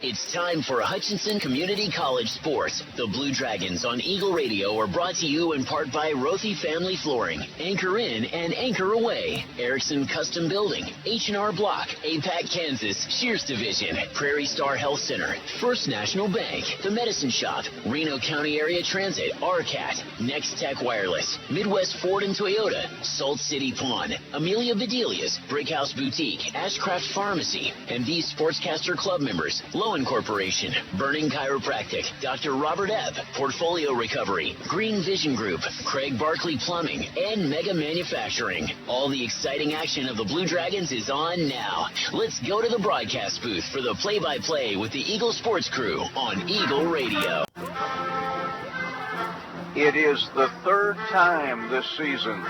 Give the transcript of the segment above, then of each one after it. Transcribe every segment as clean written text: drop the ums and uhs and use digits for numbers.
It's time for Hutchinson Community College Sports. The Blue Dragons on Eagle Radio are brought to you in part by Rothy Family Flooring, Anchor In and Anchor Away, Erickson Custom Building, H&R Block, APAC Kansas, Shears Division, Prairie Star Health Center, First National Bank, The Medicine Shop, Reno County Area Transit, RCAT, Next Tech Wireless, Midwest Ford and Toyota, Salt City Pawn, Amelia Bedelia's, Brickhouse Boutique, Ashcraft Pharmacy, and these Sportscaster Club members, Lowen Corporation, Burning Chiropractic, Dr. Robert Ebb, Portfolio Recovery, Green Vision Group, Craig Barkley Plumbing, and Mega Manufacturing. All the exciting action of the Blue Dragons is on now. Let's go to the broadcast booth for the play-by-play with the Eagle Sports Crew on Eagle Radio. It is the third time this season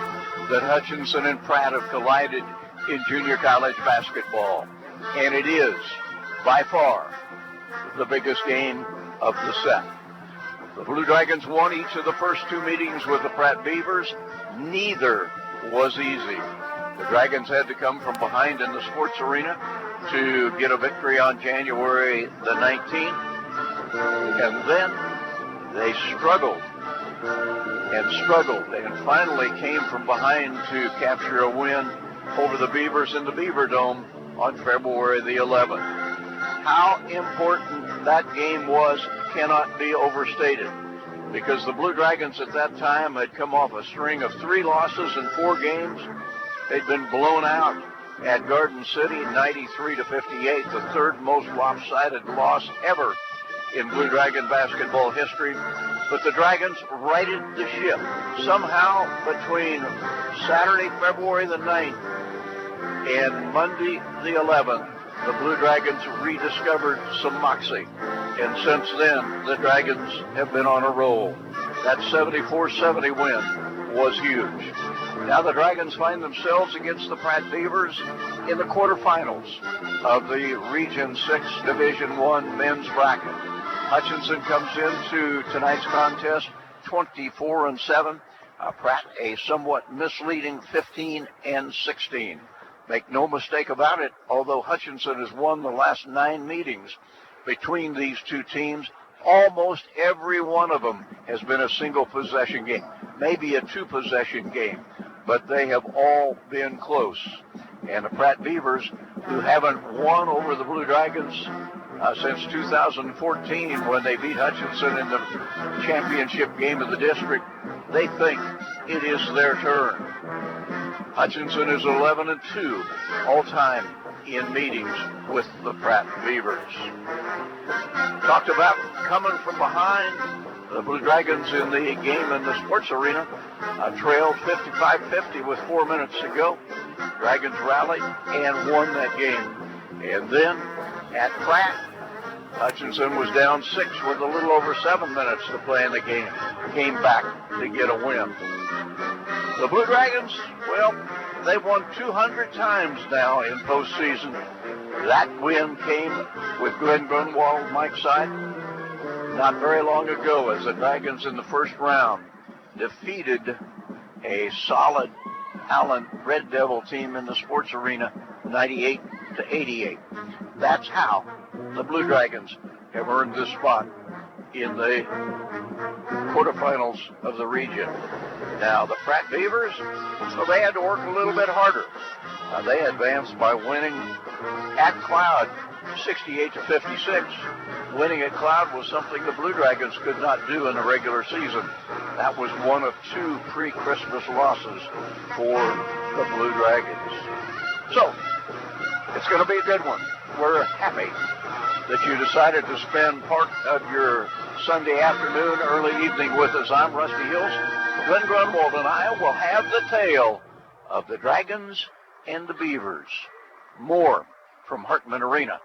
that Hutchinson and Pratt have collided in junior college basketball, and it is by far the biggest game of the set. The Blue Dragons won each of the first two meetings with the Pratt Beavers. Neither was easy. The Dragons had to come from behind in the sports arena to get a victory on January the 19th, and then they struggled and finally came from behind to capture a win over the Beavers in the Beaver Dome on February the 11th. How important that game was cannot be overstated, because the Blue Dragons at that time had come off a string of 3 losses in 4 games. They'd been blown out at Garden City 93-58, the third most lopsided loss ever in Blue Dragon basketball history. But the Dragons righted the ship. Somehow between Saturday, February the 9th and Monday the 11th, the Blue Dragons rediscovered some moxie. And since then, the Dragons have been on a roll. That 74-70 win was huge. Now the Dragons find themselves against the Pratt Beavers in the quarterfinals of the Region 6 Division I men's bracket. Hutchinson comes into tonight's contest 24-7. Pratt a somewhat misleading 15-16. Make no mistake about it, although Hutchinson has won the last 9 meetings between these two teams, almost every one of them has been a single possession game, maybe a 2-possession game, but they have all been close. And the Pratt Beavers, who haven't won over the Blue Dragons since 2014 when they beat Hutchinson in the championship game of the district, they think it is their turn. Hutchinson is 11-2 all-time in meetings with the Pratt Beavers. Talked about coming from behind. The Blue Dragons in the game in the sports arena trailed 55-50 with 4 minutes to go. Dragons rallied and won that game. And then at Pratt, Hutchinson was down 6 with a little over 7 minutes to play in the game. Came back to get a win. The Blue Dragons, well, they've won 200 times now in postseason. That win came with Glenn Grunwald, Mike's side, not very long ago, as the Dragons in the first round defeated a solid Allen Red Devil team in the sports arena 98-88. That's how the Blue Dragons have earned this spot in the quarterfinals of the region. Now, the Pratt Beavers, so they had to work a little bit harder. They advanced by winning at Cloud 68-56. Winning at Cloud was something the Blue Dragons could not do in the regular season. That was one of 2 pre-Christmas losses for the Blue Dragons. So, it's going to be a good one. We're happy that you decided to spend part of your Sunday afternoon, early evening with us. I'm Rusty Hills. Glenn Grunwald and I will have the tale of the Dragons and the Beavers. More from Hartman Arena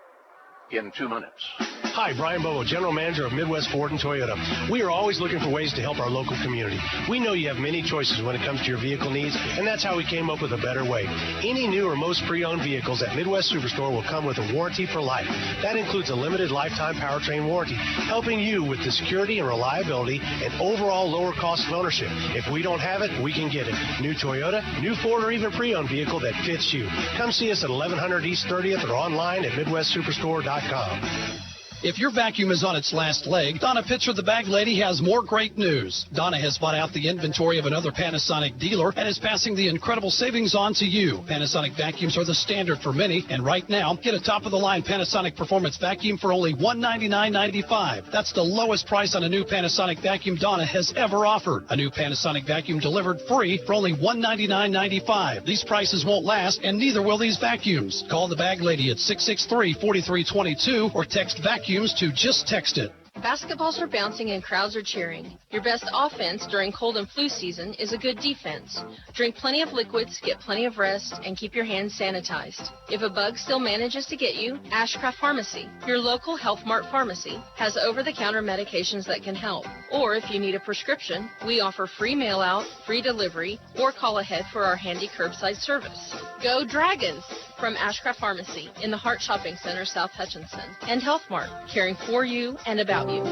in 2 minutes. Hi, Brian Bobo, General Manager of Midwest Ford and Toyota. We are always looking for ways to help our local community. We know you have many choices when it comes to your vehicle needs, and that's how we came up with a better way. Any new or most pre-owned vehicles at Midwest Superstore will come with a warranty for life. That includes a limited lifetime powertrain warranty, helping you with the security and reliability and overall lower cost of ownership. If we don't have it, we can get it. New Toyota, new Ford, or even pre-owned vehicle that fits you. Come see us at 1100 East 30th or online at MidwestSuperstore.com. If your vacuum is on its last leg, Donna Pitcher, the bag lady, has more great news. Donna has bought out the inventory of another Panasonic dealer and is passing the incredible savings on to you. Panasonic vacuums are the standard for many, and right now, get a top-of-the-line Panasonic Performance vacuum for only $199.95. That's the lowest price on a new Panasonic vacuum Donna has ever offered. A new Panasonic vacuum delivered free for only $199.95. These prices won't last, and neither will these vacuums. Call the bag lady at 663-4322 or text vacuums to just text it. Basketballs are bouncing and crowds are cheering. Your best offense during cold and flu season is a good defense. Drink plenty of liquids, get plenty of rest, and keep your hands sanitized. If a bug still manages to get you, Ashcraft Pharmacy, your local Health Mart pharmacy, has over-the-counter medications that can help. Or if you need a prescription, we offer free mail-out, free delivery, or call ahead for our handy curbside service. Go Dragons! From Ashcraft Pharmacy in the Hart Shopping Center, South Hutchinson, and Health Mart, caring for you and about you.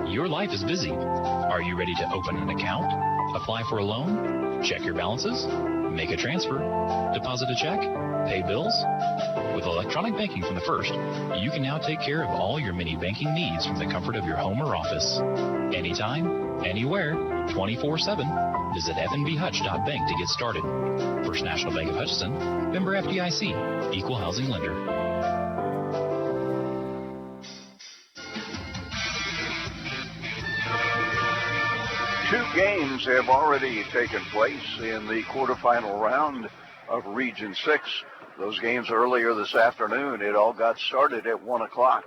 Your life is busy. Are you ready to open an account, apply for a loan, check your balances, make a transfer, deposit a check, pay bills? With electronic banking from the First, you can now take care of all your mini banking needs from the comfort of your home or office. Anytime, anywhere, 24/7. Visit fnbhutch.bank to get started. First National Bank of Hutchinson, member FDIC, equal housing lender. Two games have already taken place in the quarterfinal round of Region 6. Those games earlier this afternoon, it all got started at 1 o'clock.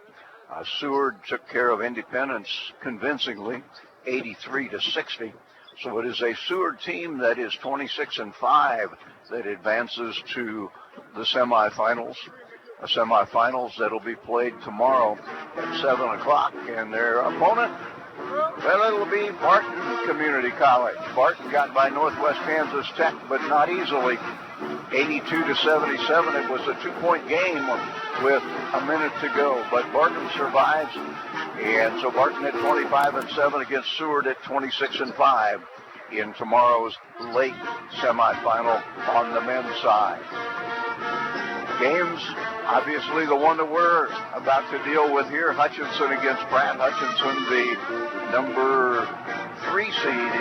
Seward took care of Independence convincingly, 83-60. So it is a Seward team that is 26-5 that advances to the semifinals. Semifinals that'll be played tomorrow at 7 o'clock. And their opponent, well, it'll be Barton Community College. Barton got by Northwest Kansas Tech, but not easily. 82-77. It was a 2-point game with a minute to go, but Barton survives, and so Barton at 25-7 against Seward at 26-5 in tomorrow's late semifinal on the men's side. Games, obviously the one that we're about to deal with here, Hutchinson against Pratt. Hutchinson, the number 3 seed,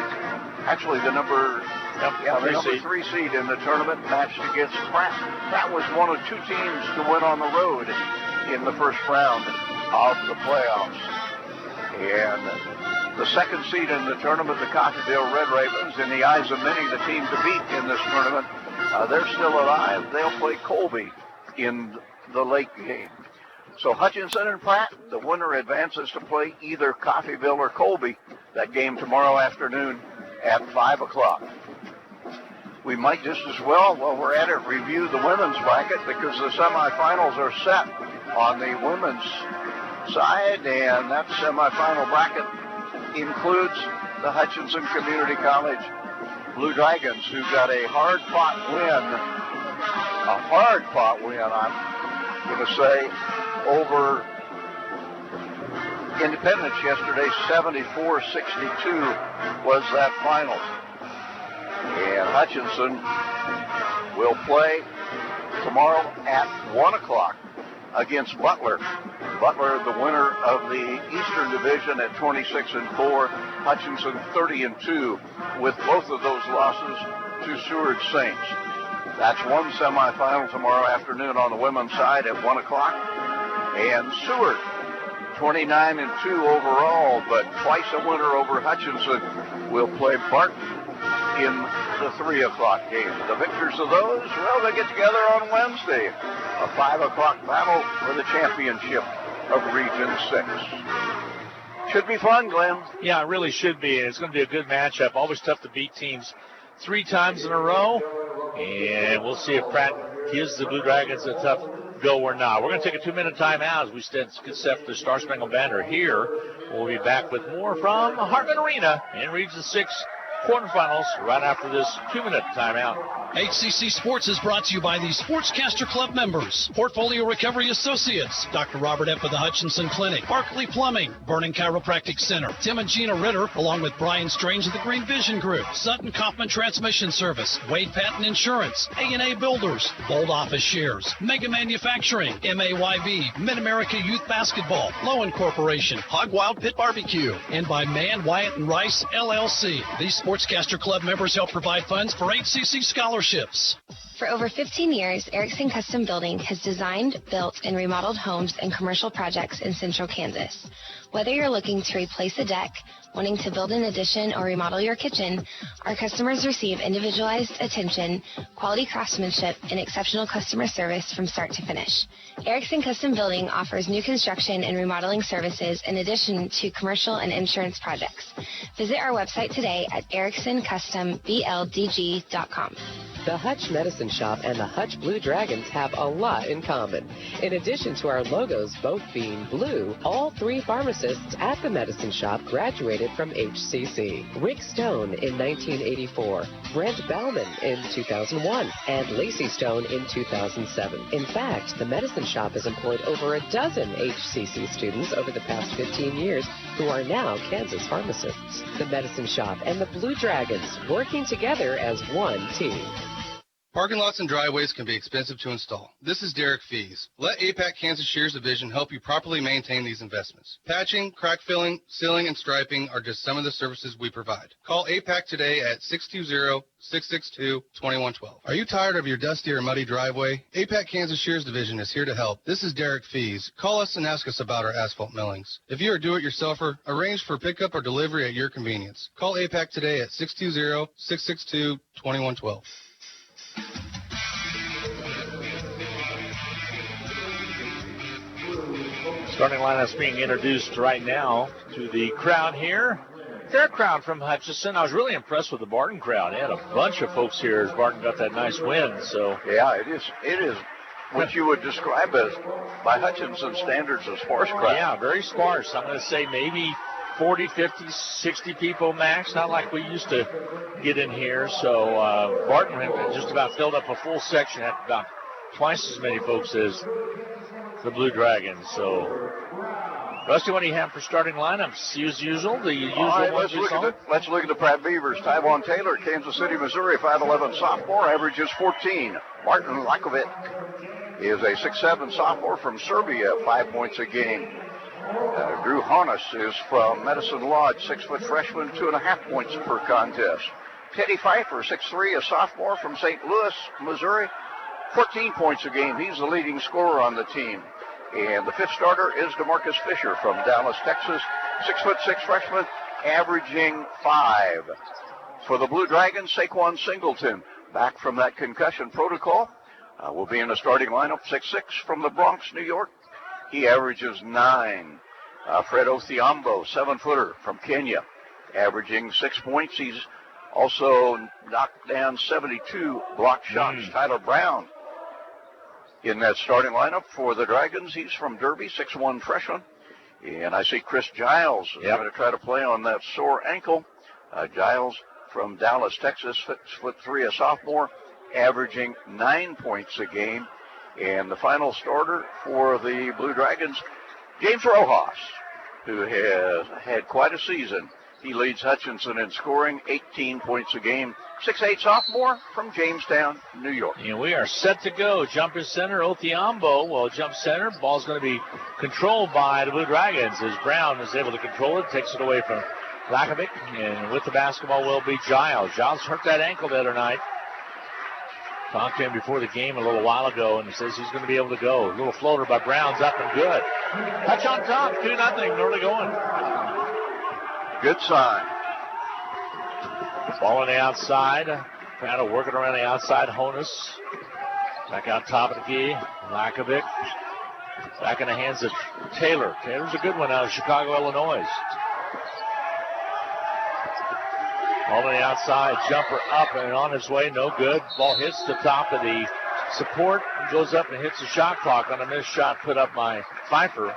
actually the number 3 seed in the tournament, matched against Pratt. Pratt was one of 2 teams to win on the road in the first round of the playoffs. And the 2nd seed in the tournament, the Coffeyville Red Ravens, in the eyes of many, the team to beat in this tournament, they're still alive. They'll play Colby in the late game. So Hutchinson and Pratt, the winner advances to play either Coffeyville or Colby. That game tomorrow afternoon at 5 o'clock. We might just as well, while we're at it, review the women's bracket because the semifinals are set on the women's side, and that semifinal bracket includes the Hutchinson Community College Blue Dragons, who got a hard-fought win, I'm going to say, over Independence yesterday. 74-62 was that final. And Hutchinson will play tomorrow at 1 o'clock against Butler. Butler, the winner of the Eastern Division at 26-4. Hutchinson 30-2 with both of those losses to Seward Saints. That's one semifinal tomorrow afternoon on the women's side at 1 o'clock. And Seward, 29-2 overall, but twice a winner over Hutchinson, will play Barton in the 3 o'clock game. The victors of those, well, they get together on Wednesday. A 5 o'clock battle for the championship of Region 6. Should be fun, Glenn. Yeah, it really should be, and it's going to be a good matchup. Always tough to beat teams 3 times in a row, and we'll see if Pratt gives the Blue Dragons a tough go or not. We're going to take a 2-minute timeout as we get set for the Star Spangled Banner here. We'll be back with more from Hartman Arena in Region 6 quarterfinals right after this 2-minute timeout. HCC Sports is brought to you by the Sportscaster Club members, Portfolio Recovery Associates, Dr. Robert F. of the Hutchinson Clinic, Barkley Plumbing, Vernon Chiropractic Center, Tim and Gina Ritter, along with Brian Strange of the Green Vision Group, Sutton Kaufman Transmission Service, Wade Patton Insurance, A&A Builders, Bold Office Shares, Mega Manufacturing, MAYB, Mid-America Youth Basketball, Lowen Corporation, Hog Wild Pit Barbecue, and by Mann, Wyatt, and Rice, LLC. These Sportscaster Club members help provide funds for HCC scholarships. For over 15 years, Erickson Custom Building has designed, built, and remodeled homes and commercial projects in central Kansas. Whether you're looking to replace a deck, wanting to build an addition, or remodel your kitchen, our customers receive individualized attention, quality craftsmanship, and exceptional customer service from start to finish. Erickson Custom Building offers new construction and remodeling services in addition to commercial and insurance projects. Visit our website today at ericksoncustombldg.com. The Hutch Medicine Shop and the Hutch Blue Dragons have a lot in common. In addition to our logos both being blue, all three pharmacists at the Medicine Shop graduated from HCC. Rick Stone in 1984, Brent Bauman in 2001, and Lacey Stone in 2007. In fact, the Medicine Shop has employed over a dozen HCC students over the past 15 years who are now Kansas pharmacists. The Medicine Shop and the Blue Dragons working together as one team. Parking lots and driveways can be expensive to install. This is Derek Fees. Let APAC Kansas Shares Division help you properly maintain these investments. Patching, crack filling, sealing, and striping are just some of the services we provide. Call APAC today at 620-662-2112. Are you tired of your dusty or muddy driveway? APAC Kansas Shares Division is here to help. This is Derek Fees. Call us and ask us about our asphalt millings. If you're a do-it-yourselfer, arrange for pickup or delivery at your convenience. Call APAC today at 620-662-2112. Starting lineup's being introduced right now to the crowd here. Their crowd from Hutchinson. I was really impressed with the Barton crowd. They had a bunch of folks here as Barton got that nice win. So yeah, it is what you would describe as, by Hutchinson standards, a sparse crowd. Yeah, very sparse. I'm going to say maybe 40, 50, 60 people max, not like we used to get in here. So Barton just about filled up a full section, had about twice as many folks as the Blue Dragons. So, Rusty, what do you have for starting lineups? As usual, the usual ones we saw? Let's look at the Pratt Beavers. Tyvon Taylor, Kansas City, Missouri, 5'11" sophomore, averages 14. Martin Lakovic is a 6'7" sophomore from Serbia, 5 points a game. Drew Harness is from Medicine Lodge, 6-foot freshman, 2.5 points per contest. Teddy Pfeiffer, 6'3", a sophomore from St. Louis, Missouri, 14 points a game. He's the leading scorer on the team. And the fifth starter is DeMarcus Fisher from Dallas, Texas, 6'6" freshman, averaging 5. For the Blue Dragons, Saquon Singleton, back from that concussion protocol, will be in the starting lineup, 6'6", from the Bronx, New York. He averages 9. Fred Othiambo, 7-footer from Kenya, averaging 6 points. He's also knocked down 72 block shots. Tyler Brown in that starting lineup for the Dragons. He's from Derby, 6'1" freshman. And I see Chris Giles is going to try to play on that sore ankle. Giles from Dallas, Texas, 6'3", a sophomore, averaging 9 points a game. And the final starter for the Blue Dragons, James Rojas, who has had quite a season. He leads Hutchinson in scoring, 18 points a game. 6'8" sophomore from Jamestown, New York. And we are set to go. Jump in center, Othiambo will jump center. Ball's going to be controlled by the Blue Dragons as Brown is able to control it, takes it away from Lakovic. And with the basketball will be Giles. Giles hurt that ankle the other night. Talked to him before the game a little while ago, and he says he's going to be able to go. A little floater by Brown's up and good. Hutch on top, 2-0, early going. Good sign. Ball on the outside. Kind of working around the outside. Honus. Back out top of the key. Lakovic. Back in the hands of Taylor. Taylor's a good one out of Chicago, Illinois. Ball on the outside. Jumper up and on his way. No good. Ball hits the top of the support. Goes up and hits the shot clock on a missed shot put up by Pfeiffer.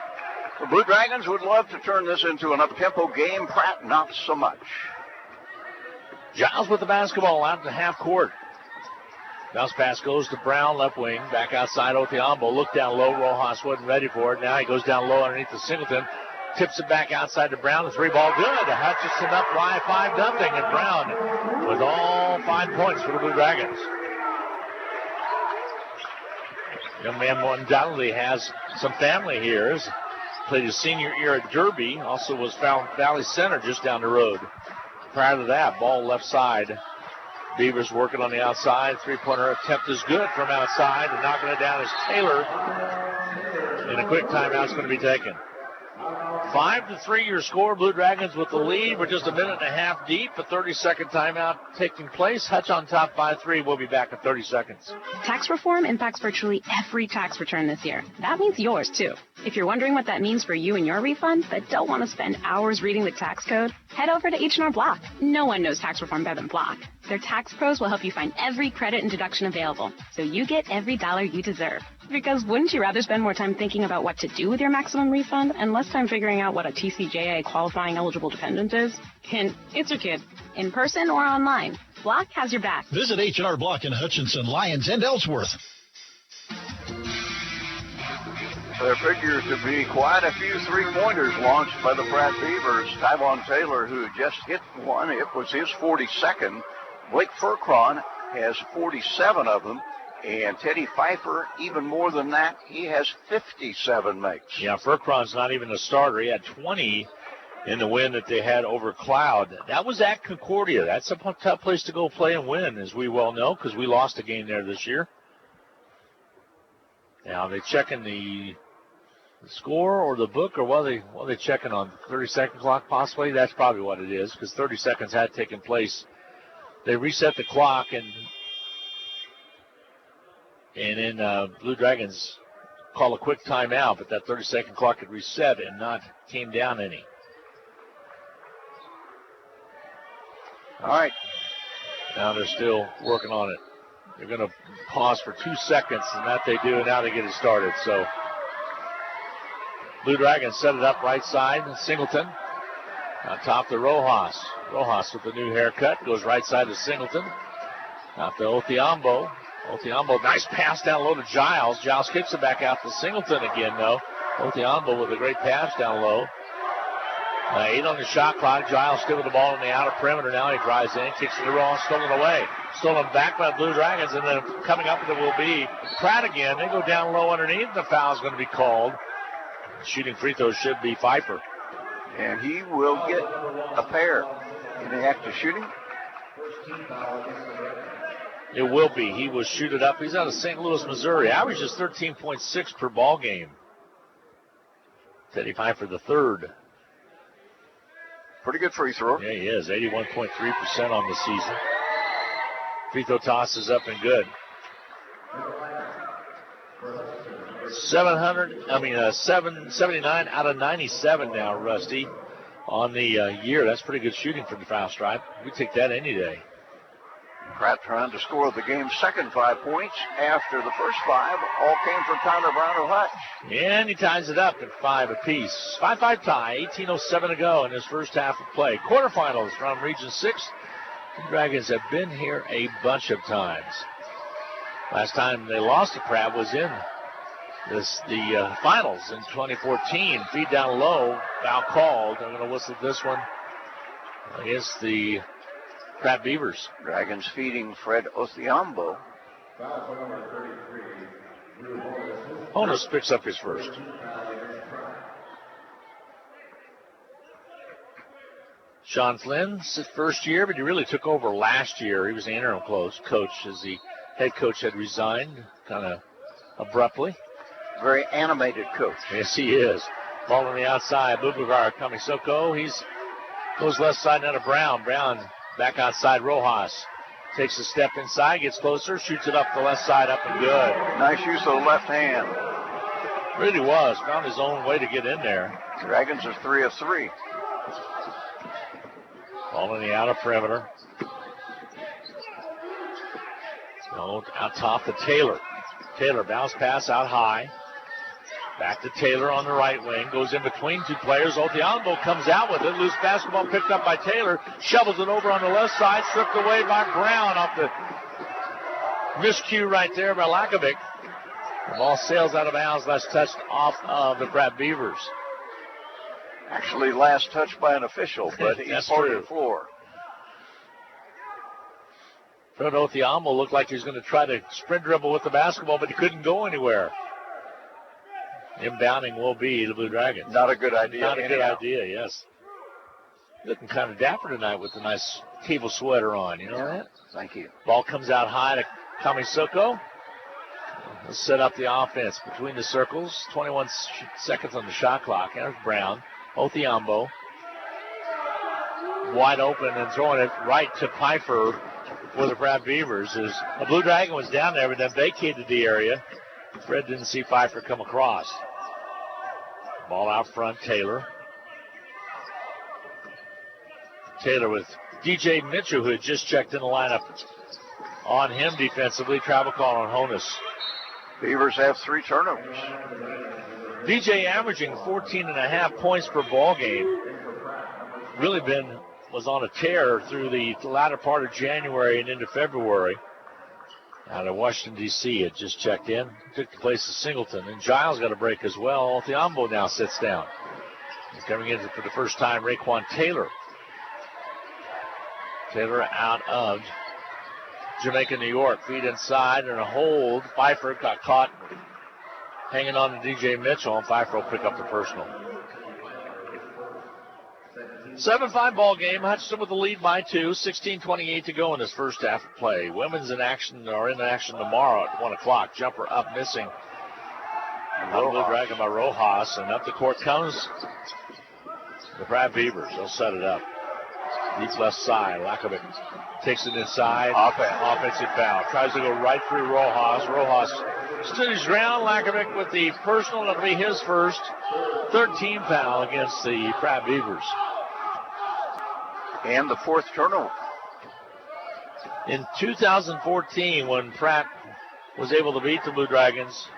The Blue Dragons would love to turn this into an up-tempo game. Pratt, not so much. Giles with the basketball out to half court. Bounce pass goes to Brown, left wing. Back outside, Othiambo. Look down low. Rojas wasn't ready for it. Now he goes down low underneath the Singleton. Tips it back outside to Brown. The 3-ball good. Hutchinson up by 5-0. And Brown with all 5 points for the Blue Dragons. Young man undoubtedly has some family here. He's played his senior year at Derby. Also was Fountain Valley Center just down the road. Prior to that, ball left side. Beavers working on the outside. 3-pointer attempt is good from outside. And knocking it down is Taylor. And a quick timeout's going to be taken. 5-3 your score. Blue Dragons with the lead. We're just a minute and a half deep. A 30-second timeout taking place. Hutch on top 5-3. We'll be back in 30 seconds. Tax reform impacts virtually every tax return this year. That means yours, too. If you're wondering what that means for you and your refund, but don't want to spend hours reading the tax code, head over to H&R Block. No one knows tax reform better than Block. Their tax pros will help you find every credit and deduction available, so you get every dollar you deserve. Because wouldn't you rather spend more time thinking about what to do with your maximum refund and less time figuring out what a TCJA qualifying eligible dependent is? Hint, it's your kid. In person or online, Block has your back. Visit H&R Block in Hutchinson, Lyons, and Ellsworth. There figures to be quite a few three-pointers launched by the Pratt Beavers. Tyvon Taylor, who just hit one, it was his 42nd. Blake Furcron has 47 of them. And Teddy Pfeiffer, even more than that, he has 57 makes. Yeah, Furcron's not even a starter. He had 20 in the win that they had over Cloud. That was at Concordia. That's a tough place to go play and win, as we well know, because we lost a game there this year. Now, they checking the score or the book, or what are they checking on? 30-second clock, possibly? That's probably what it is, because 30 seconds had taken place. They reset the clock, and then Blue Dragons call a quick timeout, but that 30-second clock had reset and not came down any. All right. Now they're still working on it. They're going to pause for 2 seconds, and that they do, and now they get it started. So Blue Dragons set it up right side. Singleton on top to Rojas. Rojas with the new haircut goes right side to Singleton. Out to Othiambo. Othiambo, nice pass down low to Giles. Giles kicks it back out to Singleton again, though. Othiambo with a great pass down low. 8 on the shot clock. Giles still with the ball in the outer perimeter. Now he drives in, kicks it to Ross, stolen away. Stolen back by the Blue Dragons, and then coming up with it will be Pratt again. They go down low underneath. The foul's going to be called. Shooting free throws should be Pfeiffer. And he will get a pair in the act of shooting. It will be. He will shoot it up. He's out of St. Louis, Missouri. Averages 13.6 per ball game. Teddy Pfeiffer the third. Pretty good free throw. Yeah, he is. 81.3% on the season. Free throw toss is up and good. 79 out of 97 now, Rusty, on the year. That's pretty good shooting from the foul stripe. We take that any day. Pratt trying to score the game's second 5 points after the first 5 all came from Tyler Brown of Hutch. And he ties it up at 5 apiece. 5-5 tie, 18:07 to go in his first half of play. Quarterfinals from Region 6. The Dragons have been here a bunch of times. Last time they lost to Pratt was in the finals in 2014. Feed down low, foul called. I'm going to whistle this one against the Pratt Beavers. Dragons feeding Fred Othiambo. Honus picks up his first. Sean Flynn's his first year, but he really took over last year. He was the interim coach as the head coach had resigned kind of abruptly. Very animated coach. Yes, he is. Ball on the outside. Bubugar Kamisoko. Goes left side down to Brown. Brown back outside. Rojas takes a step inside, gets closer, shoots it up the left side, up and good. Nice use of the left hand. Really was. Found his own way to get in there. Dragons are 3 of 3. Ball in the outer perimeter. So out top to Taylor. Taylor bounce pass out high. Back to Taylor on the right wing. Goes in between two players. Othiambo comes out with it. Loose basketball picked up by Taylor. Shovels it over on the left side. Stripped away by Brown off the miscue right there by Lakovic. The ball sails out of bounds. Last touched off of the Pratt Beavers. Actually, last touch by an official, but he's on the floor. Fred Othiambo looked like he was going to try to sprint dribble with the basketball, but he couldn't go anywhere. Inbounding will be the Blue Dragons. Not a good idea. Not a good idea, yes. Looking kind of dapper tonight with the nice cable sweater on, you know that? Thank you. Ball comes out high to Kamisoko. Let's set up the offense between the circles. 21 seconds on the shot clock. There's Brown. Othiambo. Wide open and throwing it right to Pfeiffer for the Pratt Beavers. As the Blue Dragon was down there, but then vacated the area. Fred didn't see Pfeiffer come across. Ball out front, Taylor. Taylor with DJ Mitchell, who had just checked in the lineup on him defensively. Travel call on Honus. Beavers have 3 turnovers. DJ averaging 14.5 points per ball game. Really was on a tear through the latter part of January and into February. Out of Washington, D.C., had just checked in. Took the place of Singleton. And Giles got a break as well. Othiambo now sits down. He's coming in for the first time, Raekwon Taylor. Taylor out of Jamaica, New York. Feet inside and a hold. Pfeiffer got caught hanging on to DJ Mitchell, and Pfeiffer will pick up the personal. 7-5 ball game. Hutchinson with the lead by 2. 16:28 to go in this first half of play. Women's in action tomorrow at 1 o'clock. Jumper up missing. Blue Dragon by Rojas, and up the court comes the Pratt Beavers. They'll set it up. Deep left side. Lakovic takes it inside. Offensive foul. Tries to go right through Rojas. Rojas stood his ground. Lakovic with the personal. That'll be his first 13 foul against the Pratt Beavers. And the 4th turnover. In 2014, when Pratt was able to beat the Blue Dragons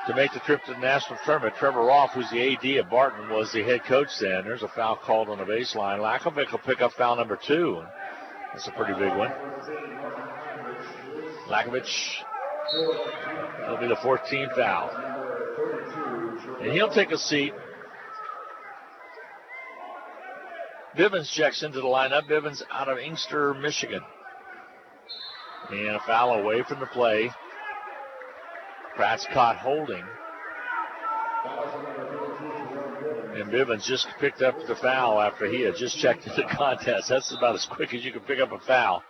to make the trip to the national tournament, Trevor Rolfe, who's the AD at Barton, was the head coach then. There's a foul called on the baseline. Lakovic will pick up foul number 2. That's a pretty big one. Lakovic, that'll be the 14th foul. And he'll take a seat. Bivens checks into the lineup. Bivens out of Inkster, Michigan. And a foul away from the play. Pratt's caught holding. And Bivens just picked up the foul after he had just checked into the contest. That's about as quick as you can pick up a foul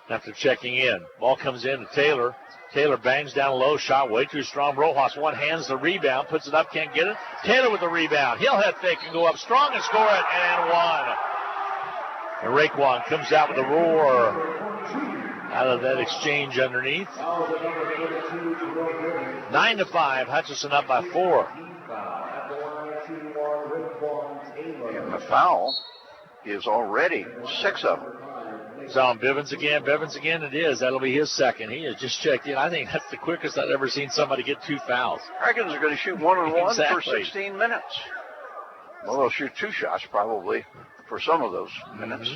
after checking in. Ball comes in to Taylor. Taylor bangs down low. Shot way too strong. Rojas one-hands the rebound. Puts it up. Can't get it. Taylor with the rebound. He'll head fake and go up strong and score it. And 1. And Raekwon comes out with a roar out of that exchange underneath. 9-5. Hutchinson up by 4. And the foul is already 6 of them. So on Bivens again it is. That'll be his second. He has just checked in. I think that's the quickest I've ever seen somebody get 2 fouls. Dragons are going to shoot 1-on-1 Exactly. for 16 minutes. Well, they'll shoot 2 shots probably for some of those minutes.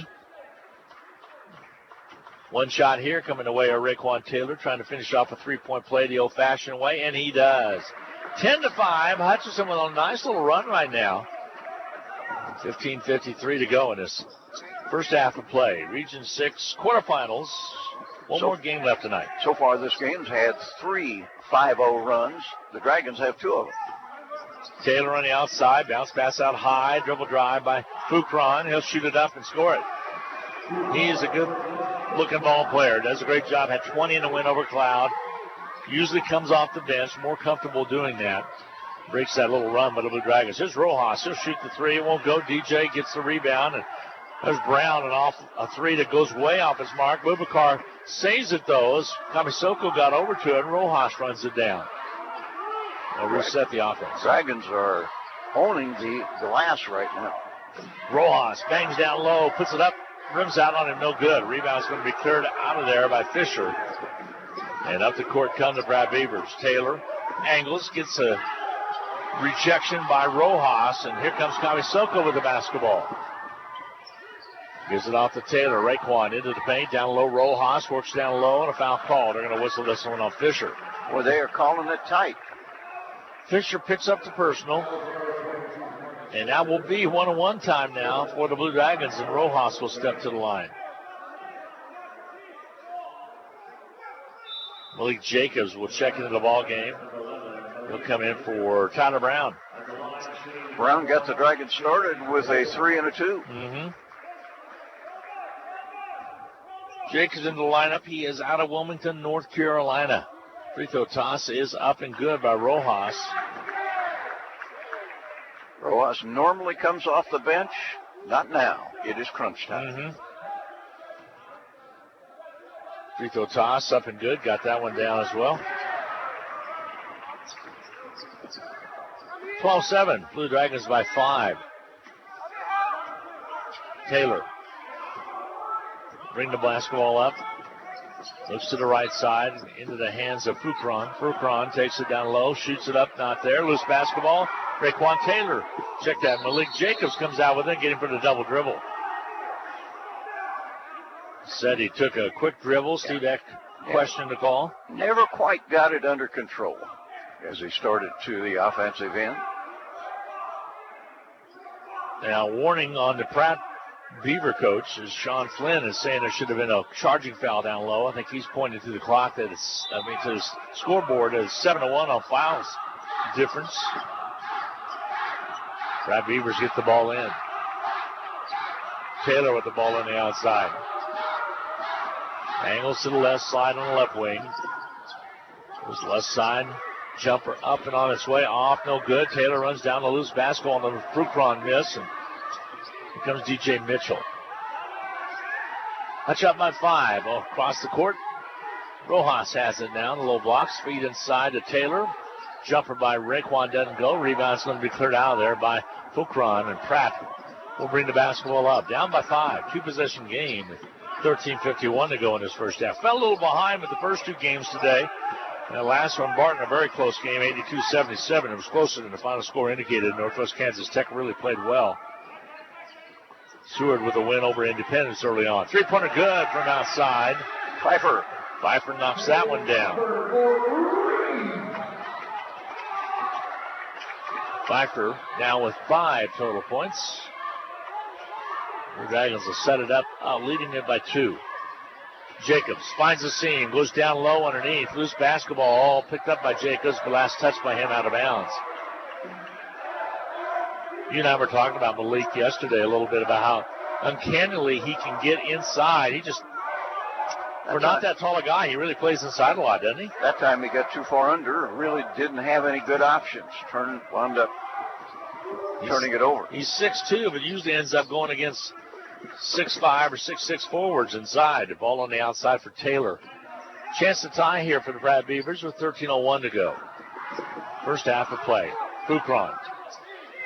One shot here coming away of Raekwon Taylor, trying to finish off a 3-point play the old-fashioned way, and he does. 10-5. Hutchinson with a nice little run right now. 15:53 to go in this first half of play. Region 6 quarterfinals. One more game left tonight. So far, this game's had 3 5-0 runs. The Dragons have 2 of them. Taylor on the outside. Bounce pass out high. Dribble drive by Fukron. He'll shoot it up and score it. He is a good-looking ball player. Does a great job. Had 20 in the win over Cloud. Usually comes off the bench. More comfortable doing that. Breaks that little run by the Blue Dragons. Here's Rojas. He'll shoot the 3. It won't go. DJ gets the rebound. And there's Brown, and off a 3 that goes way off his mark. Boubacar saves it, though, as Kamisoko got over to it, and Rojas runs it down. They'll reset the offense. Dragons are owning the glass right now. Rojas bangs down low, puts it up, rims out on him, no good. Rebound's going to be cleared out of there by Fisher. And up the court come the Pratt Beavers. Taylor angles, gets a rejection by Rojas, and here comes Kawisoko with the basketball. Gives it off to Taylor. Raekwon into the paint, down low. Rojas works down low, and a foul call. They're going to whistle this one on Fisher. Well, they are calling it tight. Fisher picks up the personal, and that will be 1-on-1 time now for the Blue Dragons, and Rojas will step to the line. Malik Jacobs will check into the ball game. He'll come in for Tyler Brown. Brown got the Dragons started with a 3 and a 2. Mm-hmm. Jacobs in the lineup. He is out of Wilmington, North Carolina. Free throw toss is up and good by Rojas. Rojas normally comes off the bench. Not now. It is crunch time. Mm-hmm. Free throw toss up and good. Got that one down as well. 12-7. Blue Dragons by 5. Taylor. Bring the basketball up. Looks to the right side. Into the hands of Fucron. Fucron takes it down low. Shoots it up. Not there. Loose basketball. Raekwon Taylor. Check that. Malik Jacobs comes out with it. Getting for the double dribble. Said he took a quick dribble. Steve Eck questioned the call. Never quite got it under control as he started to the offensive end. Now, warning on the Pratt Beaver coach is Sean Flynn is saying there should have been a charging foul down low. I think he's pointing to the clock that it's, to the scoreboard as 7-1 on fouls difference. Pratt Beavers get the ball in. Taylor with the ball on the outside. Angles to the left side on the left wing. Goes left side. Jumper up and on its way off. No good. Taylor runs down the loose basketball on the Frucron miss. And here comes DJ Mitchell. Hutch up by 5. Across the court. Rojas has it now. The low blocks. Feed inside to Taylor. Jumper by Raekwon doesn't go. Rebound's going to be cleared out of there by Frucron. And Pratt will bring the basketball up. Down by 5. 2-possession game. 13:51 to go in this first half. Fell a little behind with the first 2 games today. And the last one, Barton, a very close game, 82-77. It was closer than the final score indicated. Northwest Kansas Tech really played well. Seward with a win over Independence early on. 3-pointer good from outside. Pfeiffer knocks that one down. Pfeiffer now with 5 total points. The Dragons will set it up, leading it by 2. Jacobs finds the seam, goes down low underneath. Loose basketball, all picked up by Jacobs, but last touch by him out of bounds. You and I were talking about Malik yesterday a little bit about how uncannily he can get inside. He just, for not that tall a guy, he really plays inside a lot, doesn't he? That time he got too far under, really didn't have any good options. Wound up turning it over. He's 6'2", but usually ends up going against 6'5" or 6'6" forwards inside. The ball on the outside for Taylor. Chance to tie here for the Pratt Beavers with 13:01 to go. First half of play. Fucron.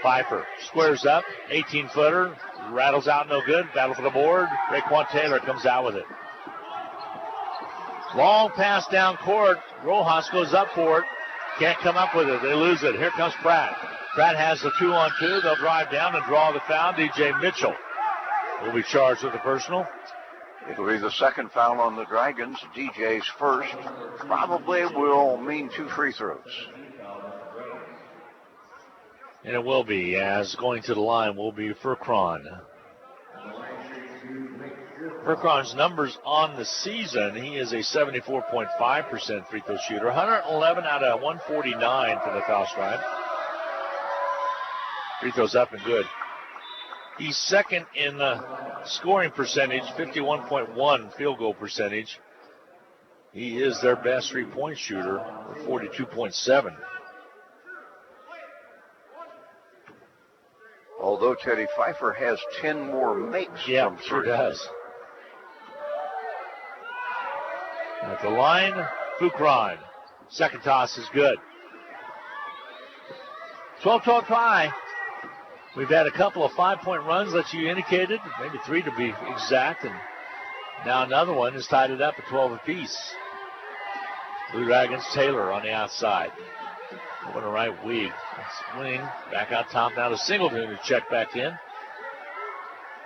Pfeiffer squares up. 18-footer. Rattles out no good. Battle for the board. Raekwon Taylor comes out with it. Long pass down court. Rojas goes up for it. Can't come up with it. They lose it. Here comes Pratt. Pratt has the 2-on-2. They'll drive down and draw the foul. DJ Mitchell will be charged with the personal. It'll be the second foul on the Dragons. DJ's first. Probably will mean 2 free throws. And it will be, as going to the line will be Furcron. Furcron's numbers on the season, he is a 74.5% free throw shooter. 111 out of 149 for the foul stripe. Free throws up and good. He's second in scoring percentage, 51.1 field goal percentage. He is their best three-point shooter with 42.7. Although Teddy Pfeiffer has 10 more makes. Yeah, sure does. At the line, Fucron. Second toss is good. 12-12 tie. We've had a couple of 5-point runs that you indicated, maybe 3 to be exact, and now another one has tied it up at 12 apiece. Blue Dragons, Taylor on the outside. Over to right, Wing. Back out top now to Singleton, who checked back in.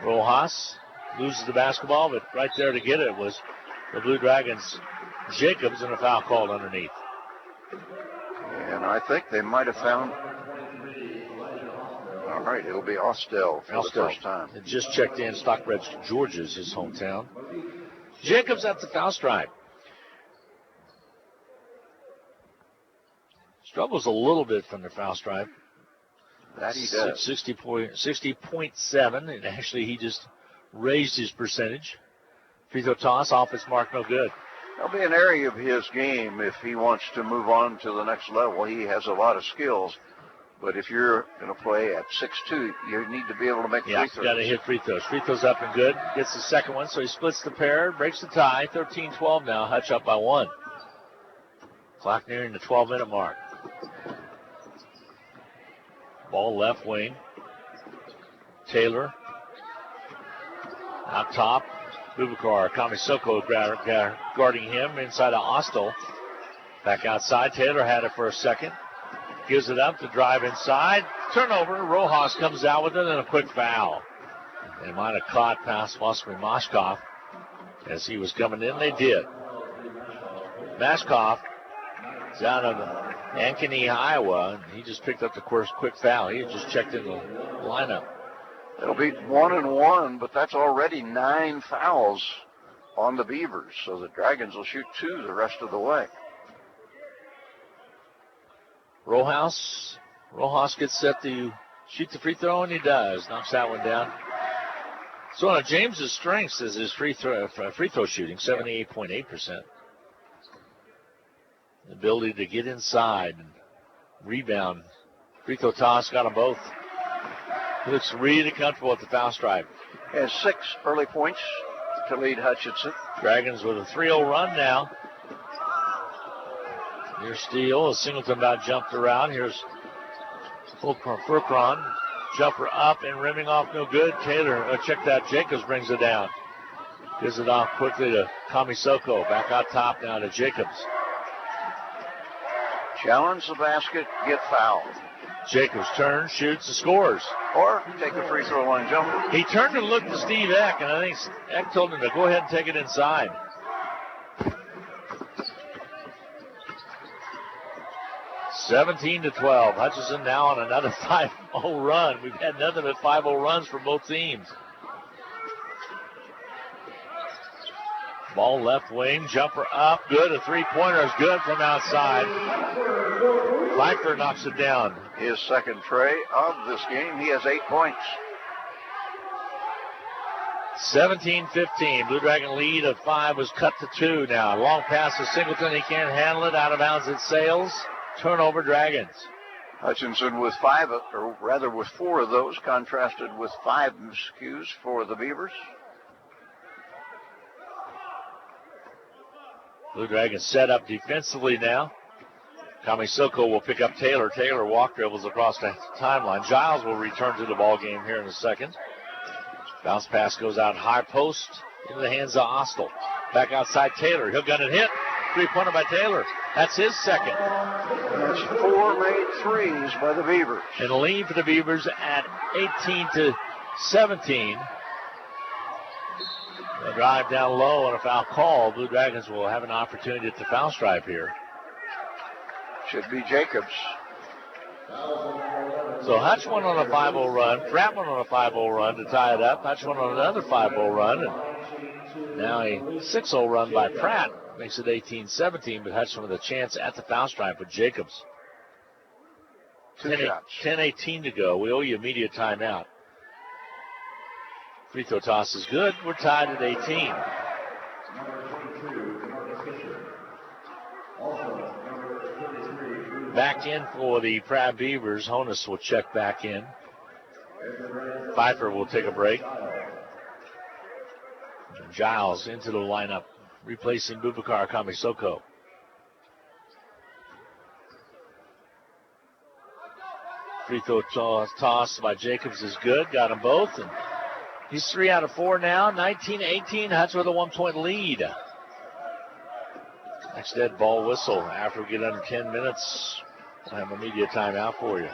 Rojas loses the basketball, but right there to get it was the Blue Dragons' Jacobs, and a foul called underneath. And I think they might have found. All right, it'll be Austell for the first time. It just checked in. Stockbridge, Georgia's his hometown. Jacobs at the foul stripe. Struggles a little bit from the foul stripe. That he does. 60.7, and actually he just raised his percentage. Free throw toss off its mark, no good. That'll be an area of his game if he wants to move on to the next level. He has a lot of skills, but if you're going to play at 6'2", you need to be able to make free throws. Yeah, got to hit free throws. Free throws up and good. Gets the second one, so he splits the pair, breaks the tie. 13-12 now. Hutch up by 1. Clock nearing the 12-minute mark. Ball left wing. Taylor out top. Bubakar, Kamisoko guarding him inside of Austell. Back outside. Taylor had it for a second. Gives it up to drive inside. Turnover. Rojas comes out with it and a quick foul. They might have caught past possibly Mashkov as he was coming in. They did. Mashkov is out of Ankeny, Iowa, and he just picked up the quick foul. He had just checked in the lineup. It'll be 1-1, but that's already 9 fouls on the Beavers, so the Dragons will shoot 2 the rest of the way. Rojas gets set to shoot the free throw, and he does. Knocks that one down. So one of James's strengths is his free throw shooting, 78.8%. The ability to get inside and rebound. Free throw toss, got them both. He looks really comfortable at the foul stripe. Has 6 early points to lead Hutchinson. Dragons with a 3-0 run now. Here's Steele. Singleton about jumped around. Here's Furcron. Jumper up and rimming off, no good. Taylor, check that. Jacobs brings it down. Gives it off quickly to Kamisoko. Back out top now to Jacobs. Challenge the basket, get fouled. Jacobs turns, shoots, and scores. Or take a free throw line jumper. He turned and looked to Steve Eck, and I think Eck told him to go ahead and take it inside. (17-12). Hutchinson now on another 5-0 run. We've had nothing but 5-0 runs for both teams. Ball left wing, jumper up, good. A three-pointer is good from outside. Pfeiffer knocks it down. His second tray of this game. He has 8 points. 17-15. Blue Dragon lead of 5 was cut to 2 now. Long pass to Singleton. He can't handle it. Out of bounds it sails. Turnover Dragons. Hutchinson with 4 of those, contrasted with 5 miscues for the Beavers. Blue Dragons set up defensively now. Kamisoko will pick up Taylor. Taylor walk dribbles across the timeline. Giles will return to the ball game here in a second. Bounce pass goes out high post into the hands of Austell. Back outside Taylor. He'll gun it hit. Three-pointer by Taylor. That's his second. That's 4 made threes by the Beavers. And a lead for the Beavers at 18-17. A drive down low and a foul call. Blue Dragons will have an opportunity at the foul stripe here. Should be Jacobs. So Hutch went on a 5-0 run. Pratt went on a 5-0 run to tie it up. Hutch went on another 5-0 run. And now a 6-0 run by Pratt makes it 18-17. But Hutch with a chance at the foul stripe with Jacobs. 10-18 to go. We owe you immediate timeout. Free throw toss is good. We're tied at 18. Back in for the Pratt Beavers. Honus will check back in. Pfeiffer will take a break. Giles into the lineup, replacing Bubakar Kamisoko. Free throw toss by Jacobs is good. Got them both. And he's 3 out of 4 now. 19-18. Hutch with a 1-point lead. Next dead ball whistle after we get under 10 minutes. We'll have a media timeout for you.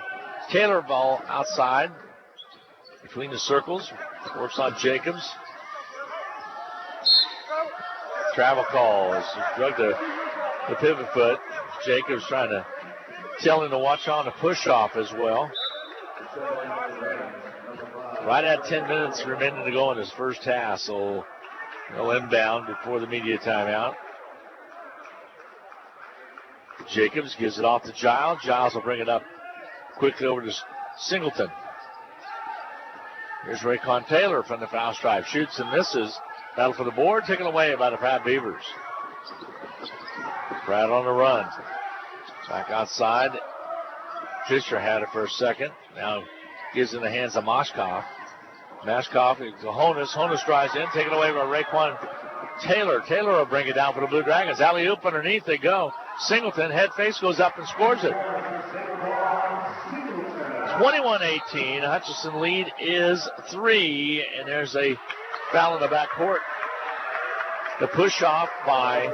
Taylor ball outside between the circles. Works on Jacobs. Travel call as he drug the pivot foot. Jacobs trying to tell him to watch on the push off as well. Right at 10 minutes remaining to go in his first half, so no inbound before the media timeout. Jacobs gives it off to Giles. Giles will bring it up quickly over to Singleton. Here's Raycon Taylor from the foul stripe. Shoots and misses. Battle for the board, taken away by the Pratt Beavers. Pratt on the run. Back outside. Fisher had it for a second. Now gives in the hands of Moshkoff. Moshkoff to Honus. Honus drives in, taken away by Rayquan Taylor. Taylor will bring it down for the Blue Dragons. Alley-oop underneath they go. Singleton, head face, goes up and scores it. 21-18. Hutchinson lead is 3, and there's a foul in the backcourt. The push off by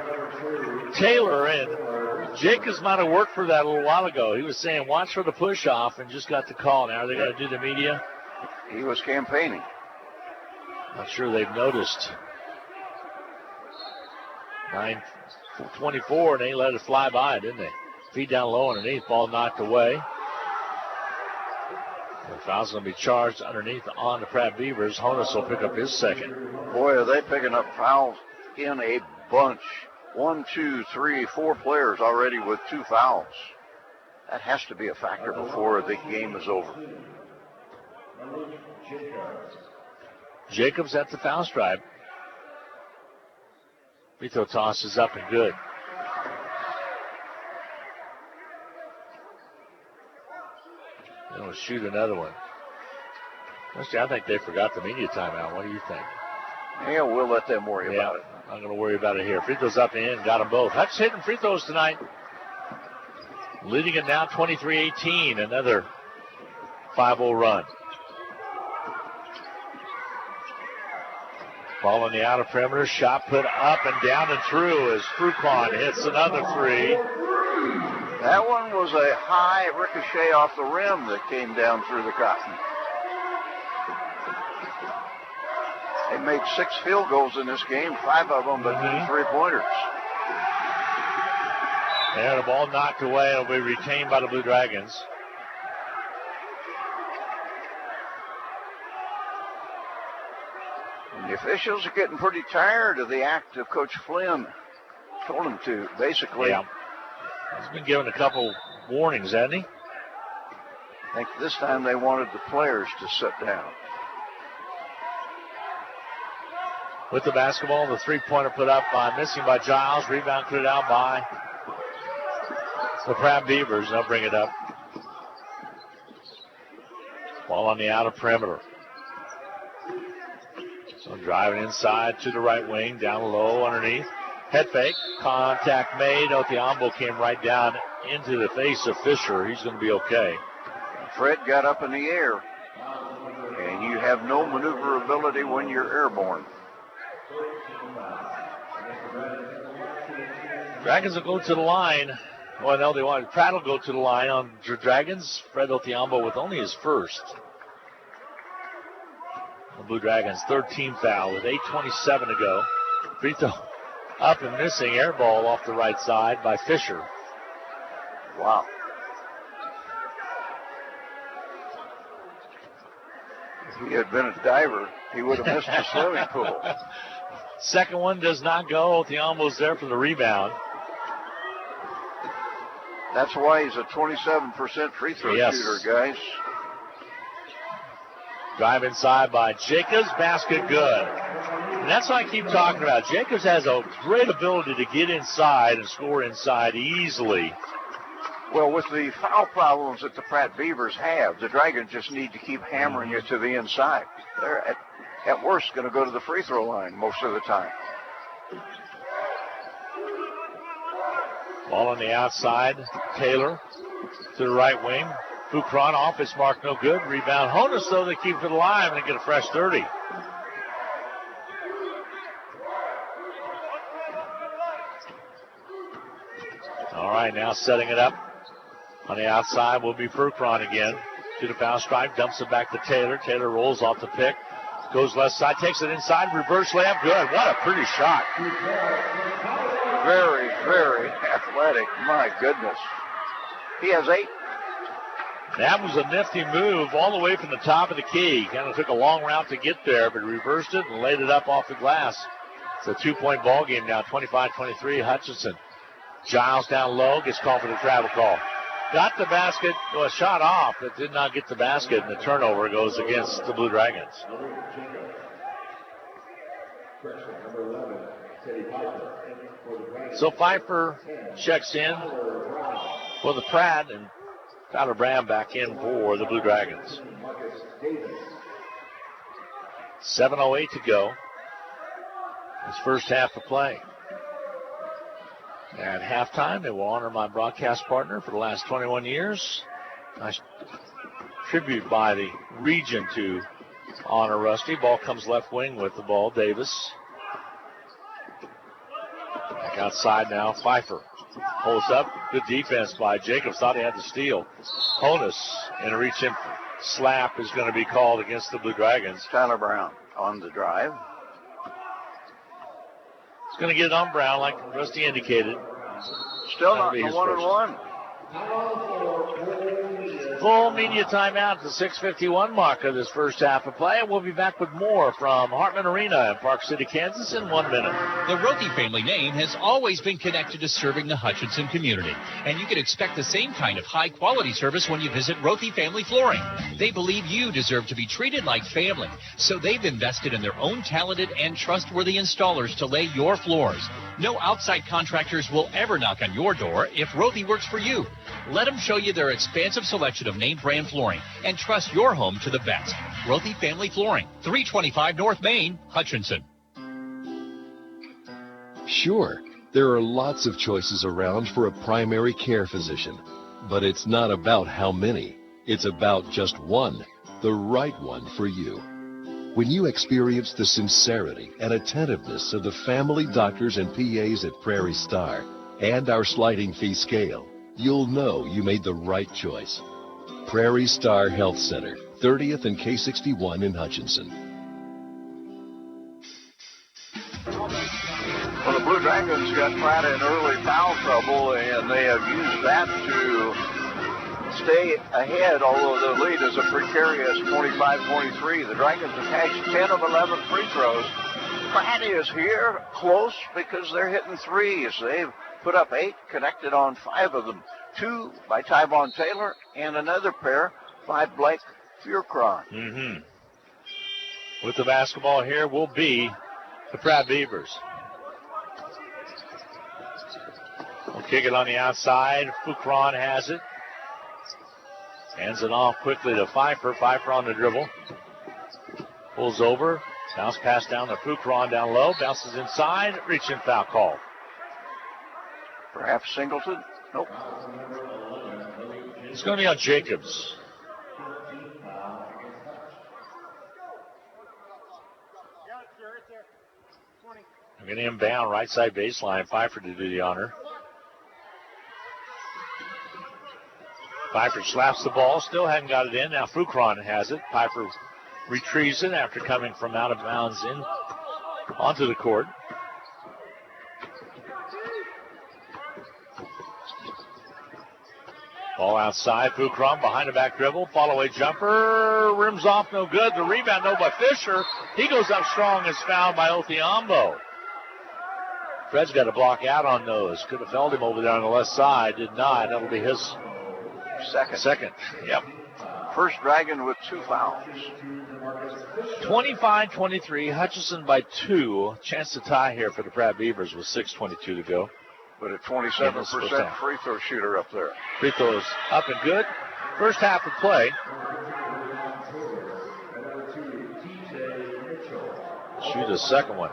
Taylor, and Jacobs might have worked for that a little while ago. He was saying, watch for the push off, and just got the call. Now, are they going to do the media? He was campaigning. Not sure they've noticed. 9:24, and they let it fly by, didn't they? Feet down low underneath, ball knocked away. The foul's going to be charged underneath on the Pratt Beavers. Honus will pick up his second. Boy, are they picking up fouls in a bunch. 1, 2, 3, 4 players already with 2 fouls. That has to be a factor before the game is over. Jacobs at the foul stripe. Free throw toss is up and good. They'll shoot another one. Actually, I think they forgot the media timeout. What do you think? Yeah, we'll let them worry about it. I'm going to worry about it here. Free throws up and in. Got them both. Hutch hitting free throws tonight. Leading it now 23-18. Another 5-0 run. Ball on the outer perimeter. Shot put up and down and through as Frucon hits another 3. That one was a high ricochet off the rim that came down through the cotton. They made 6 field goals in this game, 5 of them, but 2 3-pointers. There, the ball knocked away. It'll be retained by the Blue Dragons. The officials are getting pretty tired of the act of Coach Flynn. Told them to, basically. Yeah. He's been given a couple warnings, hasn't he? I think this time they wanted the players to sit down. With the basketball, the 3-pointer put up missing by Giles. Rebound cleared out by the Pratt Beavers. They'll bring it up. Ball on the outer perimeter. So driving inside to the right wing, down low underneath. Head fake, contact made. Othiambo came right down into the face of Fisher. He's going to be okay. Fred got up in the air, and you have no maneuverability when you're airborne. Dragons will go to the line. Well, no, they want Pratt will go to the line on the Dragons. Fred Othiambo with only his first. The Blue Dragons, 3rd team foul with 8:27 to go. Free throw up and missing. Air ball off the right side by Fisher. Wow. If he had been a diver, he would have missed the swimming pool. Second one does not go. Othiambo's there for the rebound. That's why he's a 27% free throw shooter, guys. Drive inside by Jacobs. Basket good. And that's what I keep talking about. Jacobs has a great ability to get inside and score inside easily. Well, with the foul problems that the Pratt Beavers have, the Dragons just need to keep hammering it to the inside. They're at worst going to go to the free throw line most of the time. Ball on the outside. Taylor to the right wing. Fucron off his mark, no good. Rebound. Honus, though, they keep it alive and get a fresh 30. All right, now setting it up On the outside will be Furcron again. To the foul stripe, dumps it back to Taylor. Taylor rolls off the pick. Goes left side, takes it inside, reverse layup. Good. What a pretty shot. Very, very athletic. My goodness. He has 8. That was a nifty move all the way from the top of the key. Kind of took a long route to get there, but reversed it and laid it up off the glass. It's a 2-point ball game now, 25-23, Hutchinson. Giles down low, gets called for the travel call. Got the basket, well, shot off, but did not get the basket, and the turnover goes against the Blue Dragons. So Pfeiffer checks in for the Pratt, and Tyler Bram back in for the Blue Dragons. 7:08 to go. This first half of play. At halftime, they will honor my broadcast partner for the last 21 years. Nice tribute by the region to honor Rusty. Ball comes left wing with the ball. Davis. Back outside now. Pfeiffer holds up. Good defense by Jacobs. Thought he had the steal. Honus in a reach in slap is going to be called against the Blue Dragons. Tyler Brown on the drive. He's going to get it on Brown like Rusty indicated. Still not the 1-and-1. Full media timeout at the 6:51 mark of this first half of play, and we'll be back with more from Hartman Arena in Park City, Kansas in 1 minute. The Rothy family name has always been connected to serving the Hutchinson community, and you can expect the same kind of high-quality service when you visit Rothy Family Flooring. They believe you deserve to be treated like family, so they've invested in their own talented and trustworthy installers to lay your floors. No outside contractors will ever knock on your door if Rothy works for you. Let them show you their expansive selection of name brand flooring and trust your home to the best. Rothy Family Flooring, 325 North Main, Hutchinson. Sure, there are lots of choices around for a primary care physician, but it's not about how many. It's about just one, the right one for you. When you experience the sincerity and attentiveness of the family doctors and PAs at Prairie Star and our sliding fee scale, you'll know you made the right choice. Prairie Star Health Center, 30th and K61 in Hutchinson. Well, the Blue Dragons got Pratt in early foul trouble, and they have used that to stay ahead, although the lead is a precarious 25-23. The Dragons have had 10 of 11 free throws. Pratt is here close because they're hitting threes. They've put up 8, connected on 5 of them. 2 by Tyvon Taylor, and another pair by Blake Furcron. With the basketball here will be the Pratt Beavers. We'll kick it on the outside. Furcron has it. Hands it off quickly to Pfeiffer. Pfeiffer on the dribble. Pulls over. Bounce pass down to Furcron down low. Bounces inside. Reach in foul call. Perhaps Singleton? Nope. It's going to be on Jacobs. I'm going to inbound right side baseline. Pfeiffer to do the honor. Pfeiffer slaps the ball. Still hadn't got it in. Now Furcron has it. Pfeiffer retrieves it after coming from out of bounds in onto the court. Ball outside. Furcron behind the back dribble. Fall away jumper. Rims off. No good. The rebound, no, by Fisher. He goes up strong. Is fouled by Othiambo. Fred's got to block out on those. Could have felled him over there on the left side. Did not. That'll be his second. Yep. First Dragon with 2 fouls. 25-23. Hutchinson by 2. Chance to tie here for the Pratt Beavers with 6:22 to go. But a 27% free throw shooter up there. Free throws up and good. First half of play. Shoot a second one.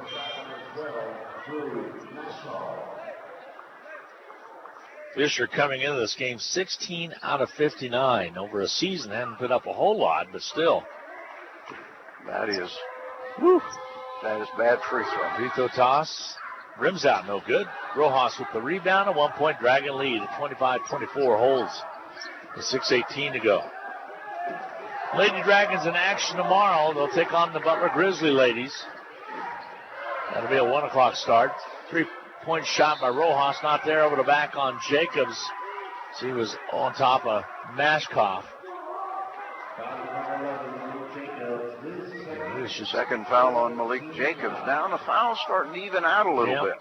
Fisher coming into this game 16 out of 59. Over a season, hadn't put up a whole lot, but still. That is bad free throw. Free throw toss. Rims out, no good. Rojas with the rebound. A 1-point Dragon lead at 25-24 holds. With 6:18 to go. Lady Dragons in action tomorrow. They'll take on the Butler Grizzly ladies. That'll be a 1 o'clock start. 3-point shot by Rojas, not there, over the back on Jacobs. She was on top of Mashkoff. This is second foul on Malik Jacobs. Now the foul's starting to even out a little bit.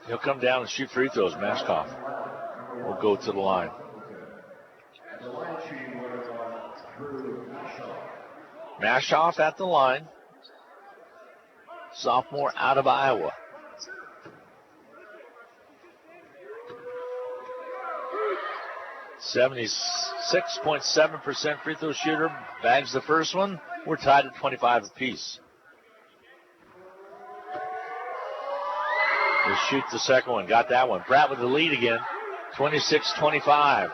He'll come down and shoot free throws. Mashkoff will go to the line. Mashkoff at the line. Sophomore out of Iowa. .76% free throw shooter. Bags the first one. We're tied at 25 apiece. We'll shoot the second one. Got that one. Pratt with the lead again. 26-25.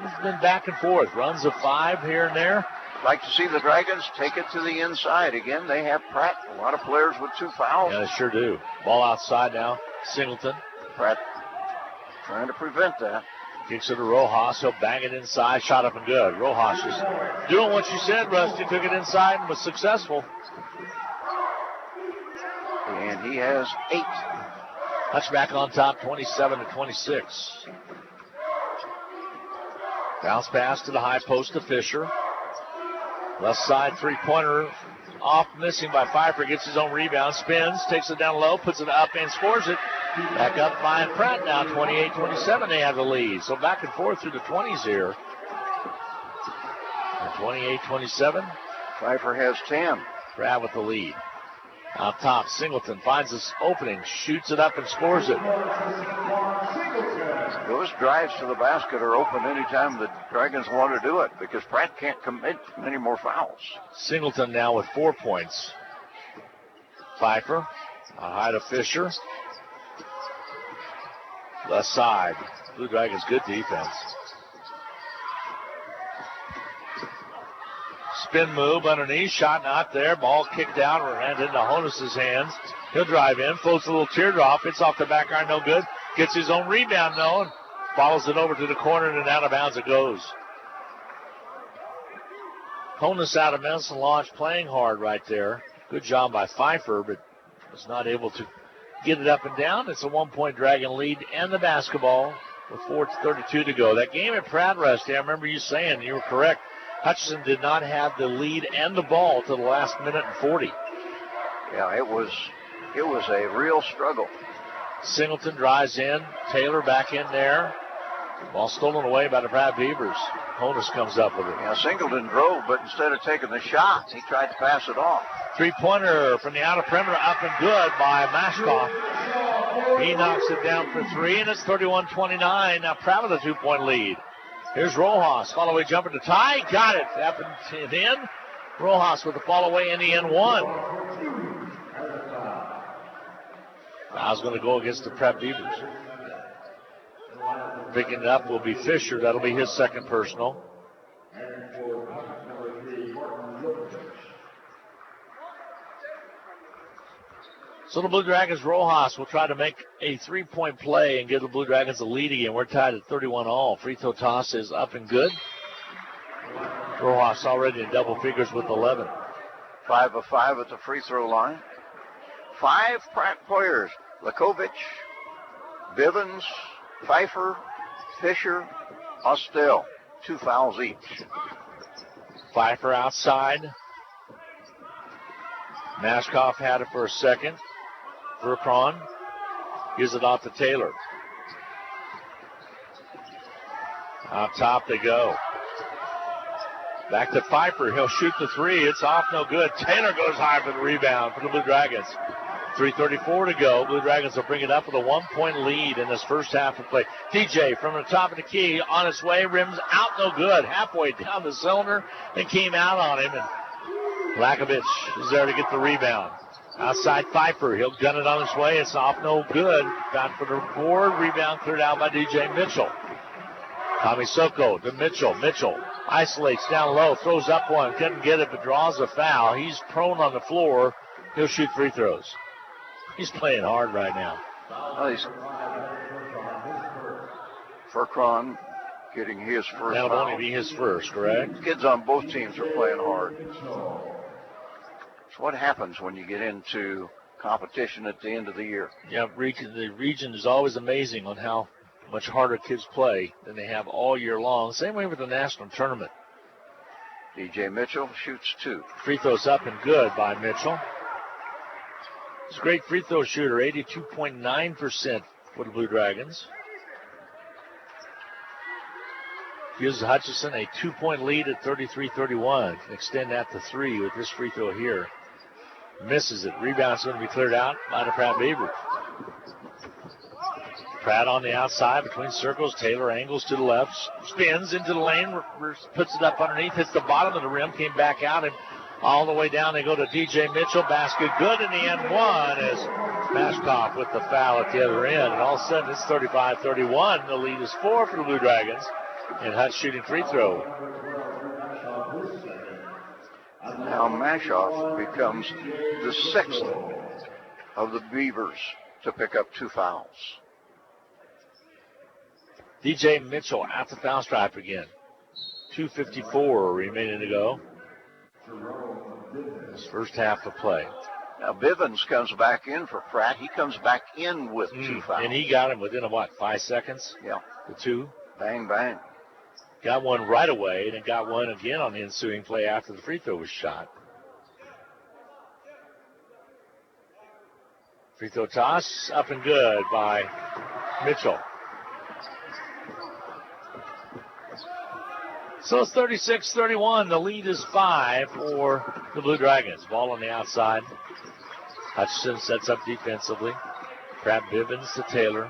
It's been back and forth. Runs of 5 here and there. Like to see the Dragons take it to the inside. Again, they have Pratt. A lot of players with 2 fouls. Yeah, they sure do. Ball outside now. Singleton. Pratt trying to prevent that. Kicks it to Rojas. He'll bang it inside. Shot up and good. Rojas just doing what you said, Rusty. Took it inside and was successful. And he has 8. Hutch back on top, 27-26. Bounce pass to the high post to Fisher. Left side three-pointer off, missing by Pfeiffer. Gets his own rebound, spins, takes it down low, puts it up and scores it. Back up by Pratt now, 28-27. They have the lead. So back and forth through the 20s here. 28-27. Pfeiffer has 10. Pratt with the lead. Out top, Singleton finds this opening, shoots it up and scores it. Those drives to the basket are open anytime the Dragons want to do it because Pratt can't commit many more fouls. Singleton now with 4 points. Pfeiffer, a high to Fisher. Left side. Blue Dragons, good defense. Spin move underneath, shot not there. Ball kicked down and into Honus's hands. He'll drive in, floats a little teardrop. It's off the back iron, no good. Gets his own rebound, though, and follows it over to the corner and out of bounds it goes. Honus out of Medicine Lodge playing hard right there. Good job by Pfeiffer, but was not able to get it up and down. It's a 1-point Dragon lead and the basketball with 4:32 to go. That game at Pratt, Rusty, I remember you saying, you were correct, Hutchinson did not have the lead and the ball to the last minute and 40. Yeah, it was a real struggle. Singleton drives in. Taylor back in there. Ball stolen away by the Pratt Beavers. Honus comes up with it. Yeah, Singleton drove, but instead of taking the shot, he tried to pass it off. Three-pointer from the outer perimeter, up and good by Mashkoff. He knocks it down for 3, and it's 31-29. Now Pratt with a 2-point lead. Here's Rojas, follow-away jumper to tie. Got it. Up and in. Rojas with the follow-away in the N1. Foul's going to go against the Pratt Beavers. Picking it up will be Fisher. That'll be his second personal. So the Blue Dragons, Rojas will try to make a 3-point play and give the Blue Dragons a lead again. We're tied at 31-all. Free throw toss is up and good. Rojas already in double figures with 11. 5 of 5 at the free throw line. 5 Pratt players. Lakovic, Bivens, Pfeiffer, Fisher, Austell. 2 fouls each. Pfeiffer outside. Mashkoff had it for a second. Vercron gives it off to Taylor. Out top they go. Back to Pfeiffer. He'll shoot the 3. It's off, no good. Taylor goes high for the rebound for the Blue Dragons. 3:34 to go. Blue Dragons will bring it up with a 1-point lead in this first half of play. TJ from the top of the key on his way. Rims out, no good. Halfway down the cylinder and came out on him. And Lakovic is there to get the rebound. Outside Pfeiffer. He'll gun it on his way. It's off, no good. Got for the board. Rebound cleared out by DJ Mitchell. Tommy Soko to Mitchell. Mitchell isolates down low. Throws up one. Couldn't get it, but draws a foul. He's prone on the floor. He'll shoot free throws. He's playing hard right now. Well, Vercron Getting his first That'll foul. only be his first, correct? Kids on both teams are playing hard. It's what happens when you get into competition at the end of the year. Yeah, the region is always amazing on how much harder kids play than they have all year long. Same way with the national tournament. DJ Mitchell shoots 2. Free throws up and good by Mitchell. He's a great free throw shooter, 82.9% for the Blue Dragons. Gives Hutchinson a 2-point lead at 33-31. Can extend that to 3 with this free throw here. Misses it. Rebound's going to be cleared out by the Pratt Beavers. Pratt on the outside between circles. Taylor angles to the left. Spins into the lane. Puts it up underneath. Hits the bottom of the rim. Came back out and all the way down. They go to DJ Mitchell. Basket good in the end one as Mashkoff with the foul at the other end. And all of a sudden it's 35-31. The lead is 4 for the Blue Dragons. And Hutch shooting free throw. Now Mashoff becomes the 6th of the Beavers to pick up 2 fouls. DJ Mitchell at the foul stripe again. 2:54 remaining to go. This first half of play. Now Bivens comes back in for Pratt. He comes back in with 2 fouls. And he got him within 5 seconds? Yeah. The 2. Bang, bang. Got one right away, and then got one again on the ensuing play after the free throw was shot. Free throw toss, up and good by Mitchell. So it's 36-31. The lead is 5 for the Blue Dragons. Ball on the outside. Hutchinson sets up defensively. Pratt Bivens to Taylor.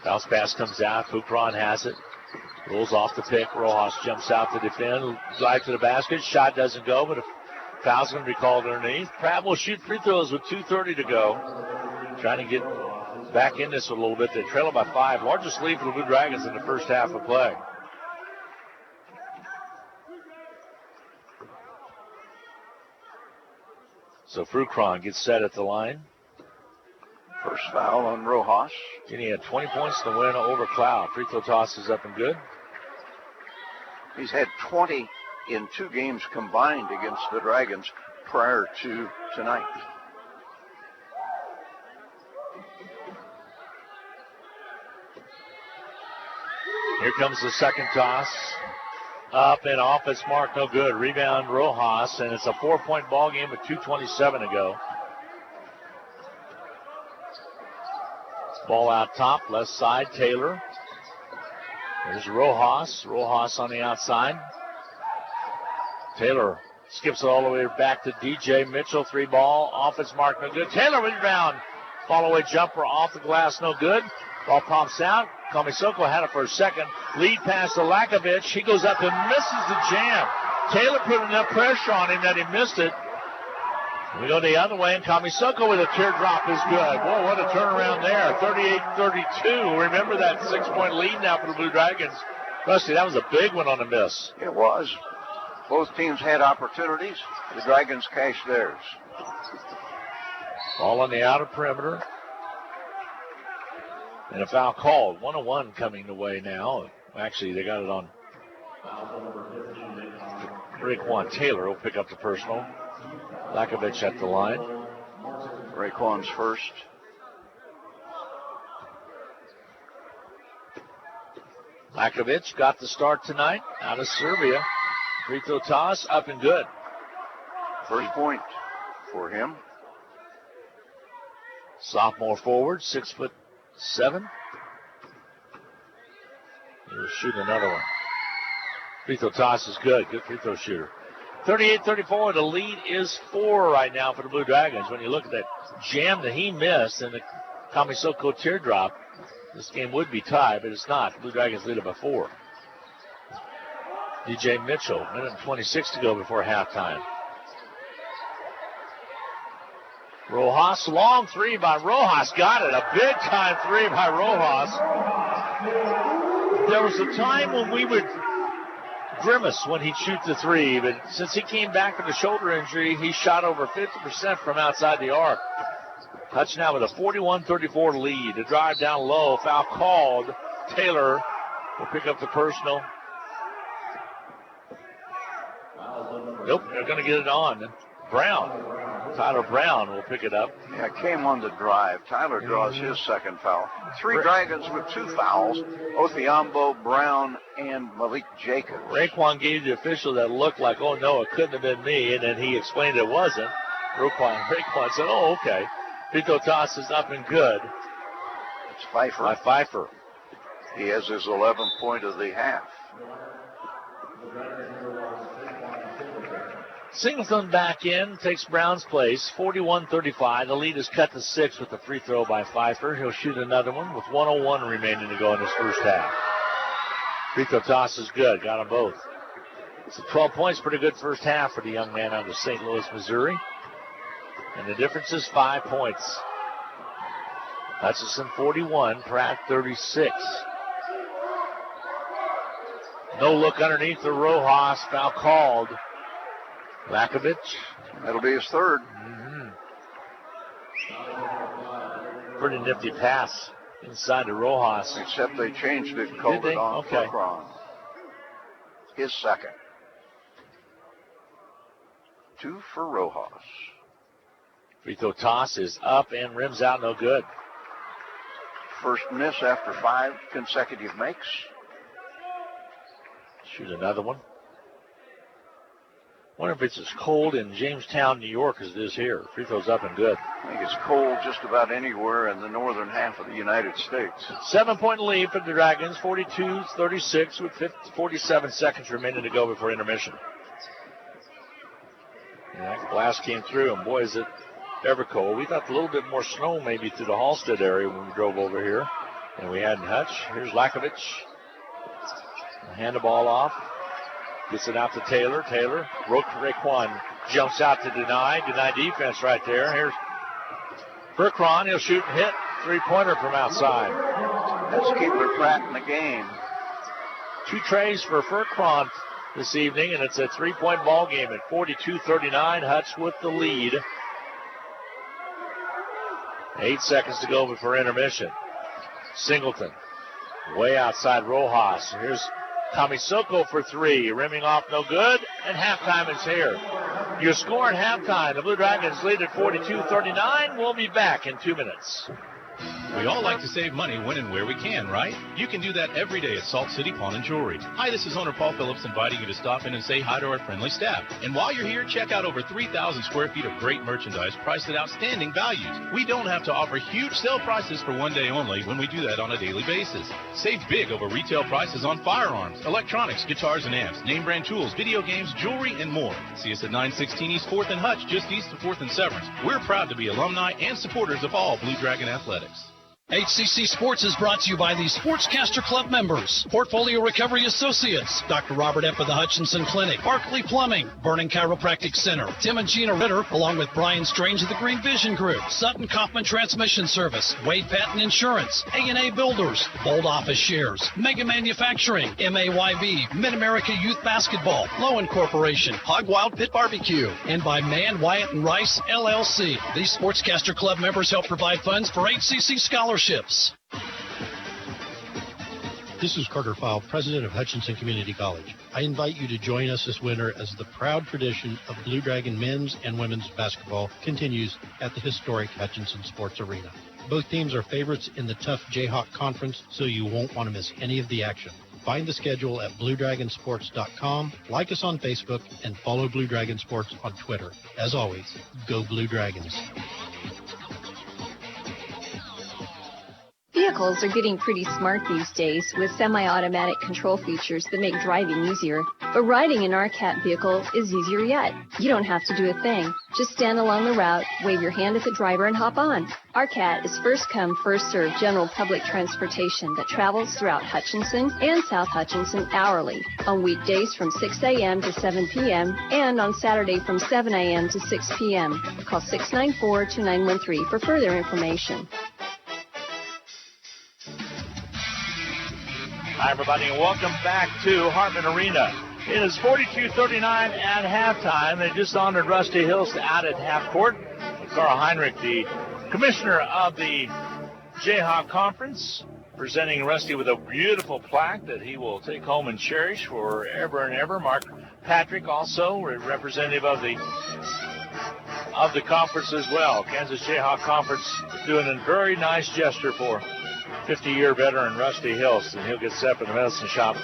Bounce pass comes out. Kukron has it. Rolls off the pick. Rojas jumps out to defend. Drive to the basket. Shot doesn't go, but a foul's going to be called underneath. Pratt will shoot free throws with 2:30 to go. Trying to get back in this a little bit. They trail by 5. Largest lead for the Blue Dragons in the first half of play. So Frucron gets set at the line. First foul on Rojas. And he had 20 points to win over Cloud. Free throw toss is up and good. He's had 20 in 2 games combined against the Dragons prior to tonight. Here comes the second toss. Up and off, it's marked no good. Rebound Rojas, and it's a 4-point ball game with 2:27 to go. Ball out top, left side, Taylor. There's Rojas. Rojas on the outside. Taylor skips it all the way back to DJ Mitchell. 3 ball, off it's marked no good. Taylor rebound. Follow-away jumper off the glass, no good. Ball pops out. Kamisoko had it for a second. Lead pass to Lakovic. He goes up and misses the jam. Taylor put enough pressure on him that he missed it. We go the other way, and Kamisoko with a teardrop is good. Boy, what a turnaround there. 38-32. Remember that 6-point lead now for the Blue Dragons. Rusty, that was a big one on the miss. It was. Both teams had opportunities. The Dragons cashed theirs. Ball on the outer perimeter. And a foul called. 1-1 coming the way now. Actually, they got it on Raekwon Taylor. Will pick up the personal. Lakovic at the line. Raekwon's first. Lakovic got the start tonight out of Serbia. Free throw toss, up and good. First point for him. Sophomore forward, 6'7". He'll shoot another one. Free throw toss is good. Good free throw shooter. 38-34. The lead is 4 right now for the Blue Dragons. When you look at that jam that he missed and the Kamisoko teardrop, this game would be tied, but it's not. The Blue Dragons lead it by 4. DJ Mitchell, 1:26 to go before halftime. Rojas, long 3 by Rojas. Got it. A big-time 3 by Rojas. There was a time when we would grimace when he'd shoot the 3, but since he came back from the shoulder injury, he shot over 50% from outside the arc. Hutch now with a 41-34 lead. The drive down low, foul called. Taylor will pick up the personal. Nope, they're going to get it on. Tyler Brown will pick it up. Yeah, it came on the drive. Tyler draws his second foul. 3 Dragons with 2 fouls. Othiambo, Brown, and Malik Jacobs. Raekwon gave the official that look like, oh no, it couldn't have been me, and then he explained it wasn't. Raekwon said, oh, okay. Free throw toss is up and good. It's Pfeiffer. By Pfeiffer. He has his 11th point of the half. Singleton back in, takes Brown's place, 41-35. The lead is cut to 6 with the free throw by Pfeiffer. He'll shoot another one with 1:01 remaining to go in this first half. Free throw toss is good, got them both. So 12 points, pretty good first half for the young man out of St. Louis, Missouri. And the difference is 5 points. Hutchinson 41, Pratt 36. No look underneath the Rojas, foul called. Lakovic. That'll be his third. Pretty nifty pass inside the Rojas. Except they changed it, called it on for Cron. His second. 2 for Rojas. Free throw toss is up and rims out, no good. First miss after 5 consecutive makes. Shoot another one. Wonder if it's as cold in Jamestown, New York as it is here. Free throw's up and good. I think it's cold just about anywhere in the northern half of the United States. 7-point lead for the Dragons, 42-36 with 47 seconds remaining to go before intermission. And that blast came through, and boy, is it ever cold. We thought a little bit more snow maybe through the Halstead area when we drove over here. And we had in Hutch. Here's Lakovic. Hand the ball off. Gets it out to Taylor. Taylor, Raekwon jumps out to deny. Deny defense right there. Here's Furcron. He'll shoot and hit. 3-pointer from outside. That's keeper Pratt in the game. 2 trays for Furcron this evening, and it's a 3-point ball game at 42-39. Hutch with the lead. 8 seconds to go before intermission. Singleton, way outside Rojas. Here's Kamisoko for 3, rimming off no good, and halftime is here. Your score at halftime, the Blue Dragons lead at 42-39. We'll be back in 2 minutes. We all like to save money when and where we can, right? You can do that every day at Salt City Pawn and Jewelry. Hi, this is owner Paul Phillips inviting you to stop in and say hi to our friendly staff. And while you're here, check out over 3,000 square feet of great merchandise priced at outstanding values. We don't have to offer huge sale prices for one day only when we do that on a daily basis. Save big over retail prices on firearms, electronics, guitars and amps, name brand tools, video games, jewelry, and more. See us at 916 East 4th and Hutch, just east of 4th and Severance. We're proud to be alumni and supporters of all Blue Dragon athletics. HCC Sports is brought to you by the Sportscaster Club members, Portfolio Recovery Associates, Dr. Robert Epp of the Hutchinson Clinic, Barkley Plumbing, Vernon Chiropractic Center, Tim and Gina Ritter, along with Brian Strange of the Green Vision Group, Sutton Kaufman Transmission Service, Wade Patton Insurance, A&A Builders, Bold Office Shares, Mega Manufacturing, MAYB, Mid-America Youth Basketball, Lowen Corporation, Hog Wild Pit Barbecue, and by Mann, Wyatt, and Rice, LLC. These Sportscaster Club members help provide funds for HCC scholarships. This is Carter File, president of Hutchinson Community College. I invite you to join us this winter as the proud tradition of Blue Dragon men's and women's basketball continues at the historic Hutchinson Sports Arena. Both teams are favorites in the tough Jayhawk Conference, so you won't want to miss any of the action. Find the schedule at BlueDragonSports.com, like us on Facebook, and follow Blue Dragon Sports on Twitter. As always, go Blue Dragons. Vehicles are getting pretty smart these days with semi-automatic control features that make driving easier. But riding an RCAT vehicle is easier yet. You don't have to do a thing. Just stand along the route, wave your hand at the driver, and hop on. RCAT is first come, first served general public transportation that travels throughout Hutchinson and South Hutchinson hourly, on weekdays from 6 a.m. to 7 p.m. and on Saturday from 7 a.m. to 6 p.m. Call 694-2913 for further information. Hi, everybody, and welcome back to Hartman Arena. It is 42-39 at halftime. They just honored Rusty Hills out at half court. Carl Heinrich, the Commissioner of the Jayhawk Conference, presenting Rusty with a beautiful plaque that he will take home and cherish forever and ever. Mark Patrick, also representative of the conference as well. Kansas Jayhawk Conference doing a very nice gesture for 50-year veteran Rusty Hills, and he'll get set up in the medicine shop.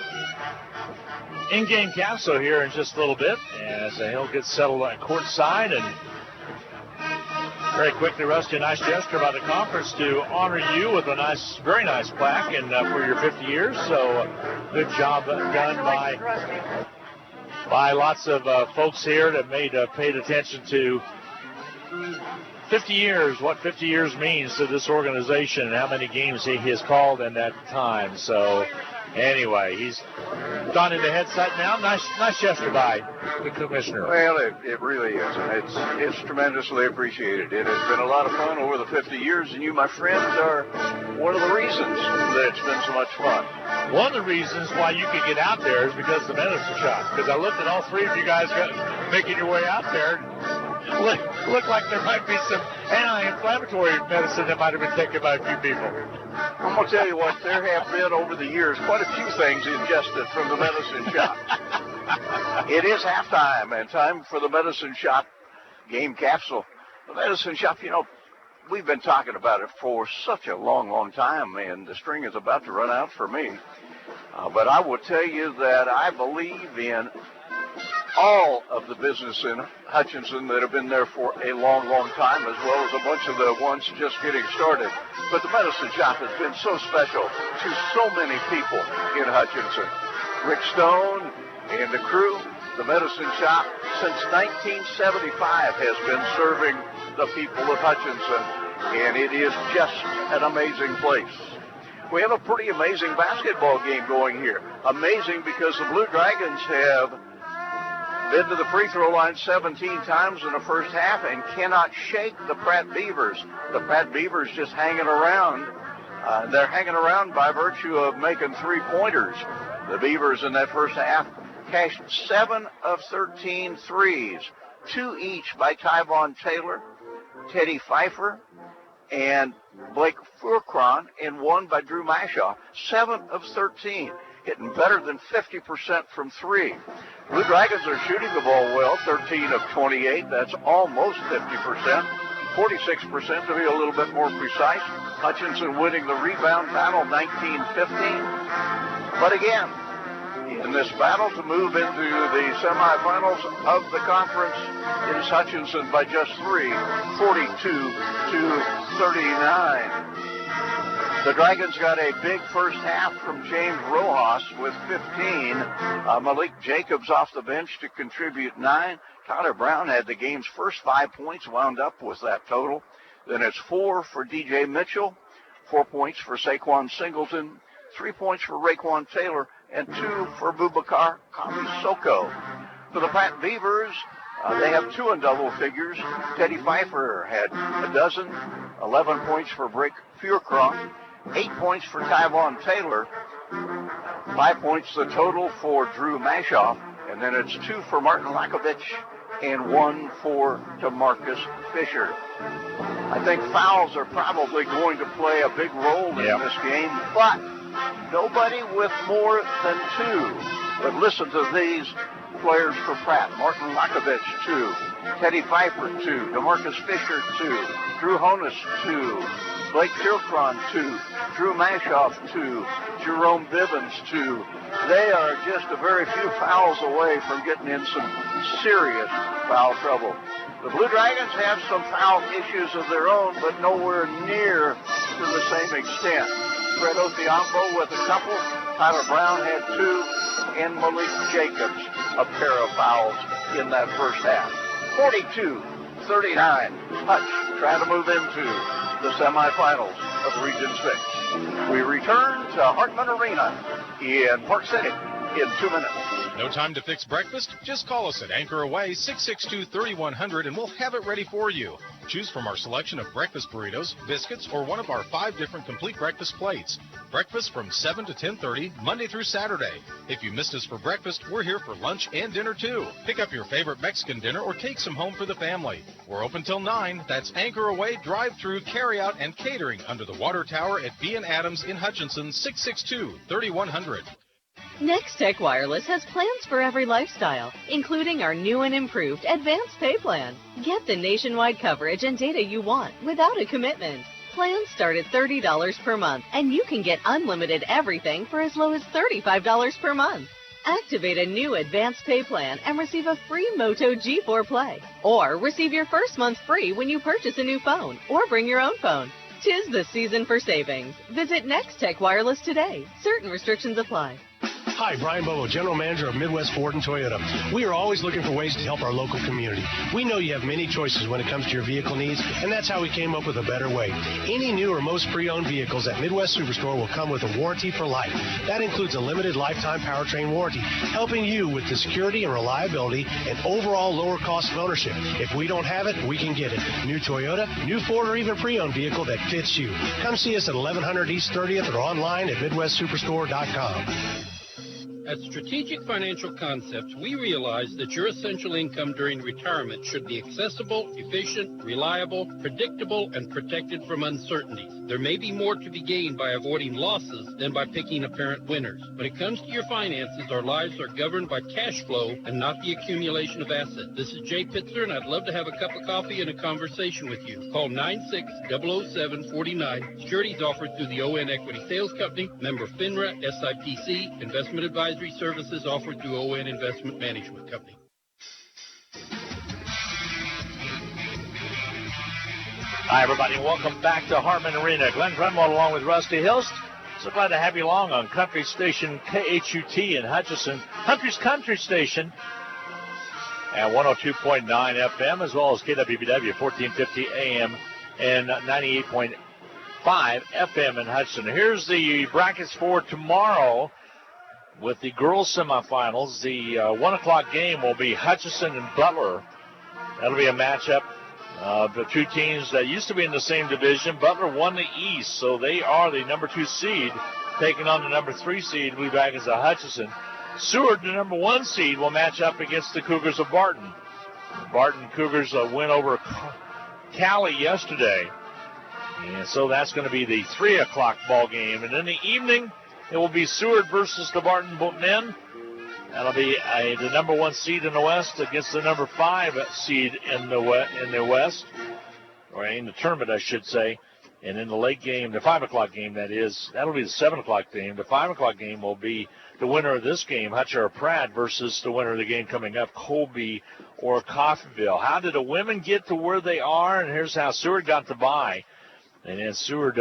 In-game capsule here in just a little bit, as he'll get settled on courtside. And very quickly, Rusty, a nice gesture by the conference to honor you with a nice, very nice plaque and for your 50 years. So good job done by lots of folks here that paid attention to 50 years, what 50 years means to this organization and how many games he has called in that time. So anyway, he's gone into headset now. Nice gesture by the commissioner. Well, it really is, and it's tremendously appreciated. It has been a lot of fun over the 50 years, and you, my friends, are one of the reasons that it's been so much fun. One of the reasons why you could get out there is because of the medicine shot. Because I looked at all three of you guys making your way out there. Looked like there might be some anti-inflammatory medicine that might have been taken by a few people. I'm going to tell you what, there have been over the years quite a few things ingested from the medicine shop. It is halftime and time for the medicine shop game capsule. The medicine shop, we've been talking about it for such a long, long time, and the string is about to run out for me. But I will tell you that I believe in all of the business in Hutchinson that have been there for a long, long time, as well as a bunch of the ones just getting started. But the medicine shop has been so special to so many people in Hutchinson. Rick Stone and the crew, the medicine shop, since 1975 has been serving the people of Hutchinson, and it is just an amazing place. We have a pretty amazing basketball game going here. Amazing because the Blue Dragons have been to the free throw line 17 times in the first half and cannot shake the Pratt Beavers. The Pratt Beavers just hanging around. They're hanging around by virtue of making three-pointers. The Beavers in that first half cashed 7 of 13 threes, 2 each by Tyvon Taylor, Teddy Pfeiffer, and Blake Furcron, and 1 by Drew Mashaw. 7 of 13. Hitting better than 50% from 3. Blue Dragons are shooting the ball well, 13 of 28. That's almost 50%. 46% to be a little bit more precise. Hutchinson winning the rebound battle, 19-15. But again, in this battle to move into the semifinals of the conference, it is Hutchinson by just 3, 42-39. The Dragons got a big first half from James Rojas with 15. Malik Jacobs off the bench to contribute 9. Tyler Brown had the game's first 5 points, wound up with that total. Then it's 4 for DJ Mitchell, 4 points for Saquon Singleton, 3 points for Raekwon Taylor, and 2 for Boubacar Sissoko. For the Pratt Beavers, they have 2 in double figures. Teddy Pfeiffer had a dozen, 11 points for Blake Furcron, 8 points for Tyvon Taylor, 5 points the total for Drew Mashaw, and then it's 2 for Martin Lakovich and 1 for DeMarcus Fisher. I think fouls are probably going to play a big role in this game, but nobody with more than 2. But listen to these players for Pratt. Martin Lakovich, 2. Teddy Pfeiffer, 2. DeMarcus Fisher, 2. Drew Honus, 2. Blake Furcron, 2. Drew Mashoff, 2. Jerome Bivens, 2. They are just a very few fouls away from getting in some serious foul trouble. The Blue Dragons have some foul issues of their own, but nowhere near to the same extent. Fred Othiambo with a couple. Tyler Brown had 2. And Malik Jacobs, a pair of fouls in that first half. 42-39. Hutch trying to move into the semifinals of Region 6. We return to Hartman Arena in Park City in 2 minutes. No time to fix breakfast? Just call us at Anchor Away 662-3100 and we'll have it ready for you. Choose from our selection of breakfast burritos, biscuits, or one of our 5 different complete breakfast plates. Breakfast from 7 to 10:30, Monday through Saturday. If you missed us for breakfast, we're here for lunch and dinner too. Pick up your favorite Mexican dinner or take some home for the family. We're open till 9. That's Anchor Away, drive-through, carry-out, and catering under the water tower at B&A Adams in Hutchinson, 662-3100. Next Tech Wireless has plans for every lifestyle, including our new and improved Advanced Pay Plan. Get the nationwide coverage and data you want without a commitment. Plans start at $30 per month, and you can get unlimited everything for as low as $35 per month. Activate a new Advanced Pay Plan and receive a free Moto G4 Play. Or receive your first month free when you purchase a new phone or bring your own phone. 'Tis the season for savings. Visit Next Tech Wireless today. Certain restrictions apply. Hi, Brian Bobo, General Manager of Midwest Ford and Toyota. We are always looking for ways to help our local community. We know you have many choices when it comes to your vehicle needs, and that's how we came up with a better way. Any new or most pre-owned vehicles at Midwest Superstore will come with a warranty for life. That includes a limited lifetime powertrain warranty, helping you with the security and reliability and overall lower cost of ownership. If we don't have it, we can get it. New Toyota, new Ford, or even pre-owned vehicle that fits you. Come see us at 1100 East 30th or online at MidwestSuperstore.com. At Strategic Financial Concepts, we realize that your essential income during retirement should be accessible, efficient, reliable, predictable, and protected from uncertainties. There may be more to be gained by avoiding losses than by picking apparent winners. When it comes to your finances, our lives are governed by cash flow and not the accumulation of assets. This is Jay Pitzer, and I'd love to have a cup of coffee and a conversation with you. Call 96-007-49. Securities offered through the ON Equity Sales Company, member FINRA, SIPC, investment advisory services offered through ON Investment Management Company. Hi, everybody. Welcome back to Hartman Arena. Glenn Grunwald along with Rusty Hilst. So glad to have you along on Country Station KHUT in Hutchinson. Country's Country Station at 102.9 FM as well as KWBW 1450 AM and 98.5 FM in Hudson. Here's the brackets for tomorrow. With the girls' semifinals, the 1 o'clock game will be Hutchinson and Butler. That'll be a matchup of the two teams that used to be in the same division. Butler won the East, so they are the number 2 seed, taking on the number 3 seed, Blue Dragons of Hutchinson. Seward, the number 1 seed, will match up against the Cougars of Barton. Barton Cougars win over Cali yesterday, and so that's going to be the 3 o'clock ball game. And in the evening, it will be Seward versus the Barton men. That'll be the number 1 seed in the West against the number 5 seed in the West, or in the tournament, I should say. And in the late game, the 5 o'clock game, that is, that'll be the 7 o'clock game. The 5 o'clock game will be the winner of this game, Hutch or Pratt, versus the winner of the game coming up, Colby or Coffeyville. How did the women get to where they are? And here's how Seward got the bye. And then Seward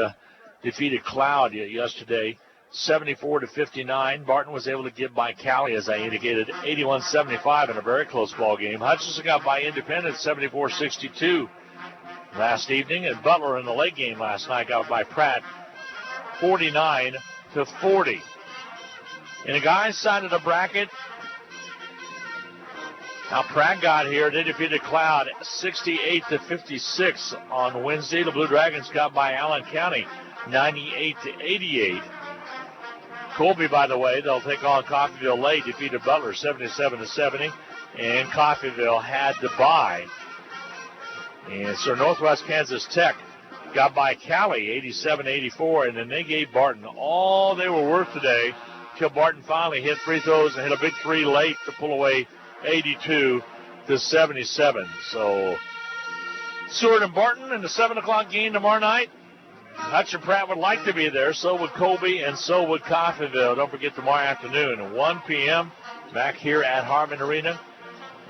defeated Cloud yesterday, 74-59. Barton was able to get by Cali, as I indicated, 81-75 in a very close ball game. Hutchinson got by Independent, 74-62 last evening, and Butler in the late game last night got by Pratt, 49-40. In the guys' side of the bracket, how Pratt got here, they defeated Cloud 68-56 on Wednesday. The Blue Dragons got by Allen County 98-88. Colby, by the way, they'll take on Coffeyville late, defeated Butler 77-70, and Coffeyville had to bye. And so Northwest Kansas Tech got by Cali 87-84, and then they gave Barton all they were worth today until Barton finally hit free throws and hit a big 3 late to pull away 82-77. So Seward and Barton in the 7 o'clock game tomorrow night. Hutch and Pratt would like to be there, so would Colby, and so would Coffeyville. Don't forget tomorrow afternoon at 1 p.m. back here at Hartman Arena.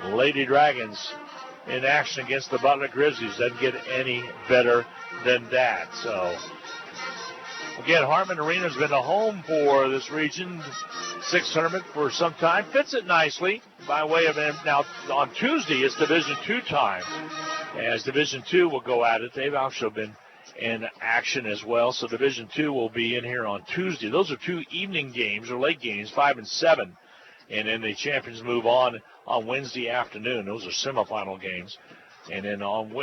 Lady Dragons in action against the Butler Grizzlies. Doesn't get any better than that. So, again, Hartman Arena has been a home for this Region 6 tournament for some time. Fits it nicely by way of, now on Tuesday it's Division II time. As Division II will go at it, they've also been in action as well. So Division II will be in here on Tuesday. Those are 2 evening games or late games, 5 and 7 And then the champions move on Wednesday afternoon. Those are semifinal games. And then on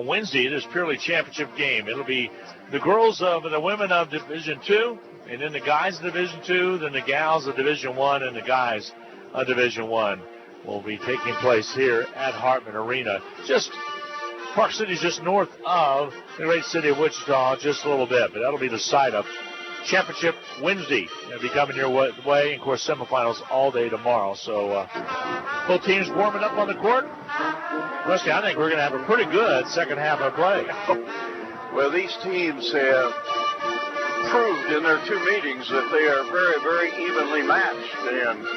Wednesday, it is purely championship game. It'll be the girls of the women of Division II, and then the guys of Division II, then the gals of Division I, and the guys of Division I will be taking place here at Hartman Arena. Park City's just north of the great city of Wichita, just a little bit, but that'll be the site of championship Wednesday. It'll be coming your way, and of course semifinals all day tomorrow. So both teams warming up on the court. Rusty, I think we're going to have a pretty good second half of play. Well, these teams have proved in their two meetings that they are very, very evenly matched, and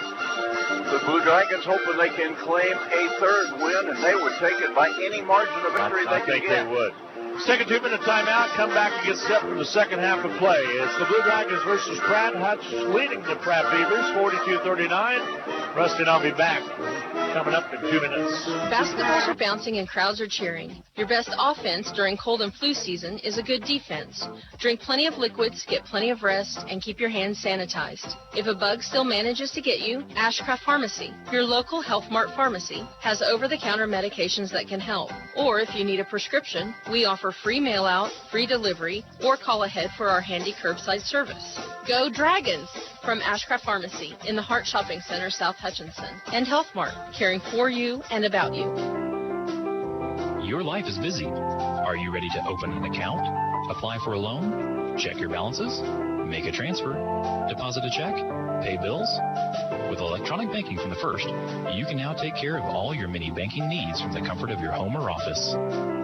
the Blue Dragons hoping they can claim a third win, and they would take it by any margin of victory they can get. I think they would. Let's take a 2-minute timeout, come back and get set for the second half of play. It's the Blue Dragons versus Pratt. Hutch leading the Pratt Beavers, 42-39. Rusty and I'll be back coming up in 2 minutes. Basketballs are bouncing and crowds are cheering. Your best offense during cold and flu season is a good defense. Drink plenty of liquids, get plenty of rest, and keep your hands sanitized. If a bug still manages to get you, Ashcraft Pharmacy, your local Health Mart pharmacy, has over-the-counter medications that can help. Or if you need a prescription, we offer free mail-out, free delivery, or call ahead for our handy curbside service. Go Dragons! From Ashcraft Pharmacy in the Hart Shopping Center, South Hutchinson, and Health Mart, caring for you and about you. Your life is busy. Are you ready to open an account, apply for a loan, check your balances, make a transfer, deposit a check, pay bills? With electronic banking from the First, you can now take care of all your mini banking needs from the comfort of your home or office.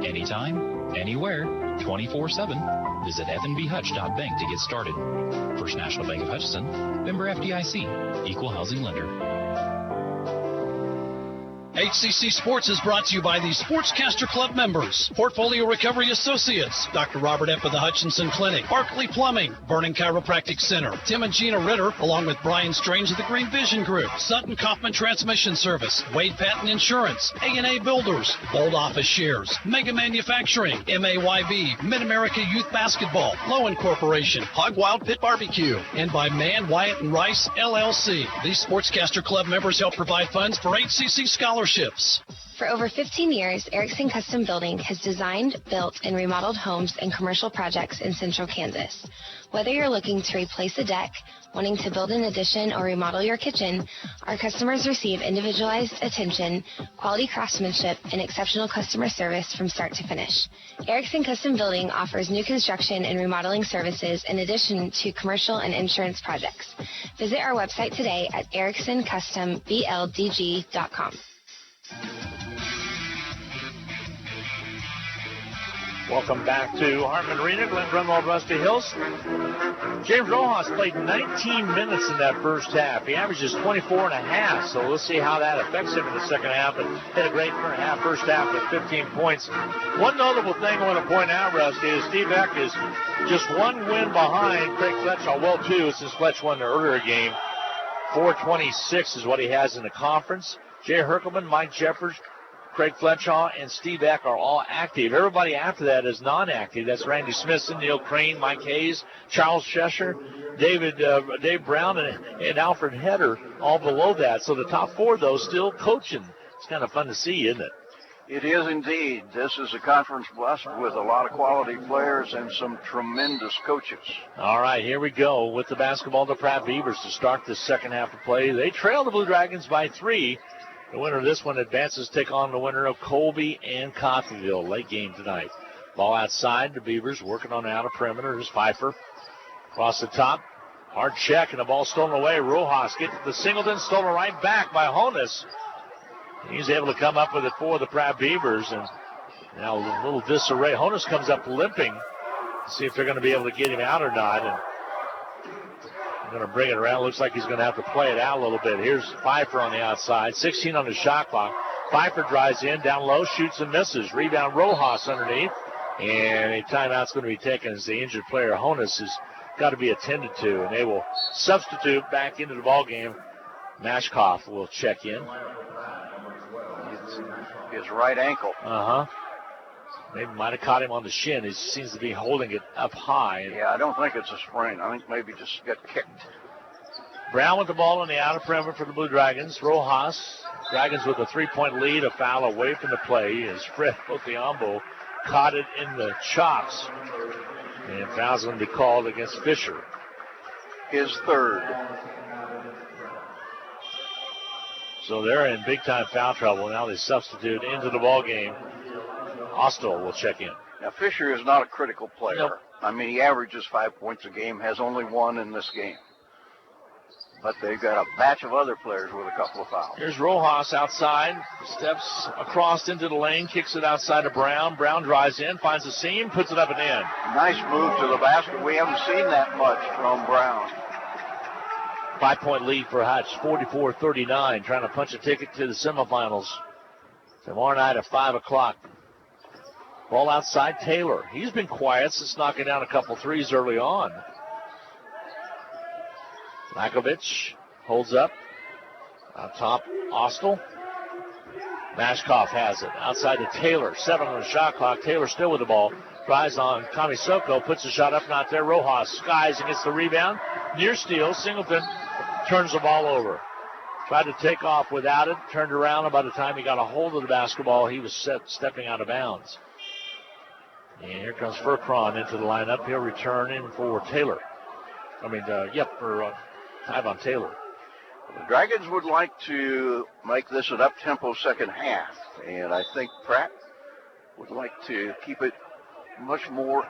Anytime, anywhere, 24/7. Visit fnbhutch.bank to get started. First National Bank of Hutchinson, member FDIC, equal housing lender. HCC Sports is brought to you by the Sportscaster Club members, Portfolio Recovery Associates, Dr. Robert F. of the Hutchinson Clinic, Barkley Plumbing, Vernon Chiropractic Center, Tim and Gina Ritter, along with Brian Strange of the Green Vision Group, Sutton Kaufman Transmission Service, Wade Patton Insurance, A&A Builders, Bold Office Shares, Mega Manufacturing, MAYB, Mid-America Youth Basketball, Lowen Corporation, Hog Wild Pit Barbecue, and by Mann, Wyatt, and Rice, LLC. These Sportscaster Club members help provide funds for HCC scholarships. For over 15 years, Erickson Custom Building has designed, built, and remodeled homes and commercial projects in central Kansas. Whether you're looking to replace a deck, wanting to build an addition, or remodel your kitchen, our customers receive individualized attention, quality craftsmanship, and exceptional customer service from start to finish. Erickson Custom Building offers new construction and remodeling services in addition to commercial and insurance projects. Visit our website today at ericksoncustombldg.com. Welcome back to Hartman Arena, Glenn Grunwald, Rusty Hills. James Rojas played 19 minutes in that first half. He averages 24 and a half, so we'll see how that affects him in the second half. But had a great first half with 15 points. One notable thing I want to point out, Rusty, is Steve Eck is just one win behind Craig Fletcher. Well, two, since Fletch won the earlier game. 426 is what he has in the conference. Jay Herkelman, Mike Jeffers, Craig Fletcher, and Steve Eck are all active. Everybody after that is non-active. That's Randy Smithson, Neil Crane, Mike Hayes, Charles Cheshire, Dave Brown, and Alfred Heder all below that. So the top four, though, still coaching. It's kind of fun to see, isn't it? It is indeed. This is a conference blessed with a lot of quality players and some tremendous coaches. All right, here we go with the basketball. The Pratt Beavers to start the second half of play. They trail the Blue Dragons by 3. The winner of this one advances to take on the winner of Colby and Coffeyville. Late game tonight. Ball outside. The Beavers working on the outer perimeter. Here's Pfeiffer. Across the top. Hard check, and the ball stolen away. Rojas gets the Singleton, stolen right back by Honus. He's able to come up with it for the Pratt Beavers. And now a little disarray. Honus comes up limping. See if they're going to be able to get him out or not. And going to bring it around. Looks like he's going to have to play it out a little bit. Here's Pfeiffer on the outside. 16 on the shot clock. Pfeiffer drives in, down low, shoots and misses. Rebound Rojas underneath. And a timeout's going to be taken as the injured player, Honus, has got to be attended to. And they will substitute back into the ballgame. Mashkoff will check in. His right ankle. Maybe might have caught him on the shin. He seems to be holding it up high. Yeah, I don't think it's a sprain. I think maybe just got kicked. Brown with the ball on the outer perimeter for the Blue Dragons. Rojas. Dragons with a 3-point lead. A foul away from the play as Fred Otiambo caught it in the chops. And foul's going to be called against Fisher. His third. So they're in big-time foul trouble. Now they substitute into the ball game. Austell will check in. Now, Fisher is not a critical player. Nope. I mean, he averages 5 points a game, has only one in this game. But they've got a batch of other players with a couple of fouls. Here's Rojas outside, steps across into the lane, kicks it outside of Brown. Brown drives in, finds a seam, puts it up and in. Nice move to the basket. We haven't seen that much from Brown. 5-point lead for Hutch, 44-39, trying to punch a ticket to the semifinals. Tomorrow night at 5 o'clock. Ball outside Taylor. He's been quiet since knocking down a couple threes early on. Lakovich holds up. Out top, Austell. Mashkoff has it. Outside to Taylor. 7 on the shot clock. Taylor still with the ball. Drives on Kamisoko. Puts the shot up, not there. Rojas skies and gets the rebound. Near steal. Singleton turns the ball over. Tried to take off without it. Turned around, and by the time he got a hold of the basketball, he was stepping out of bounds. And here comes Furcron into the lineup. He'll return in for Taylor. For Tyvon Taylor. The Dragons would like to make this an up-tempo second half, and I think Pratt would like to keep it much more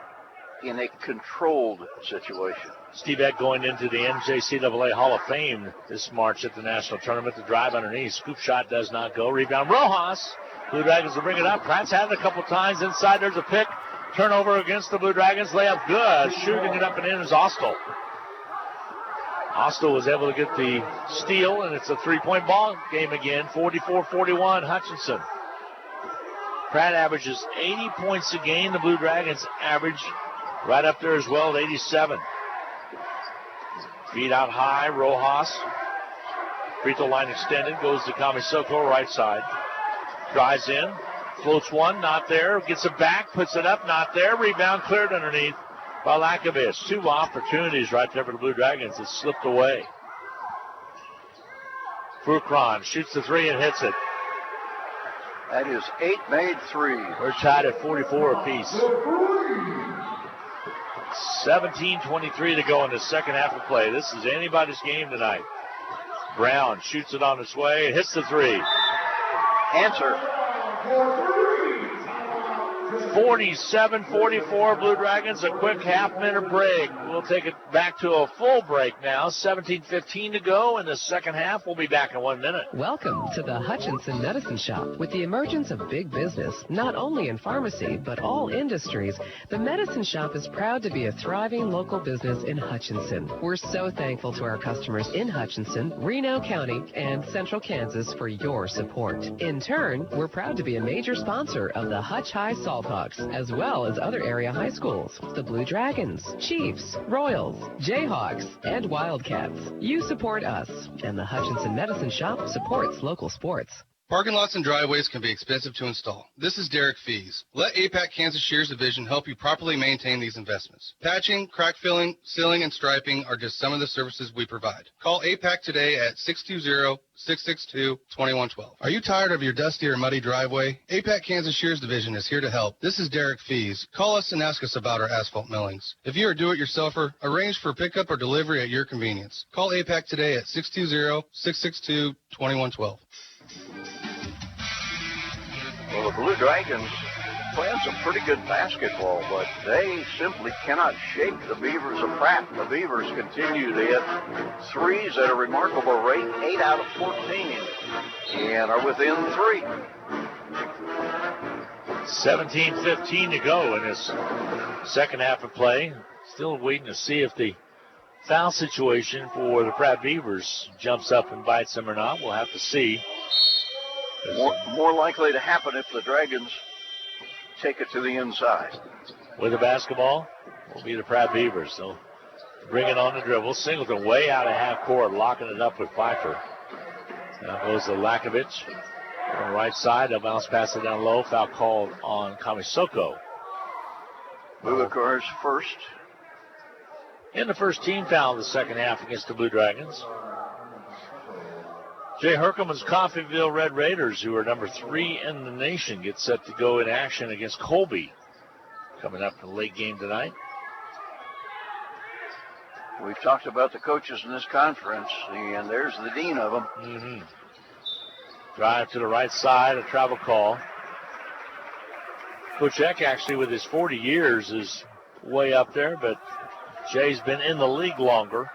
in a controlled situation. Steve Eck going into the NJCAA Hall of Fame this March at the national tournament. The drive underneath. Scoop shot does not go. Rebound Rojas. Blue Dragons will bring it up. Pratt's had it a couple times. Inside there's a pick. Turnover against the Blue Dragons. Layup good. Shooting it up and in is Austell. Austell was able to get the steal, and it's a 3-point ball game again. 44-41 Hutchinson. Pratt averages 80 points a game. The Blue Dragons average right up there as well at 87. Feed out high, Rojas. Free throw line extended, goes to Kamisoko, right side. Drives in, floats one, not there. Gets it back, puts it up, not there. Rebound cleared underneath by Lakovich. 2 opportunities right there for the Blue Dragons that slipped away. Furcron shoots the 3 and hits it. That is 8 made threes. We're tied at 44 apiece. 17:23 to go in the second half of play. This is anybody's game tonight. Brown shoots it on its way, hits the 3. Answer. 47-44 Blue Dragons. A quick half-minute break. We'll take it back to a full break now. 17:15 to go in the second half. We'll be back in 1 minute. Welcome to the Hutchinson Medicine Shop. With the emergence of big business, not only in pharmacy, but all industries, the Medicine Shop is proud to be a thriving local business in Hutchinson. We're so thankful to our customers in Hutchinson, Reno County, and Central Kansas for your support. In turn, we're proud to be a major sponsor of the Hutch High Salt Hawks, as well as other area high schools, the Blue Dragons, Chiefs, Royals, Jayhawks, and Wildcats. You support us, and the Hutchinson Medicine Shop supports local sports. Parking lots and driveways can be expensive to install. This is Derek Fees. Let APAC Kansas Shears Division help you properly maintain these investments. Patching, crack filling, sealing, and striping are just some of the services we provide. Call APAC today at 620-662-2112. Are you tired of your dusty or muddy driveway? APAC Kansas Shears Division is here to help. This is Derek Fees. Call us and ask us about our asphalt millings. If you are a do-it-yourselfer, arrange for pickup or delivery at your convenience. Call APAC today at 620-662-2112. Well, the Blue Dragons playing some pretty good basketball, but they simply cannot shake the Beavers of Pratt. The Beavers continue to hit threes at a remarkable rate, 8 out of 14, and are within 3. 17:15 to go in this second half of play. Still waiting to see if the foul situation for the Pratt Beavers jumps up and bites them or not. We'll have to see. More likely to happen if the Dragons take it to the inside. With the basketball will be the Pratt Beavers. They'll bring it on the dribble. Singleton way out of half court, locking it up with Pfeiffer. Now goes to Lakovich on the right side. They'll bounce pass it down low. Foul called on Kamisoko. Bugakar's first. In the first team foul in the second half against the Blue Dragons. Jay Herkiman's Coffeyville Red Raiders, who are number 3 in the nation, get set to go in action against Colby coming up in the late game tonight. We've talked about the coaches in this conference, and there's the dean of them. Mm-hmm. Drive to the right side, a travel call. Coach Eck, actually, with his 40 years, is way up there, but Jay's been in the league longer.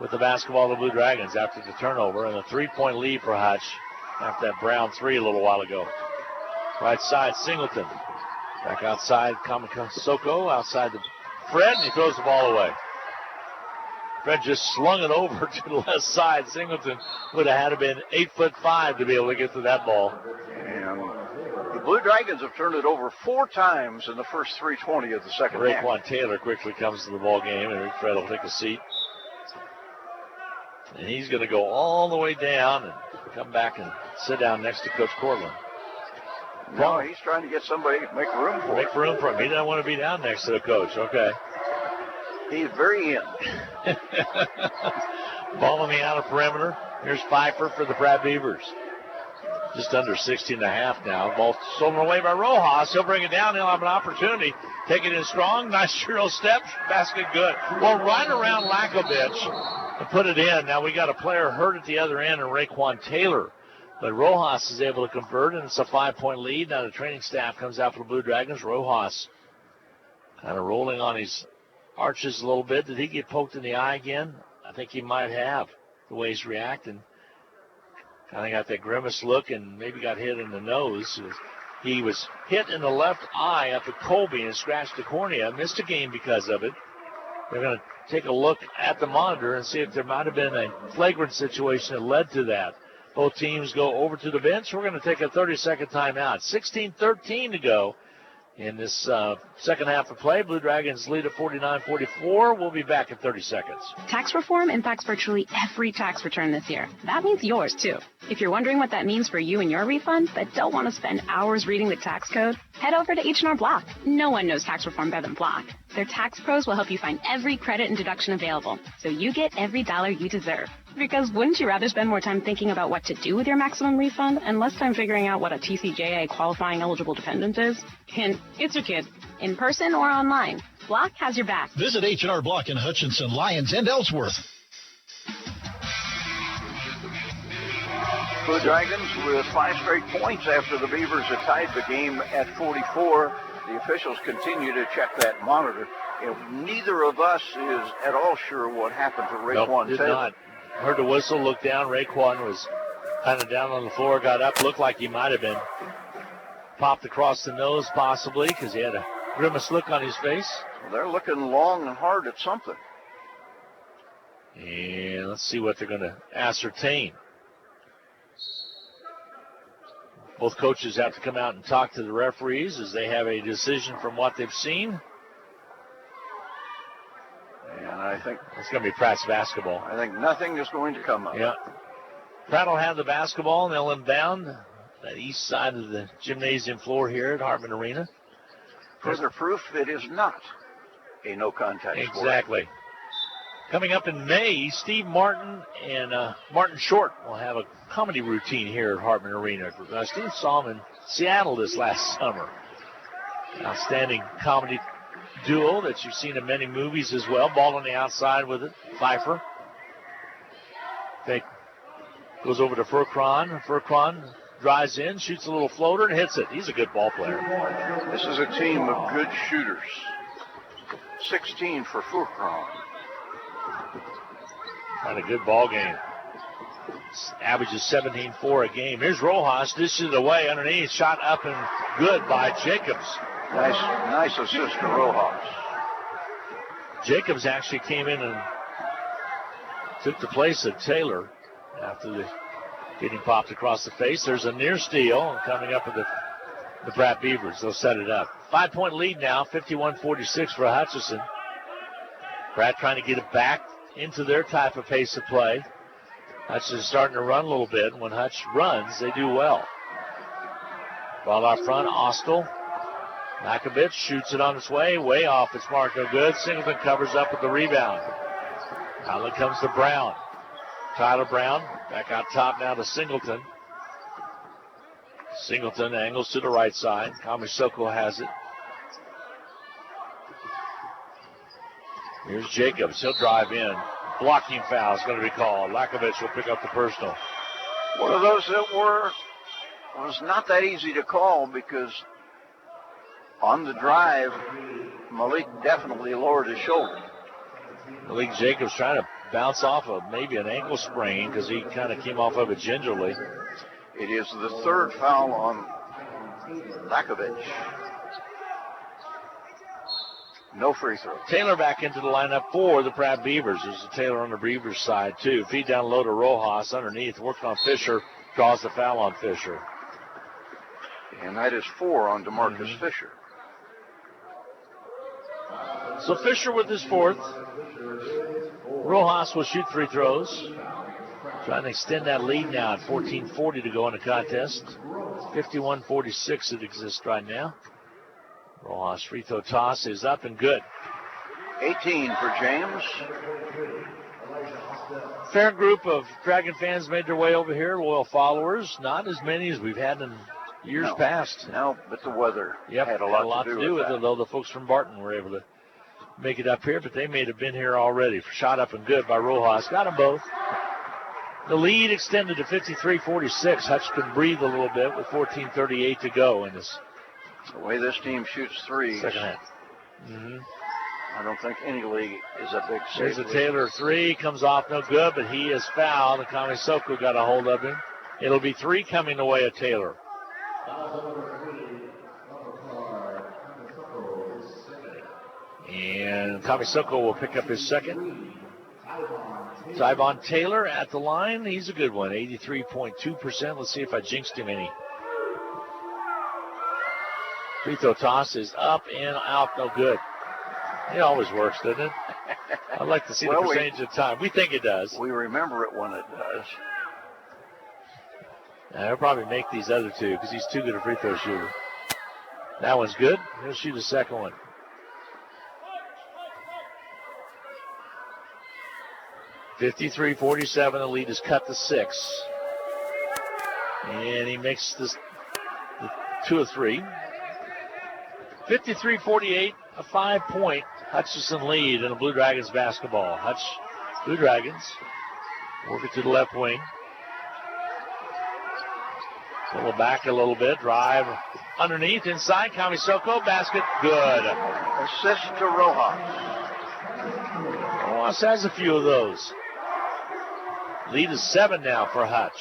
With the basketball, the Blue Dragons after the turnover, and a 3-point lead for Hutch after that Brown 3 a little while ago. Right side, Singleton. Back outside, Soko outside the Fred, and he throws the ball away. Fred just slung it over to the left side. Singleton would have had to been 8'5" to be able to get to that ball. And the Blue Dragons have turned it over 4 times in the first 3:20 of the second half. Raekwon Taylor quickly comes to the ball game, and Fred will take a seat. And he's going to go all the way down and come back and sit down next to Coach Cortland. No, he's trying to get somebody to make room for him. Make room for him. He doesn't want to be down next to the coach. Okay. He's very in. Ball on the outer perimeter. Here's Pfeiffer for the Pratt Beavers. Just under 16.5 now. Ball stolen away by Rojas. He'll bring it down. He'll have an opportunity. Take it in strong. Nice Euro step. Basket good. Well, right around Lakovich and put it in. Now we got a player hurt at the other end, and Raekwon Taylor. But Rojas is able to convert, and it's a 5-point lead. Now the training staff comes out for the Blue Dragons. Rojas kind of rolling on his arches a little bit. Did he get poked in the eye again? I think he might have, the way he's reacting. Kind of got that grimace look and maybe got hit in the nose. He was hit in the left eye up at Colby and scratched the cornea. Missed a game because of it. They're going to take a look at the monitor and see if there might have been a flagrant situation that led to that. Both teams go over to the bench. We're going to take a 30-second timeout. 16:13 to go in this second half of play. Blue Dragons lead at 49-44. We'll be back in 30 seconds. Tax reform impacts virtually every tax return this year. That means yours, too. If you're wondering what that means for you and your refund, but don't want to spend hours reading the tax code, head over to H&R Block. No one knows tax reform better than Block. Their tax pros will help you find every credit and deduction available, so you get every dollar you deserve. Because wouldn't you rather spend more time thinking about what to do with your maximum refund and less time figuring out what a TCJA qualifying eligible dependent is? Hint, it's your kid. In person or online, Block has your back. Visit H&R Block in Hutchinson, Lyons, and Ellsworth. Blue Dragons with 5 straight points after the Beavers had tied the game at 44. The officials continue to check that monitor. And neither of us is at all sure what happened to Raekwon Taylor. Did not. Heard the whistle, looked down. Raekwon was kind of down on the floor, got up, looked like he might have been popped across the nose possibly because he had a grimace look on his face. Well, they're looking long and hard at something. And let's see what they're going to ascertain. Both coaches have to come out and talk to the referees as they have a decision from what they've seen. And I think it's going to be Pratt's basketball. I think nothing is going to come up. Yeah. Pratt will have the basketball, and they'll inbound that east side of the gymnasium floor here at Hartman Arena. Further proof it is not a no-contact sport. Exactly. Coming up in May, Steve Martin and Martin Short will have a comedy routine here at Hartman Arena. Steve saw him in Seattle this last summer. Outstanding comedy duo that you've seen in many movies as well. Ball on the outside with it. Pfeiffer. Goes over to Furcron. Furcron drives in, shoots a little floater, and hits it. He's a good ball player. This is a team of good shooters. 16 for Furcron. Had a good ball game. Averages 17-4 a game. Here's Rojas, dishes it away underneath. Shot up and good by Jacobs. Nice assist to Rojas. Jacobs actually came in and took the place of Taylor after getting popped across the face. There's a near steal coming up with the Pratt Beavers. They'll set it up. 5-point lead now, 51-46 for Hutchinson. Pratt trying to get it back into their type of pace of play. Hutchinson's starting to run a little bit. When Hutch runs, they do well. Ball out front, Austell. Makovich shoots it on its way off its mark, no good. Singleton covers up with the rebound. Outlet comes to Brown. Tyler Brown back out top now to Singleton. Singleton angles to the right side. Kamisoko has it. Here's Jacobs. He'll drive in. Blocking foul is going to be called. Lakovich will pick up the personal. One of those that was not that easy to call because on the drive, Malik definitely lowered his shoulder. Malik Jacobs trying to bounce off of maybe an ankle sprain because he kind of came off of it gingerly. It is the third foul on Lakovich. No free throw. Taylor back into the lineup for the Pratt Beavers. There's a Taylor on the Beavers side, too. Feed down low to Rojas underneath. Working on Fisher. Draws the foul on Fisher. And that is 4 on DeMarcus Fisher. So Fisher with his 4th. Rojas will shoot free throws. Trying to extend that lead now at 14:40 to go in the contest. 51-46 it exists right now. Rojas' free throw toss is up and good. 18 for James. Fair group of Dragon fans made their way over here, loyal followers. Not as many as we've had in years past. No, but the weather had a lot to do with it, though the folks from Barton were able to make it up here, but they may have been here already. Shot up and good by Rojas. Got them both. The lead extended to 53-46. Hutch can breathe a little bit with 14:38 to go in this. The way this team shoots threes, second half. I don't think any league is a big There's a Taylor 3. Comes off no good, but he is fouled. And Kamisoko got a hold of him. It'll be 3 coming the way of Taylor. And Kamisoko will pick up his second. Tyvon Taylor at the line. He's a good one, 83.2%. Let's see if I jinxed him any. Free throw toss is up and out, no good. It always works, doesn't it? I'd like to see the percentage of time. We think it does. We remember it when it does. He'll probably make these other 2 because he's too good a free throw shooter. That one's good. He'll shoot a second one. 53-47, the lead is cut to 6. And he makes the 2 of 3. 53-48, a 5-point Hutchinson lead in the Blue Dragons basketball. Blue Dragons working to the left wing. Pull back a little bit, drive underneath, inside, Kamisoko, basket, good. Assist to Rojas. Rojas has a few of those. Lead is 7 now for Hutch.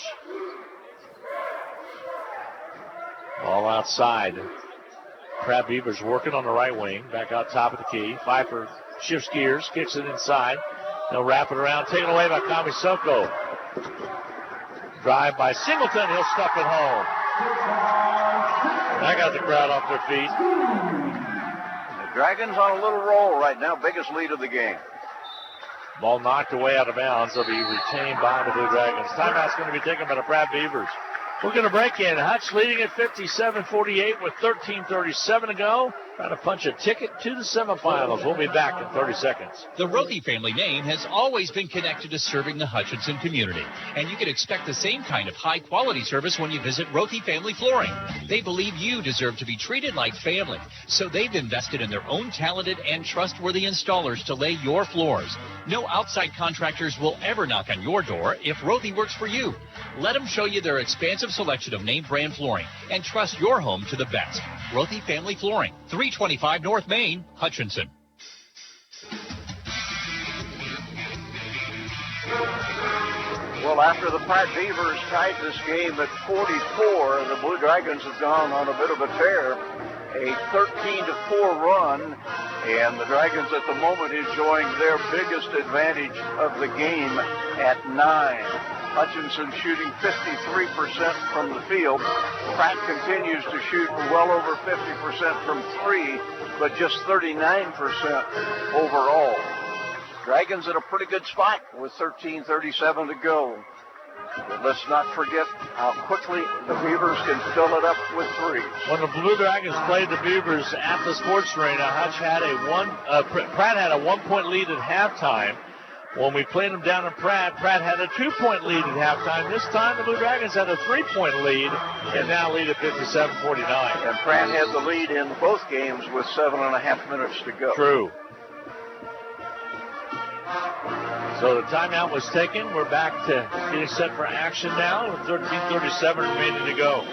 Ball outside. Pratt Beavers working on the right wing. Back out top of the key. Pfeiffer shifts gears, kicks it inside. They'll wrap it around, taken away by Kamisoko. Drive by Singleton. He'll stuff it home. That got the crowd off their feet. The Dragons on a little roll right now. Biggest lead of the game. Ball knocked away out of bounds. It'll be retained by the Blue Dragons. Timeout's going to be taken by the Pratt Beavers. We're going to break in. Hutch leading at 57-48 with 13:37 to go. Trying to punch a ticket to the semifinals. We'll be back in 30 seconds. The Rothy family name has always been connected to serving the Hutchinson community, and you can expect the same kind of high-quality service when you visit Rothy Family Flooring. They believe you deserve to be treated like family, so they've invested in their own talented and trustworthy installers to lay your floors. No outside contractors will ever knock on your door if Rothy works for you. Let them show you their expansive selection of name brand flooring and trust your home to the best. Rothy Family Flooring, 325 North Main, Hutchinson. Well, after the Pratt Beavers tied this game at 44, the Blue Dragons have gone on a bit of a tear. A 13-4 run, and the Dragons at the moment enjoying their biggest advantage of the game at 9. Hutchinson shooting 53% from the field. Pratt continues to shoot well over 50% from 3, but just 39% overall. Dragons in a pretty good spot with 13:37 to go. But let's not forget how quickly the Beavers can fill it up with threes. When the Blue Dragons played the Beavers at the Sports Arena, Pratt had a 1-point lead at halftime. When we played them down in Pratt, Pratt had a 2-point lead at halftime. This time the Blue Dragons had a 3-point lead and now lead at 57-49. And Pratt had the lead in both games with 7.5 minutes to go. True. So the timeout was taken. We're back to getting set for action now with 13:37 remaining to go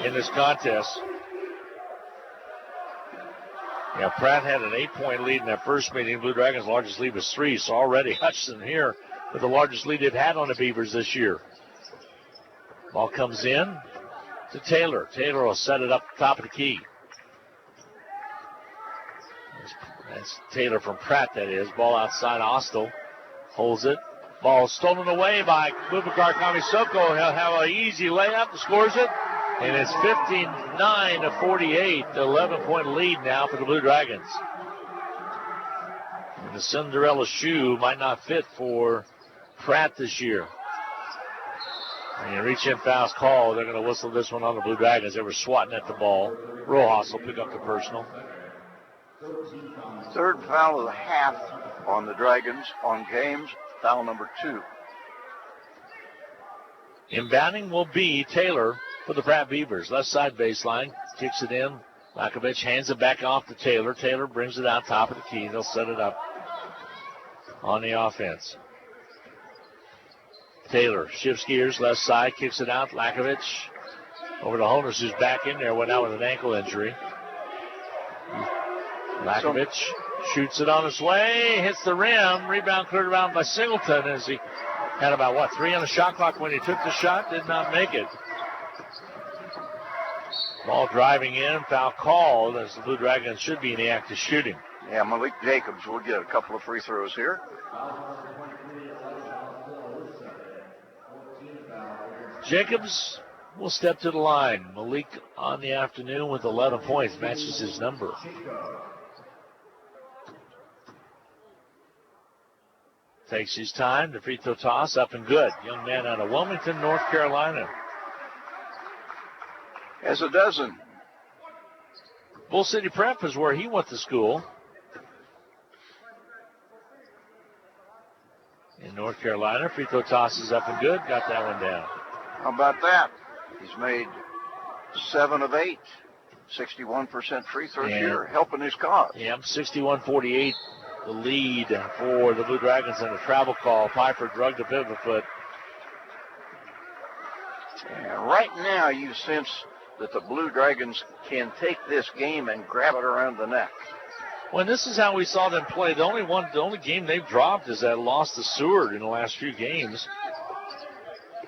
in this contest. Yeah, Pratt had an 8-point lead in that first meeting. Blue Dragons' largest lead was 3, so already Hutchinson here with the largest lead they've had on the Beavers this year. Ball comes in to Taylor. Taylor will set it up top of the key. That's Taylor from Pratt, that is. Ball outside Austell. Holds it. Ball stolen away by Bubakar Kamisoko. He'll have an easy layup and scores it. And it's 59-48, the 11-point lead now for the Blue Dragons. And the Cinderella shoe might not fit for Pratt this year. And reach-in foul's called. They're going to whistle this one on the Blue Dragons. They were swatting at the ball. Rojas will pick up the personal. Third foul of the half on the Dragons on Games, foul number 2. Inbounding will be Taylor for the Pratt Beavers. Left side baseline, kicks it in. Lakovich hands it back off to Taylor. Taylor brings it out top of the key. They'll set it up on the offense. Taylor shifts gears, left side, kicks it out. Lakovich over to Honus, who's back in there, went out with an ankle injury. Lakovich shoots it on his way, hits the rim. Rebound cleared around by Singleton as he had about, 3 on the shot clock when he took the shot, did not make it. Ball driving in, foul called as the Blue Dragons should be in the act of shooting. Yeah, Malik Jacobs will get a couple of free throws here. Jacobs will step to the line. Malik on the afternoon with 11 points, matches his number. Takes his time, the free throw toss up and good. Young man out of Wilmington, North Carolina. As a dozen. Bull City Prep is where he went to school. In North Carolina, free throw toss is up and good. Got that one down. How about that? He's made 7 of 8. 61% free throws here, helping his cause. Yeah, 61-48. The lead for the Blue Dragons in a travel call. Piper drugged the pivot foot. And right now you sense that the Blue Dragons can take this game and grab it around the neck. Well, this is how we saw them play. The only game they've dropped is that loss to Seward in the last few games.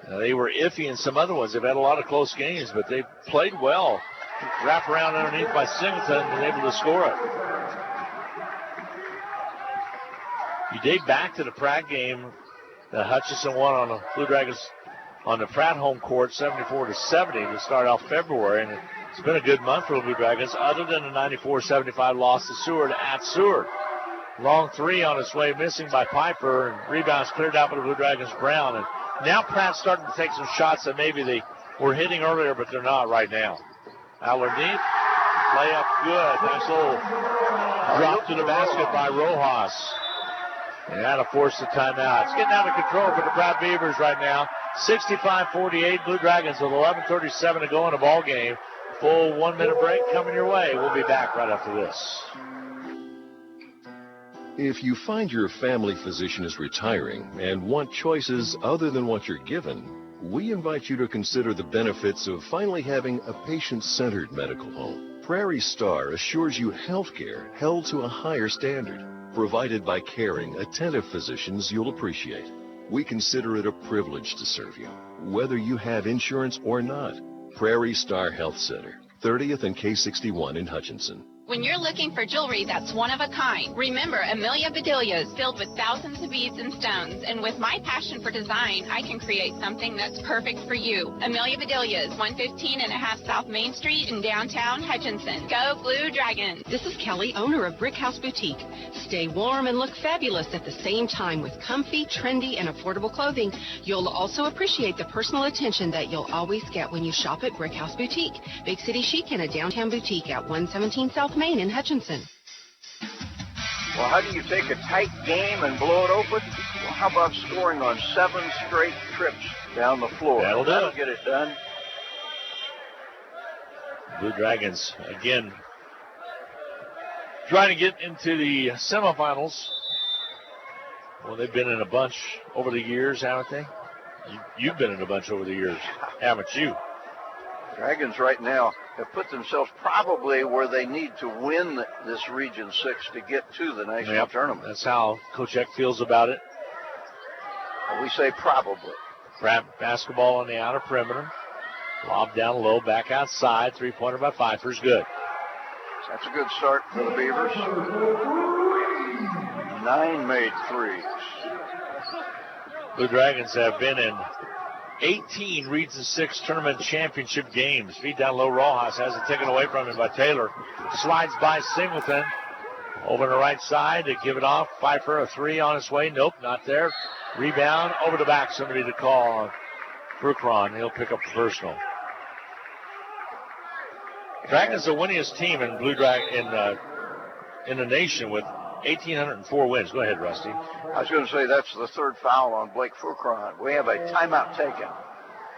They were iffy in some other ones. They've had a lot of close games, but they played well. Wrap around underneath by Singleton and able to score it. You date back to the Pratt game that Hutchinson won on the Blue Dragons on the Pratt home court, 74-70 to start off February, and it's been a good month for the Blue Dragons, other than the 94-75 loss to Seward at Seward. Long three on its way, missing by Piper, and rebounds cleared out by the Blue Dragons. Brown, and now Pratt's starting to take some shots that maybe they were hitting earlier, but they're not right now. Aller deep, layup good. Nice little drop to the basket by Rojas. And that'll force the timeout. It's getting out of control for the Pratt Beavers right now. 65-48, Blue Dragons with 11:37 to go in the ball game. Full 1-minute break coming your way. We'll be back right after this. If you find your family physician is retiring and want choices other than what you're given, we invite you to consider the benefits of finally having a patient-centered medical home. Prairie Star assures you health care held to a higher standard, provided by caring, attentive physicians you'll appreciate. We consider it a privilege to serve you, whether you have insurance or not. Prairie Star Health Center, 30th and K61 in Hutchinson. When you're looking for jewelry that's one of a kind, remember Amelia Bedelias, filled with thousands of beads and stones. And with my passion for design, I can create something that's perfect for you. Amelia Bedelias, 115.5 South Main Street in downtown Hutchinson. Go Blue Dragons. This is Kelly, owner of Brick House Boutique. Stay warm and look fabulous at the same time with comfy, trendy, and affordable clothing. You'll also appreciate the personal attention that you'll always get when you shop at Brick House Boutique. Big City Chic and a downtown boutique at 117 South Main in Hutchinson. Well, how do you take a tight game and blow it open? how about scoring on 7 straight trips down the floor? That'll get it done. Blue Dragons, again, trying to get into the semifinals. Well, they've been in a bunch over the years, haven't they? You've been in a bunch over the years, haven't you? Dragons right now have put themselves probably where they need to win this Region 6 to get to the national tournament. That's how Coach Eck feels about it. And we say probably. Pratt basketball on the outer perimeter. Lob down low, back outside. Three-pointer by Pfeiffer's good. That's a good start for the Beavers. 9 made threes. Blue Dragons have been in 18 Region 6 tournament championship games. Feed down low, Rojas has it taken away from him by Taylor. Slides by Singleton. Over the right side to give it off. Pfeiffer, a 3 on its way. Nope, not there. Rebound, over the back. Somebody to call on Frucron. He'll pick up the personal. Dragons the winningest team in in the nation with 1,804 wins. Go ahead, Rusty. I was going to say that's the 3rd foul on Blake Frucron. We have a timeout taken.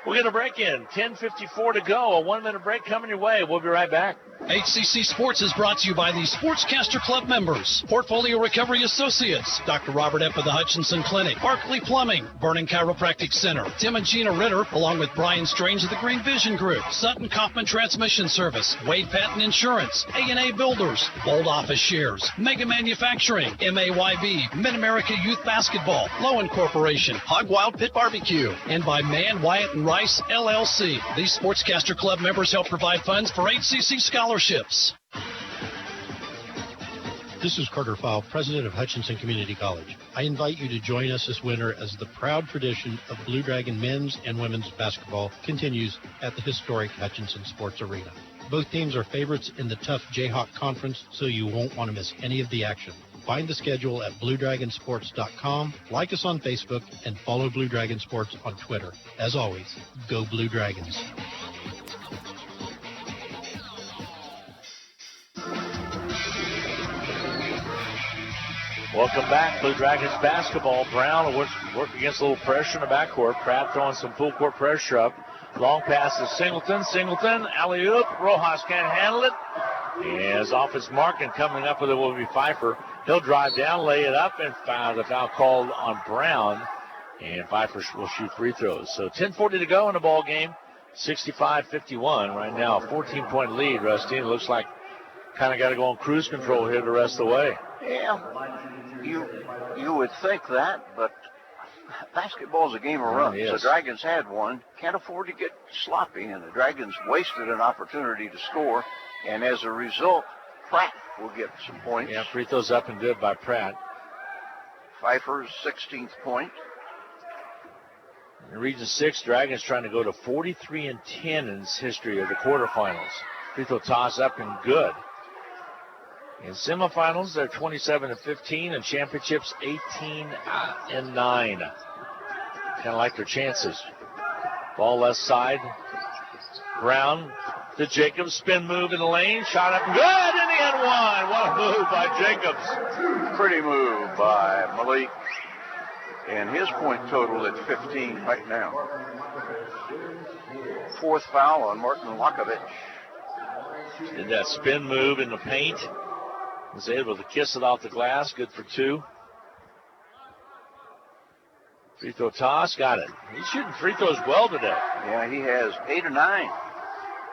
We'll get a break in. 10:54 to go. A 1-minute break coming your way. We'll be right back. HCC Sports is brought to you by the Sportscaster Club members, Portfolio Recovery Associates, Dr. Robert Epp of the Hutchinson Clinic, Barkley Plumbing, Vernon Chiropractic Center, Tim and Gina Ritter, along with Brian Strange of the Green Vision Group, Sutton Kaufman Transmission Service, Wade Patton Insurance, A&A Builders, Bold Office Shares, Mega Manufacturing, MAYB, Mid-America Youth Basketball, Lowen Corporation, Hog Wild Pit Barbecue, and by Mann, Wyatt, and Rice, LLC. These Sportscaster Club members help provide funds for HCC scholarships. This is Carter Fowle, president of Hutchinson Community College. I invite you to join us this winter as the proud tradition of Blue Dragon men's and women's basketball continues at the historic Hutchinson Sports Arena. Both teams are favorites in the tough Jayhawk Conference, so you won't want to miss any of the action. Find the schedule at BlueDragonSports.com, like us on Facebook, and follow Blue Dragon Sports on Twitter. As always, go Blue Dragons. Welcome back, Blue Dragons basketball. Brown will work against a little pressure in the backcourt. Pratt throwing some full court pressure up. Long pass to Singleton. Singleton, alley-oop. Rojas can't handle it. As off his mark and coming up with it will be Pfeiffer. He'll drive down, lay it up, and the foul called on Brown. And Pfeiffer will shoot free throws. So 10:40 to go in the ball game. 65-51 right now. A 14-point lead, Rusty. It looks like kind of got to go on cruise control here the rest of the way. Yeah, you would think that, but basketball's a game of runs. Yes. The Dragons had one. Can't afford to get sloppy, and the Dragons wasted an opportunity to score. And as a result, Pratt will get some points. Yeah, free throws up and good by Pratt. Pfeiffer's 16th point. In Region 6, Dragons trying to go to 43-10 in its history of the quarterfinals. Free throw toss up and good. In semifinals, they're 27-15, and championships 18-9. Kind of like their chances. Ball left side. Brown to Jacobs, spin move in the lane, shot up and good, and he had one. What a move by Jacobs. Pretty move by Malik. And his point total at 15 right now. 4th foul on Martin Lakovich. Did that spin move in the paint. Was able to kiss it off the glass. Good for 2. Free throw toss. Got it. He's shooting free throws well today. Yeah, he has 8 or 9.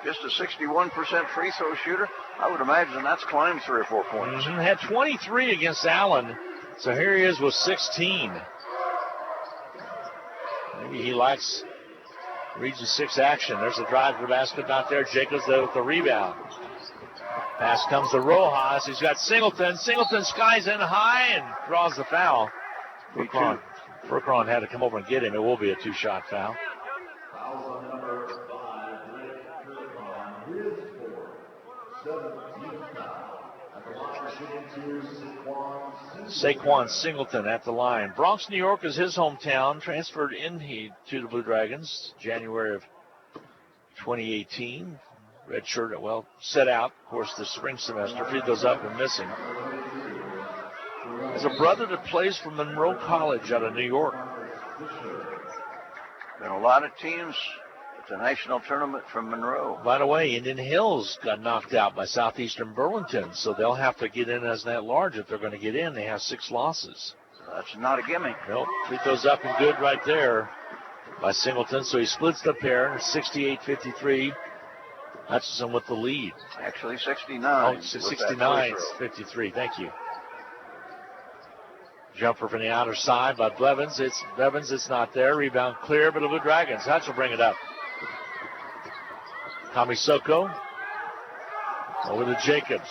Just a 61% free throw shooter. I would imagine that's climbed 3 or 4 points. Had 23 against Allen. So here he is with 16. Maybe he likes Region 6 action. There's a drive to the basket out there. Jacobs there with the rebound. Pass comes to Rojas. He's got Singleton. Singleton skies in high and draws the foul. Frucron had to come over and get him. It will be a 2-shot foul. Saquon Singleton at the line. Bronx, New York is his hometown. Transferred to the Blue Dragons January of 2018. Red shirt, set out, of course, the spring semester. Free throws up and missing. has a brother that plays for Monroe College out of New York. Been a lot of teams at the national tournament from Monroe. By the way, Indian Hills got knocked out by Southeastern Burlington, so they'll have to get in as an at-large if they're going to get in. They have 6 losses. That's not a gimme. Nope. Free throws up and good right there by Singleton. So he splits the pair, 68-53. Hutchinson with the lead. Actually 69. Oh, 69-53. Thank you. Jumper from the outer side by Blevins. It's not there. Rebound clear, but the Blue Dragons. Hutch will bring it up. Kamisoko over to Jacobs.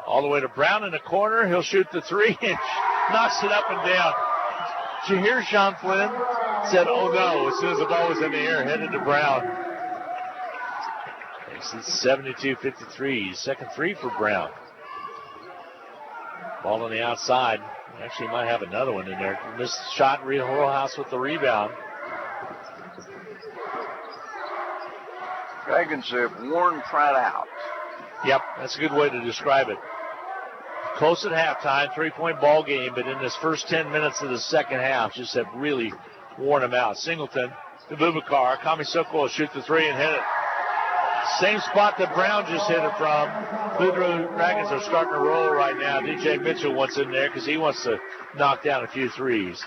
All the way to Brown in the corner. He'll shoot the 3 and knocks it up and down. Did you hear Sean Flynn? Said, oh no, as soon as the ball was in the air, headed to Brown. Makes it 72-53. Second 3 for Brown. Ball on the outside. Actually might have another one in there. Missed shot, Rojas with the rebound. Dragons have worn Pratt out. Yep, that's a good way to describe it. Close at halftime, 3-point ball game, but in this first 10 minutes of the second half, just have really worn them out. Singleton to Bubakar. Kamisoko will shoot the 3 and hit it. Same spot that Brown just hit it from. Blue Dragons are starting to roll right now. DJ Mitchell wants in there because he wants to knock down a few threes.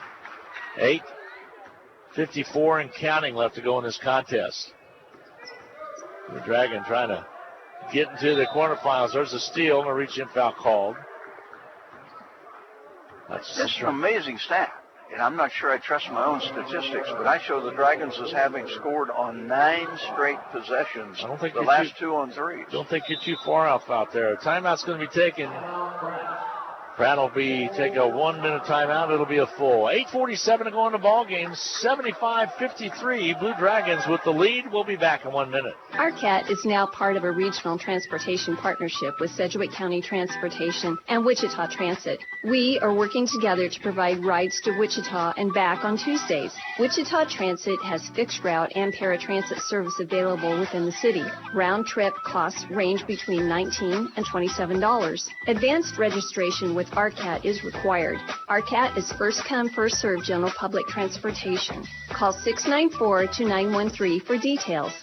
8:54 and counting left to go in this contest. The Dragon trying to get into the quarterfinals. There's a steal and a reach-in foul called. That's just an amazing stat. And I'm not sure I trust my own statistics, but I show the Dragons as having scored on 9 straight possessions. I don't think the last 2 on 3s. Don't think you're too far off out there. Timeout's going to be taken. Pratt will take a 1-minute timeout. It'll be a full. 8:47 to go in the ball game. 75-53. Blue Dragons with the lead. We'll be back in 1 minute. ARCAT is now part of a regional transportation partnership with Sedgwick County Transportation and Wichita Transit. We are working together to provide rides to Wichita and back on Tuesdays. Wichita Transit has fixed route and paratransit service available within the city. Round trip costs range between $19 and $27. Advanced registration with ARCAT is required. ARCAT is first come, first served general public transportation. Call 694-2913 for details.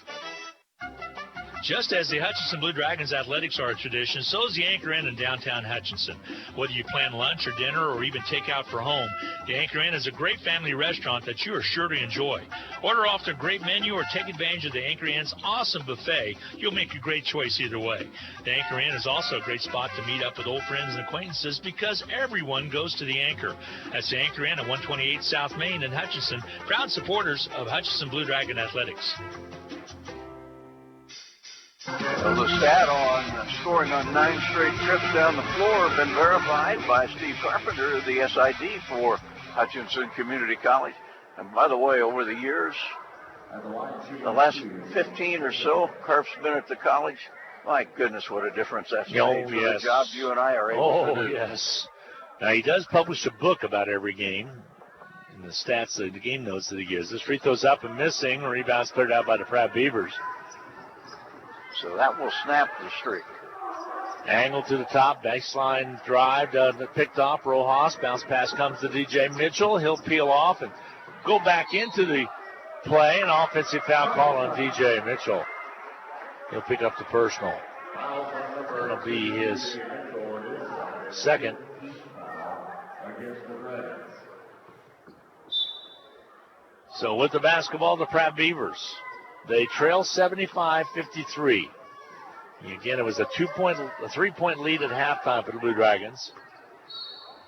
Just as the Hutchinson Blue Dragons athletics are a tradition, so is the Anchor Inn in downtown Hutchinson. Whether you plan lunch or dinner or even take out for home, the Anchor Inn is a great family restaurant that you are sure to enjoy. Order off their great menu or take advantage of the Anchor Inn's awesome buffet. You'll make a great choice either way. The Anchor Inn is also a great spot to meet up with old friends and acquaintances because everyone goes to the Anchor. That's the Anchor Inn at 128 South Main in Hutchinson, proud supporters of Hutchinson Blue Dragon athletics. So the stat on scoring on 9 straight trips down the floor have been verified by Steve Carpenter, the SID for Hutchinson Community College. And by the way, over the years, the last 15 or so, Carp's been at the college. My goodness, what a difference that's made for the job you and I are able to do. Yes. Now, he does publish a book about every game. And the stats, the game notes that he gives. This free throw's up and missing. Rebounds cleared out by the Pratt Beavers. So that will snap the streak. Angle to the top, baseline drive, picked off. Rojas, bounce pass comes to DJ Mitchell. He'll peel off and go back into the play. An offensive foul call on DJ Mitchell. He'll pick up the personal. That'll be his second. So with the basketball, the Pratt Beavers. They trail 75-53. Again, it was a 3-point lead at halftime for the Blue Dragons.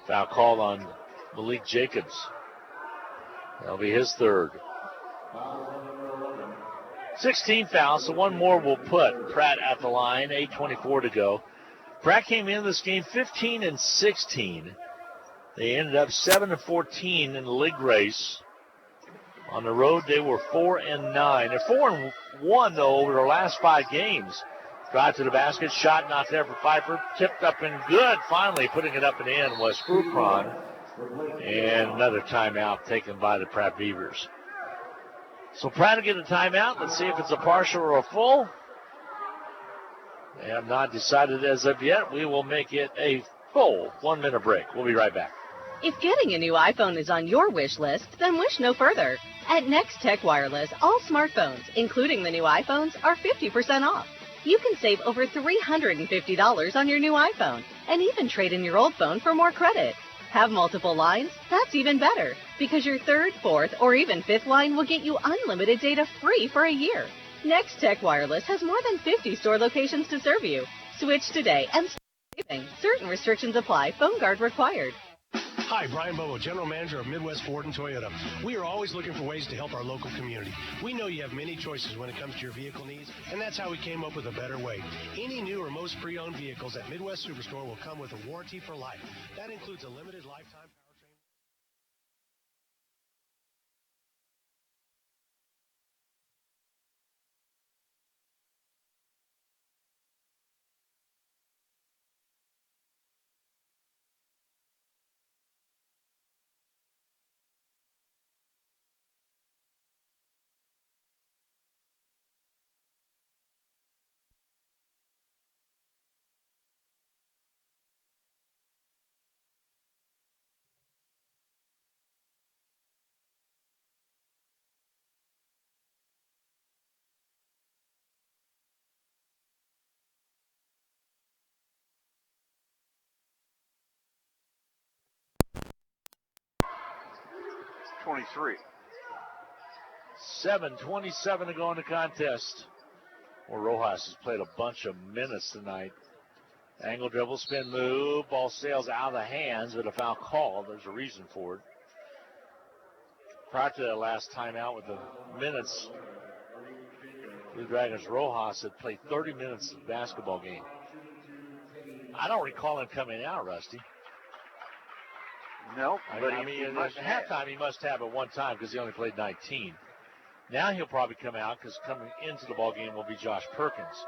Foul called on Malik Jacobs. That'll be his third. 16 fouls, so one more will put Pratt at the line. 8:24 to go. Pratt came into this game 15-16. They ended up 7-14 in the league race. On the road, they were 4-9. They're 4-1, though, over their last 5 games. Drive to the basket, shot not there for Pfeiffer. Tipped up and good. Finally, putting it up and in was Frukron. And another timeout taken by the Pratt Beavers. So Pratt will get a timeout. Let's see if it's a partial or a full. They have not decided as of yet. We will make it a full 1 minute break. We'll be right back. If getting a new iPhone is on your wish list, then wish no further. At Next Tech Wireless, all smartphones, including the new iPhones, are 50% off. You can save over $350 on your new iPhone and even trade in your old phone for more credit. Have multiple lines? That's even better, because your third, fourth, or even fifth line will get you unlimited data free for a year. Next Tech Wireless has more than 50 store locations to serve you. Switch today and start saving. Certain restrictions apply. Phone guard required. Hi, Brian Bobo, General Manager of Midwest Ford and Toyota. We are always looking for ways to help our local community. We know you have many choices when it comes to your vehicle needs, and that's how we came up with a better way. Any new or most pre-owned vehicles at Midwest Superstore will come with a warranty for life. That includes a limited lifetime powertrain. 23. 7:27 to go in the contest. Well, Rojas has played a bunch of minutes tonight. Angle, dribble, spin, move. Ball sails out of the hands, but a foul called. There's a reason for it. Prior to that last timeout with the minutes, Blue Dragons Rojas had played 30 minutes of basketball game. I don't recall him coming out, Rusty. No, but I mean, at halftime he must have at one time because he only played 19. Now he'll probably come out because coming into the ball game will be Josh Perkins.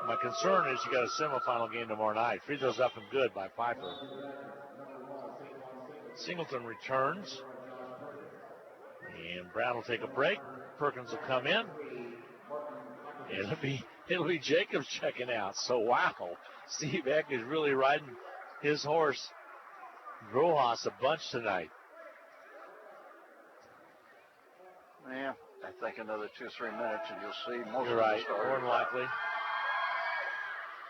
My concern is you got a semifinal game tomorrow night. Free throws up and good by Pfeiffer. Singleton returns. And Brown will take a break. Perkins will come in. It'll be Jacobs checking out. So wow, Steve Eck is really riding his horse Rojas a bunch tonight. Yeah, I think another 2 or 3 minutes and you'll see most You're of right, the starters. more than likely.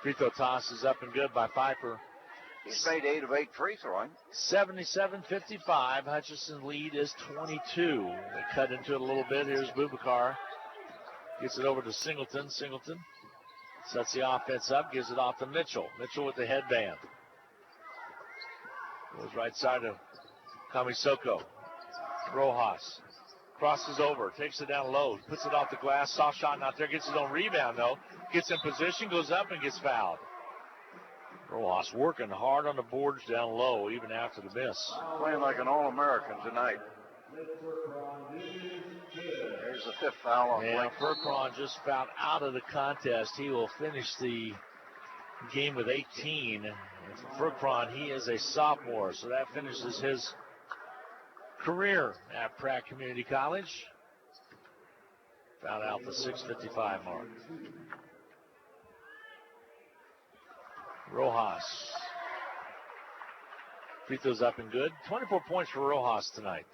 Free throw toss is up and good by Pfeiffer. He's made 8 of 8 free throwing. 77-55. Hutchinson's lead is 22. They cut into it a little bit. Here's Bubakar. Gets it over to Singleton. Singleton sets the offense up, gives it off to Mitchell. Mitchell with the headband. Goes right side of Kamisoko. Rojas crosses over, takes it down low, puts it off the glass. Soft shot not there, gets his own rebound though. Gets in position, goes up and gets fouled. Rojas working hard on the boards down low even after the miss. Playing like an All-American tonight. There's the 5th foul on And Blake. Furcron just fouled out of the contest. He will finish the game with 18. And for Furcron, he is a sophomore, so that finishes his career at Pratt Community College. Found out the 6:55 mark. Rojas. Free throws up and good. 24 points for Rojas tonight.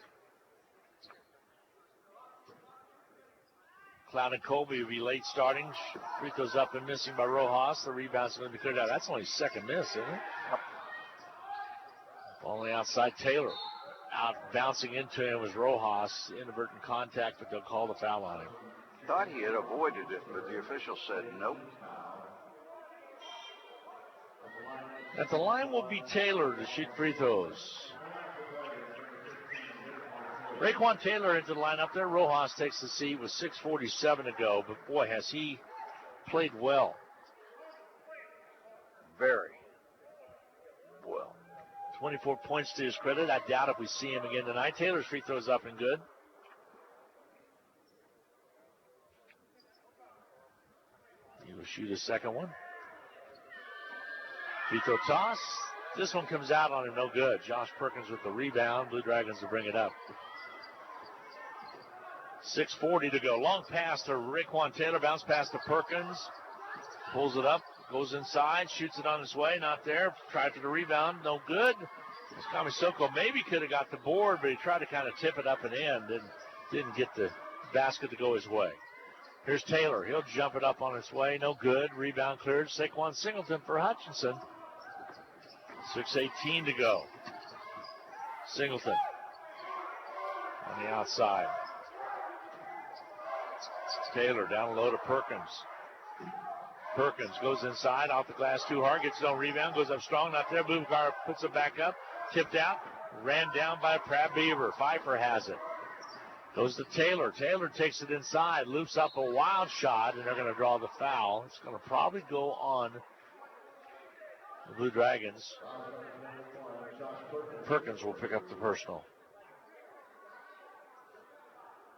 Cloud and Colby will be late starting. Free throws up and missing by Rojas. The rebound's going to be cleared out. That's only his second miss, isn't it? Only outside Taylor. Out bouncing into him was Rojas. Inadvertent contact, but they'll call the foul on him. Thought he had avoided it, but the official said nope. At the line will be Taylor to shoot free throws. Raekwon Taylor into the lineup there. Rojas takes the seat with 6:47 to go, but boy, has he played well. Very well. 24 points to his credit. I doubt if we see him again tonight. Taylor's free throws up and good. He will shoot his second one. Free throw toss. This one comes out on him, no good. Josh Perkins with the rebound. Blue Dragons will bring it up. 6:40 to go. Long pass to Raekwon Taylor. Bounce pass to Perkins. Pulls it up. goes inside, shoots it on his way, not there. Tried for the rebound, no good. Kamisoko maybe could have got the board, but he tried to kind of tip it up and in. Didn't get the basket to go his way. Here's Taylor. He'll jump it up on his way. No good. Rebound cleared. Saquon Singleton for Hutchinson. 6:18 to go. Singleton on the outside. Taylor down low to Perkins. Perkins goes inside, off the glass too hard, gets no rebound, goes up strong, not there. Bubakar puts it back up, tipped out, ran down by Pratt Beaver. Pfeiffer has it. Goes to Taylor. Taylor takes it inside, loops up a wild shot, and they're going to draw the foul. It's going to probably go on the Blue Dragons. Perkins will pick up the personal.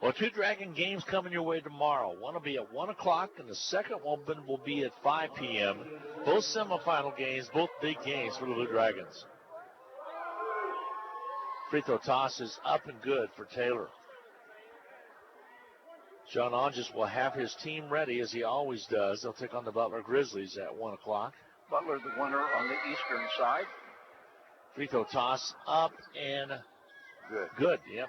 Well, 2 Dragon games coming your way tomorrow. One will be at 1 o'clock, and the second one will be at 5 p.m. Both semifinal games, both big games for the Blue Dragons. Free throw toss is up and good for Taylor. John Onges will have his team ready, as he always does. They'll take on the Butler Grizzlies at 1 o'clock. Butler, the winner on the eastern side. Free throw toss up and good. Good, yep.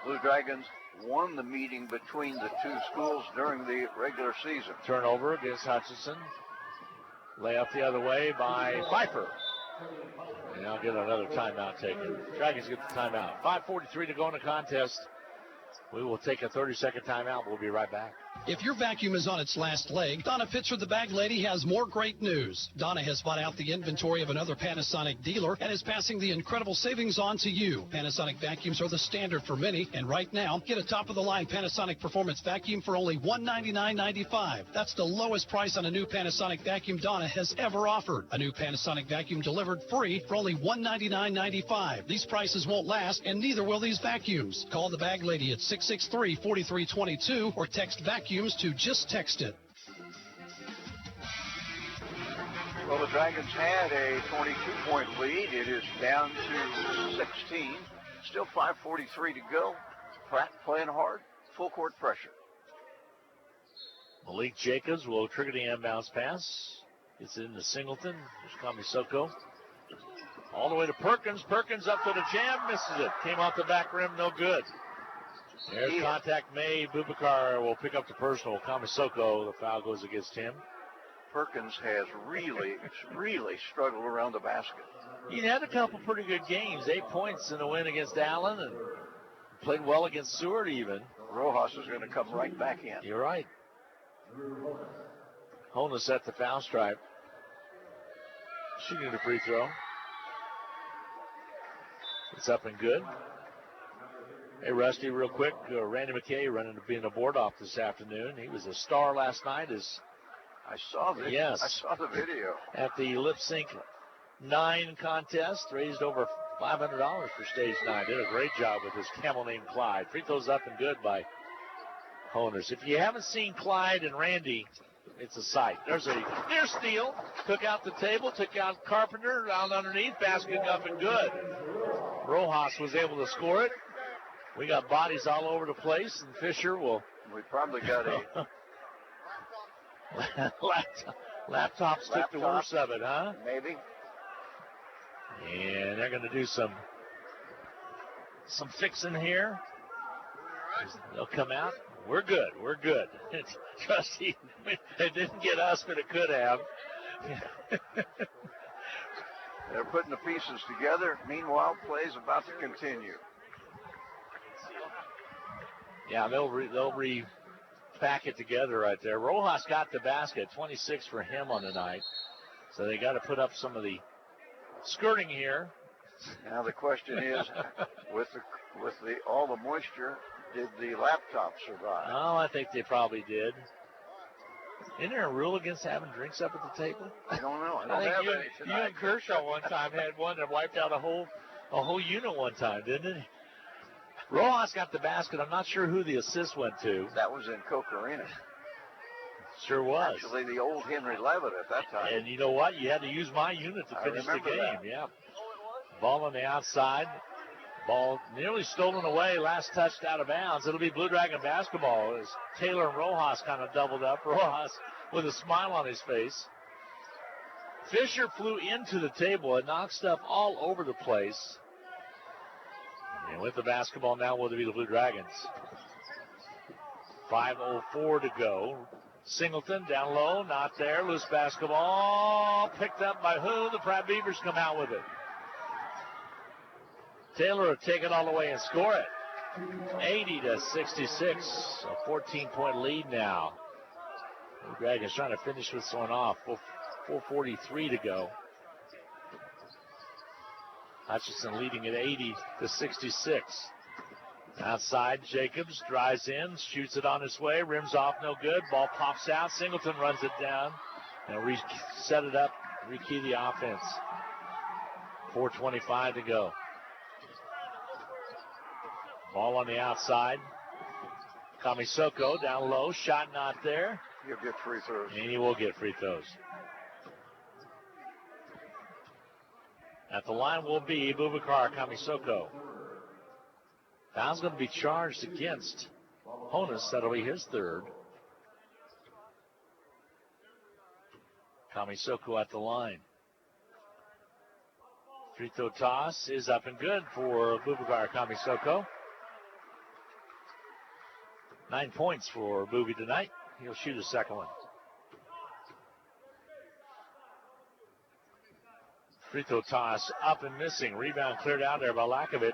Blue Dragons won the meeting between the two schools during the regular season. Turnover against Hutchinson. Layup the other way by Pfeiffer. And I'll get another timeout taken. Dragons get the timeout. 5:43 to go in the contest. We will take a 30-second timeout. We'll be right back. If your vacuum is on its last leg, Donna Pitcher, the bag lady, has more great news. Donna has bought out the inventory of another Panasonic dealer and is passing the incredible savings on to you. Panasonic vacuums are the standard for many, and right now, get a top-of-the-line Panasonic Performance vacuum for only $199.95. That's the lowest price on a new Panasonic vacuum Donna has ever offered. A new Panasonic vacuum delivered free for only $199.95. These prices won't last, and neither will these vacuums. Call the bag lady at 663-4322 or text vacuums to just text it. Well, the Dragons had a 22-point lead. It is down to 16. Still 5:43 to go. Pratt playing hard. Full court pressure. Malik Jacobs will trigger the inbounds pass. Gets it into Singleton. There's Kamisoko. All the way to Perkins. Perkins up to the jam. Misses it. Came off the back rim. No good. There's contact made. Bubakar will pick up the personal. Kamisoko, the foul goes against him. Perkins has really struggled around the basket. He had a couple pretty good games. 8 points in a win against Allen and played well against Seward even. Rojas is going to come right back in. You're right. Honus at the foul stripe. Shooting the free throw. It's up and good. Hey, Rusty, real quick, Randy McKay running to being a board off this afternoon. He was a star last night. I saw this. Yes. I saw the video. At the Lip Sync 9 contest, raised over $500 for stage 9. Did a great job with his camel named Clyde. Free throws up and good by Honers. If you haven't seen Clyde and Randy, it's a sight. There's a near steal. Took out the table, took out Carpenter, down underneath, basket up and good. Rojas was able to score it. We got bodies all over the place, and Fisher will. We probably got a laptops took the worst of it, huh? Maybe. And they're going to do some fixing here. They'll come out. We're good. We're good. Trusty, it didn't get us, but it could have. They're putting the pieces together. Meanwhile, play's about to continue. Yeah, they'll repack it together right there. Rojas got the basket, 26 for him on the night. So they got to put up some of the skirting here. Now the question is, with all the moisture, did the laptop survive? Oh, I think they probably did. Isn't there a rule against having drinks up at the table? I don't know. I think you and Kershaw one time had one that wiped out a whole unit one time, didn't it? Rojas got the basket. I'm not sure who the assist went to. That was in Coke Arena. Sure was. Actually, the old Henry Levitt at that time. And you know what? You had to use my unit to finish the game. That. Yeah. Ball on the outside. Ball nearly stolen away. Last touched out of bounds. It'll be Blue Dragon basketball as Taylor and Rojas kind of doubled up. Rojas with a smile on his face. Fisher flew into the table and knocked stuff all over the place. And with the basketball now will be the Blue Dragons. 5:04 to go. Singleton down low, not there. Loose basketball picked up by who? The Pratt Beavers come out with it. Taylor will take it all the way and score it. 80-66, a 14-point lead now. The Dragons trying to finish this one off. 4:43 to go. Hutchinson leading at 80-66. Outside, Jacobs drives in, shoots it on his way, rims off, no good. Ball pops out. Singleton runs it down and set it up, rekey the offense. 4:25 to go. Ball on the outside. Kamisoko down low, shot not there. He'll get free throws. And he will get free throws. At the line will be Boubacar Kamisoko. Foul's going to be charged against Honus. That'll be his third. Kamisoko at the line. Free throw toss is up and good for Boubacar Kamisoko. 9 points for Booby tonight. He'll shoot a second one. Free throw toss up and missing. Rebound cleared out there by Lakovic.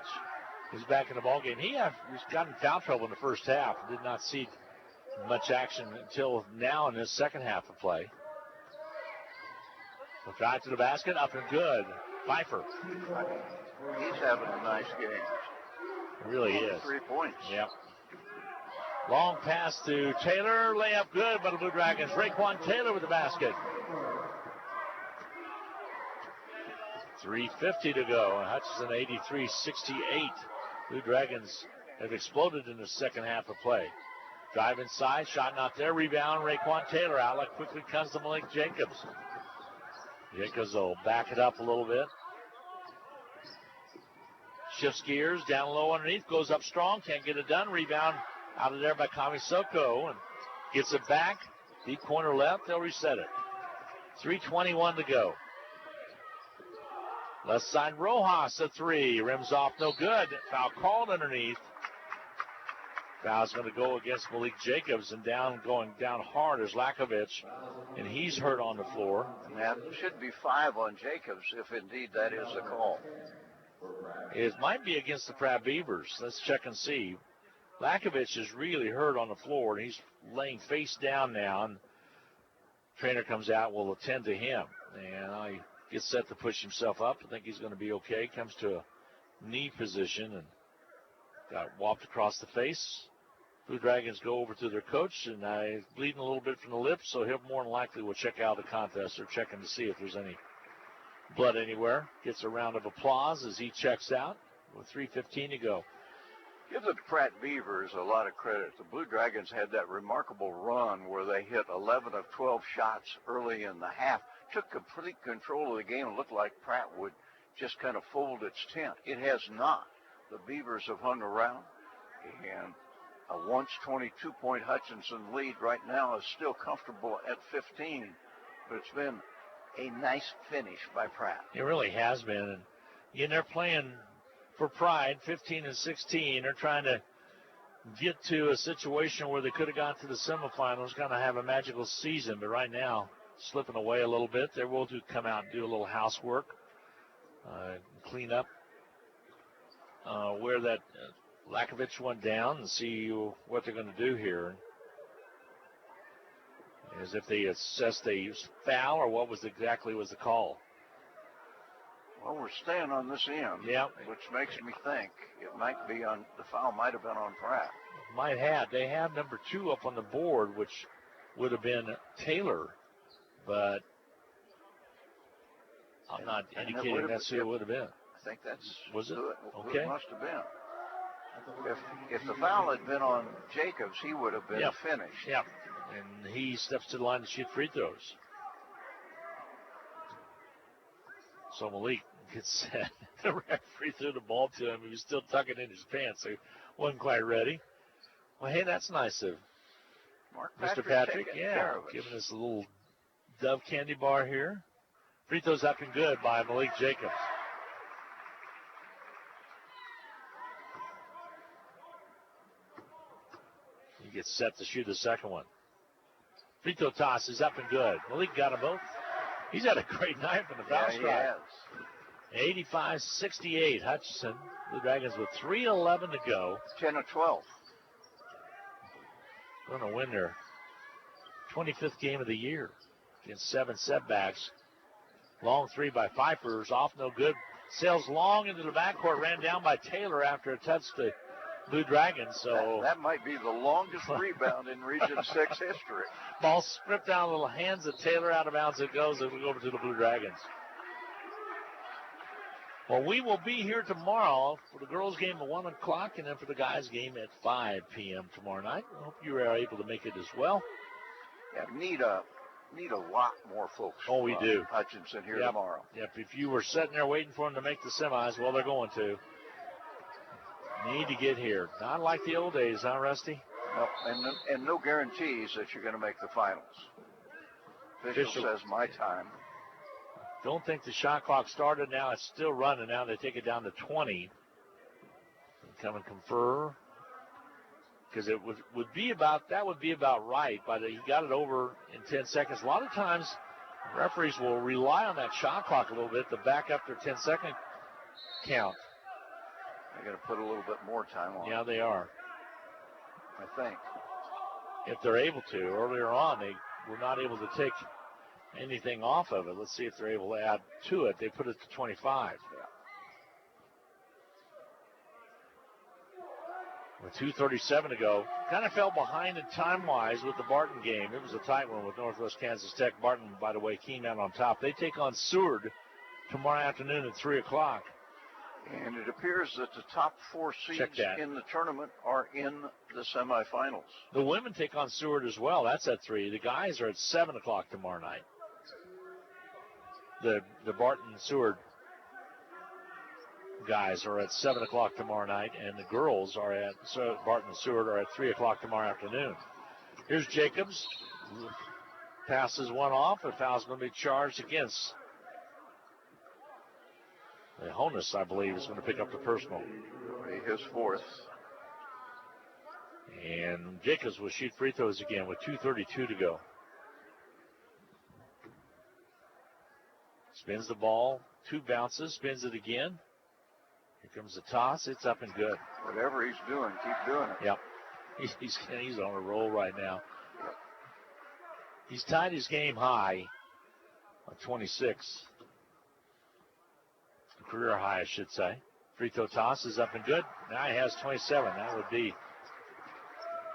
He's back in the ballgame. He's gotten foul trouble in the first half. Did not see much action until now in this second half of play. The drive to the basket, up and good. Pfeiffer. He's having a nice game. It really is. 3 points. Yep. Long pass to Taylor. Layup good by the Blue Dragons. Raekwon Taylor with the basket. 3:50 to go. Hutchinson 83-68. Blue Dragons have exploded in the second half of play. Drive inside, shot not there. Rebound, Raekwon Taylor. Outlet quickly comes to Malik Jacobs. Jacobs will back it up a little bit. Shifts gears, down low underneath, goes up strong, can't get it done. Rebound out of there by Kamisoko and gets it back. Deep corner left, they'll reset it. 3:21 to go. Left side, Rojas, a three. Rims off, no good. Foul called underneath. Foul's going to go against Malik Jacobs, and going down hard is Lakovic, and he's hurt on the floor. And that should be 5 on Jacobs, if indeed that is the call. It might be against the Pratt Beavers. Let's check and see. Lakovic is really hurt on the floor, and he's laying face down now, and trainer comes out, will attend to him. And I gets set to push himself up. I think he's going to be okay. Comes to a knee position and got whopped across the face. Blue Dragons go over to their coach, and he's bleeding a little bit from the lips, so he'll more than likely will check out the contest. They're checking to see if there's any blood anywhere. Gets a round of applause as he checks out with 3:15 to go. Give the Pratt Beavers a lot of credit. The Blue Dragons had that remarkable run where they hit 11 of 12 shots early in the half. Took complete control of the game and looked like Pratt would just kind of fold its tent. It has not. The Beavers have hung around, and a once 22-point Hutchinson lead right now is still comfortable at 15, but it's been a nice finish by Pratt. It really has been. And they're playing for pride, 15 and 16. They're trying to get to a situation where they could have gone to the semifinals, kind of have a magical season, but right now, slipping away a little bit. They will come out and do a little housework, clean up where that Lakovic went down and see what they're going to do here. As if they assessed a foul or what was exactly the call. Well, we're staying on this end, which makes me think it might be on, the foul might have been on Pratt. Might have. They have number 2 up on the board, which would have been Taylor. But I'm not indicating that's who it would have been. I think that's was it? Who Okay. it must have been. If the foul had been on Jacobs, he would have been finished. Yeah, and he steps to the line to shoot free throws. So Malik gets set. The referee threw the ball to him. He was still tucking in his pants, so he wasn't quite ready. Well, hey, that's nice of Mr. Patrick. Yeah, giving us a little Dove candy bar here. Free throws up and good by Malik Jacobs. He gets set to shoot the second one. Free throw toss is up and good. Malik got them both. He's had a great night from the foul stripe. 85-68. Hutchinson. Blue Dragons with 3:11 to go. 10 or 12. Going to win their 25th game of the year against 7 setbacks. Long three by Pfeiffer's off no good. Sails long into the backcourt, ran down by Taylor after it touched the Blue Dragons. So that might be the longest rebound in Region 6 history. Ball stripped down a little, hands of Taylor out of bounds. It goes, and we go over to the Blue Dragons. Well, we will be here tomorrow for the girls' game at 1 o'clock and then for the guys' game at 5 p.m. tomorrow night. I hope you are able to make it as well. Yeah, need a lot more folks. Oh, we do. Hutchinson here tomorrow. Yep, if you were sitting there waiting for them to make the semis, well, they're going to. Need to get here. Not like the old days, huh, Rusty? No, and no guarantees that you're going to make the finals. Official says my time. Don't think the shot clock started. Now it's still running. Now they take it down to 20. Come and confer. Because it would be about right. He got it over in 10 seconds. A lot of times referees will rely on that shot clock a little bit to back up their 10-second count. They're going to put a little bit more time on. Yeah, they are. I think. If they're able to. Earlier on, they were not able to take anything off of it. Let's see if they're able to add to it. They put it to 25. Yeah. With 2:37 to go. Kind of fell behind in time-wise with the Barton game. It was a tight one with Northwest Kansas Tech. Barton, by the way, came out on top. They take on Seward tomorrow afternoon at 3 o'clock. And it appears that the top 4 seeds in the tournament are in the semifinals. The women take on Seward as well. That's at 3. The guys are at 7 o'clock tomorrow night. The Barton Seward guys are at 7 o'clock tomorrow night, and the girls are at Barton and Seward are at 3 o'clock tomorrow afternoon. Here's Jacobs. Passes one off. A foul's going to be charged against Honus, I believe, is going to pick up the personal. His 4th. And Jacobs will shoot free throws again with 2:32 to go. Spins the ball, 2 bounces, spins it again. Here comes the toss. It's up and good. Whatever he's doing, keep doing it. Yep. He's on a roll right now. Yep. He's tied his game high on 26. Career high, I should say. Free throw toss is up and good. Now he has 27. That would be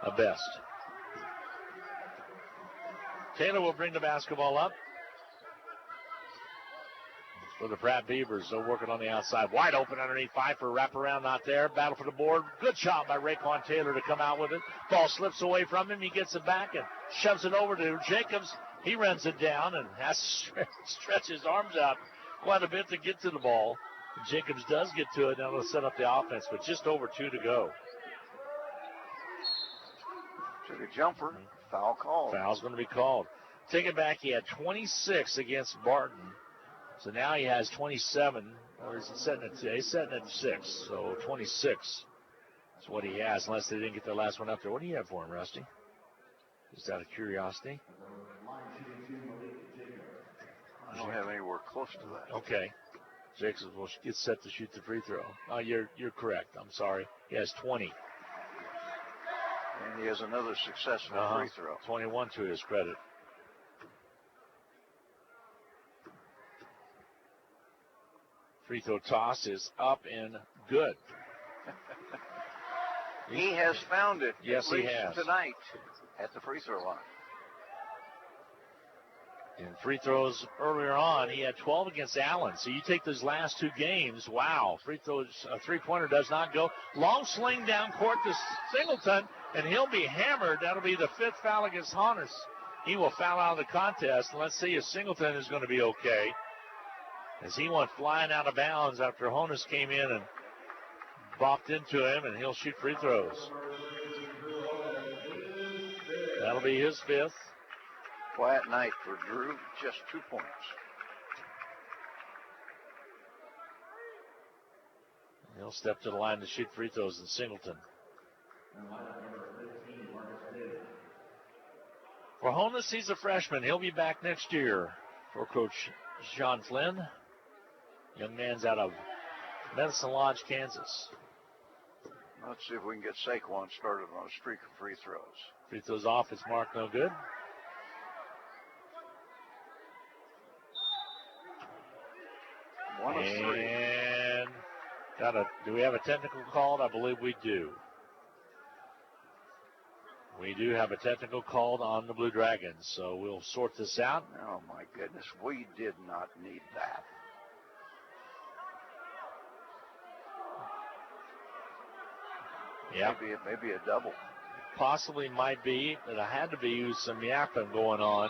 a best. Taylor will bring the basketball up. For the Pratt Beavers, they're working on the outside. Wide open underneath Pfeiffer. Wraparound not there. Battle for the board. Good shot by Raekwon Taylor to come out with it. Ball slips away from him. He gets it back and shoves it over to Jacobs. He runs it down and has to stretch his arms out quite a bit to get to the ball. Jacobs does get to it. Now they'll set up the offense, but just over 2 to go. Took a jumper. Foul called. Foul's going to be called. Take it back. He had 26 against Barton. So now he has 27. Or is he setting it today? He's setting it at 6. So 26 is what he has, unless they didn't get their last one up there. What do you have for him, Rusty? Just out of curiosity. I don't have anywhere close to that. Okay. Jacobs will get set to shoot the free throw. Oh, you're correct. I'm sorry. He has 20. And he has another successful free throw. 21 to his credit. Free throw toss is up and good. He has found it. Yes, he has. Tonight at the free throw line. In free throws earlier on, he had 12 against Allen. So you take those last 2 games, wow. Free throws, a three-pointer does not go. Long sling down court to Singleton, and he'll be hammered. That'll be the 5th foul against Honus. He will foul out of the contest. And let's see if Singleton is going to be okay, as he went flying out of bounds after Honus came in and bopped into him, and he'll shoot free throws. That'll be his 5th. Quiet night for Drew, just 2 points. He'll step to the line to shoot free throws in Singleton. For Honus, he's a freshman. He'll be back next year for Coach Sean Flynn. Young man's out of Medicine Lodge, Kansas. Let's see if we can get Saquon started on a streak of free throws. Free throws off. It's marked no good. One of three. And do we have a technical called? I believe we do. We do have a technical called on the Blue Dragons, so we'll sort this out. Oh, my goodness. We did not need that. Yeah. Maybe a double. Possibly might be, but I had to be some yapping going on,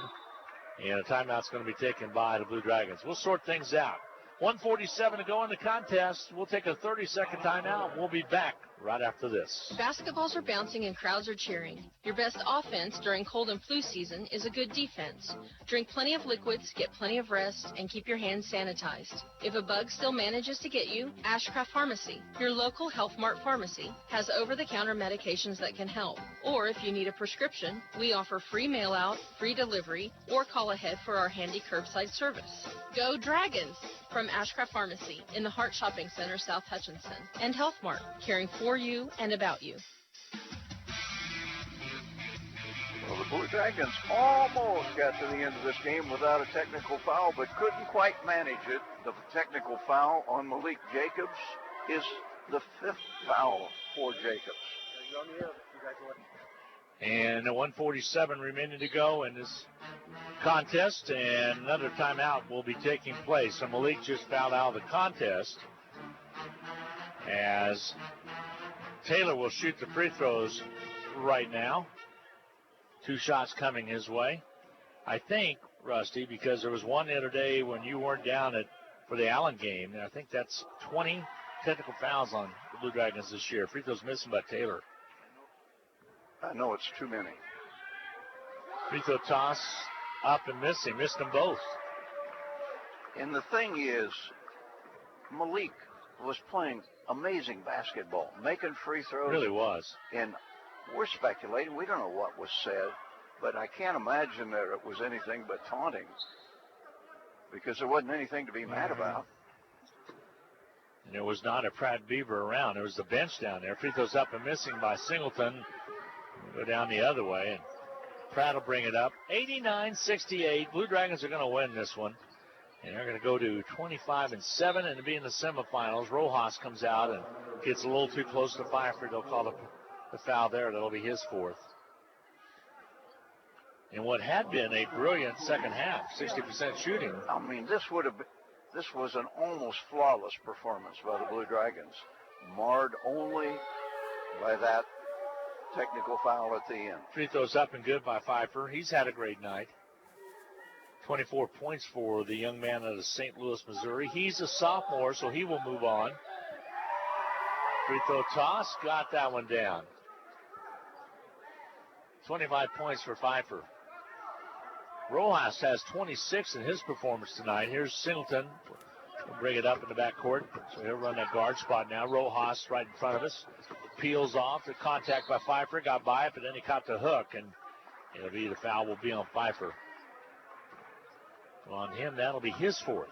and a timeout's going to be taken by the Blue Dragons. We'll sort things out. 1:47 to go in the contest. We'll take a 30-second timeout. We'll be back right after this. Basketballs are bouncing and crowds are cheering. Your best offense during cold and flu season is a good defense. Drink plenty of liquids, get plenty of rest, and keep your hands sanitized. If a bug still manages to get you, Ashcraft Pharmacy, your local Health Mart pharmacy, has over-the-counter medications that can help. Or if you need a prescription, we offer free mail-out, free delivery, or call ahead for our handy curbside service. Go Dragons! From Ashcraft Pharmacy in the Hart Shopping Center, South Hutchinson, and Health Mart, caring for you and about you. Well, the Blue Dragons almost got to the end of this game without a technical foul, but couldn't quite manage it. The technical foul on Malik Jacobs is the 5th foul for Jacobs. And 1:47 remaining to go in this contest, and another timeout will be taking place. So Malik just fouled out of the contest as Taylor will shoot the free throws right now. 2 shots coming his way. I think, Rusty, because there was one the other day when you weren't down for the Allen game, and I think that's 20 technical fouls on the Blue Dragons this year. Free throws missing by Taylor. I know it's too many. Free throw toss up and missing. Missed them both. And the thing is, Malik was playing amazing basketball, making free throws. Really was. And we're speculating. We don't know what was said, but I can't imagine that it was anything but taunting, because there wasn't anything to be mad about. And there was not a Pratt Beaver around. There was the bench down there. Free throws up and missing by Singleton. Go down the other way, and Pratt will bring it up. 89-68. Blue Dragons are going to win this one. And they're going to go to 25-7 and be in the semifinals. Rojas comes out and gets a little too close to Pfeiffer. They'll call the foul there. That'll be his 4th. And what had been a brilliant second half, 60% shooting. I mean, this was an almost flawless performance by the Blue Dragons, marred only by that technical foul at the end. Free throws up and good by Pfeiffer. He's had a great night. 24 points for the young man out of St. Louis, Missouri. He's a sophomore, so he will move on. Free throw toss, got that one down. 25 points for Pfeiffer. Rojas has 26 in his performance tonight. Here's Singleton. We'll bring it up in the backcourt. So he'll run that guard spot now. Rojas right in front of us. Peels off. The contact by Pfeiffer. Got by it, but then he caught the hook. And it'll be the foul will be on Pfeiffer. On him, that'll be his 4th.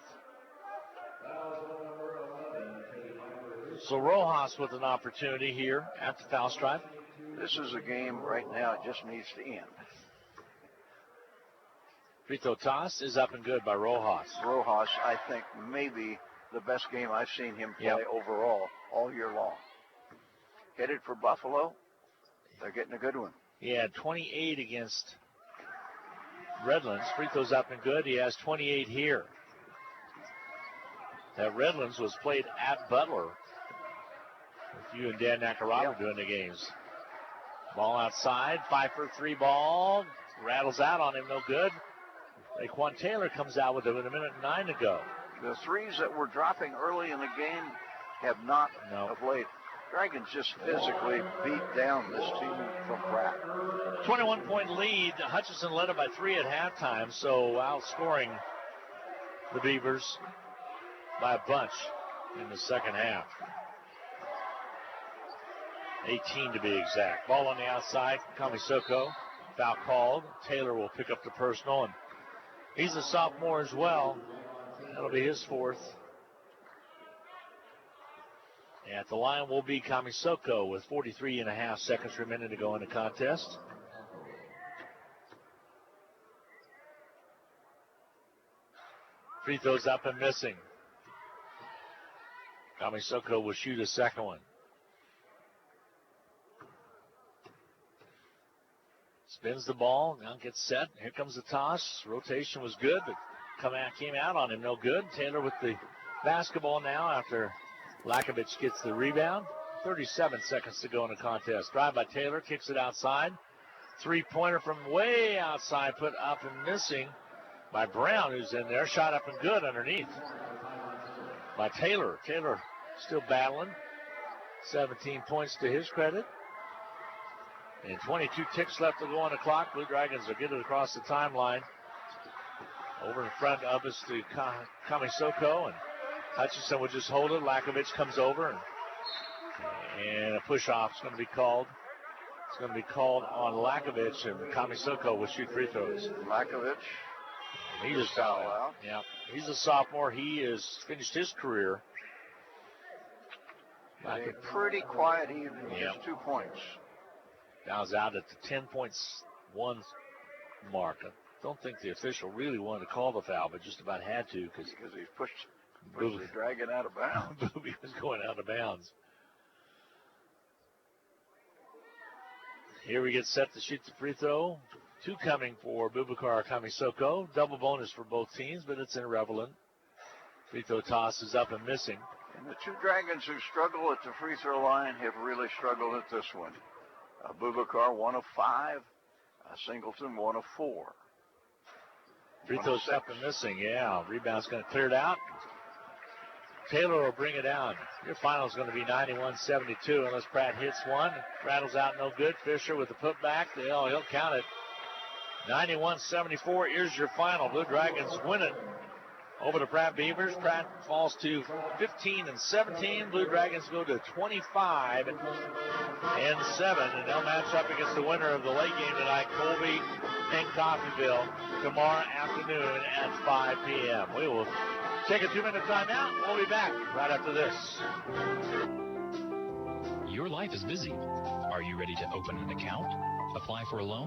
So Rojas with an opportunity here at the foul stripe. This is a game right now. It just needs to end. Free throw toss is up and good by Rojas. Rojas, I think, maybe the best game I've seen him play overall all year long. Headed for Buffalo. They're getting a good one. He had 28 against Redlands. Free throws up and good. He has 28 here. That Redlands was played at Butler. With you and Dan Nakarada doing the games. Ball outside. Pfeiffer 3-ball. Rattles out on him. No good. Laquan Taylor comes out with it with 1:09 to go. The threes that were dropping early in the game have not of late. Dragons just physically beat down this team from Pratt. 21-point lead. Hutchinson led it by 3 at halftime, so outscoring the Beavers by a bunch in the second half. 18 to be exact. Ball on the outside. Kamisoko. Foul called. Taylor will pick up the personal, and he's a sophomore as well. That'll be his fourth. And at the line will be Kamisoko with 43.5 seconds remaining to go in the contest. Free throws up and missing. Kamisoko will shoot a second one. Spins the ball, now gets set. Here comes the toss. Rotation was good, but came out on him no good. Taylor with the basketball now after Lakovic gets the rebound. 37 seconds to go in the contest. Drive by Taylor, kicks it outside. Three-pointer from way outside, put up and missing by Brown, who's in there. Shot up and good underneath by Taylor. Taylor still battling. 17 points to his credit. And 22 ticks left to go on the clock. Blue Dragons will get it across the timeline. Over in front of us to Kamisoko, and Hutchinson will just hold it. Lakovic comes over, and a push-off is going to be called. It's going to be called on Lakovic, and Kamisoko will shoot free throws. Lakovic. He's a foul out. Yeah, he's a sophomore. He has finished his career. A pretty quiet evening, just 2 points. Fouls out at the 10.1 mark. I don't think the official really wanted to call the foul, but just about had to because he's pushed the Dragon out of bounds. Booby was going out of bounds. Here we get set to shoot the free throw. Two coming for Boubacar Kamisoko. Double bonus for both teams, but it's irrelevant. Free throw toss is up and missing. And the two Dragons who struggle at the free throw line have really struggled at this one. Boubacar, 1 of 5. Singleton, 1 of 4. Free throws up and missing, yeah. Rebound's going to clear it out. Taylor will bring it down. Your final is going to be 91-72 unless Pratt hits one. Rattles out no good. Fisher with the putback. He'll count it. 91-74 is your final. Blue Dragons win it over to Pratt Beavers. Pratt falls to 15-17. Blue Dragons go to 25-7, and they'll match up against the winner of the late game tonight, Colby and Coffeyville, tomorrow afternoon at 5 p.m. We will take a 2-minute timeout. We'll be back right after this. Your life is busy. Are you ready to open an account? Apply for a loan?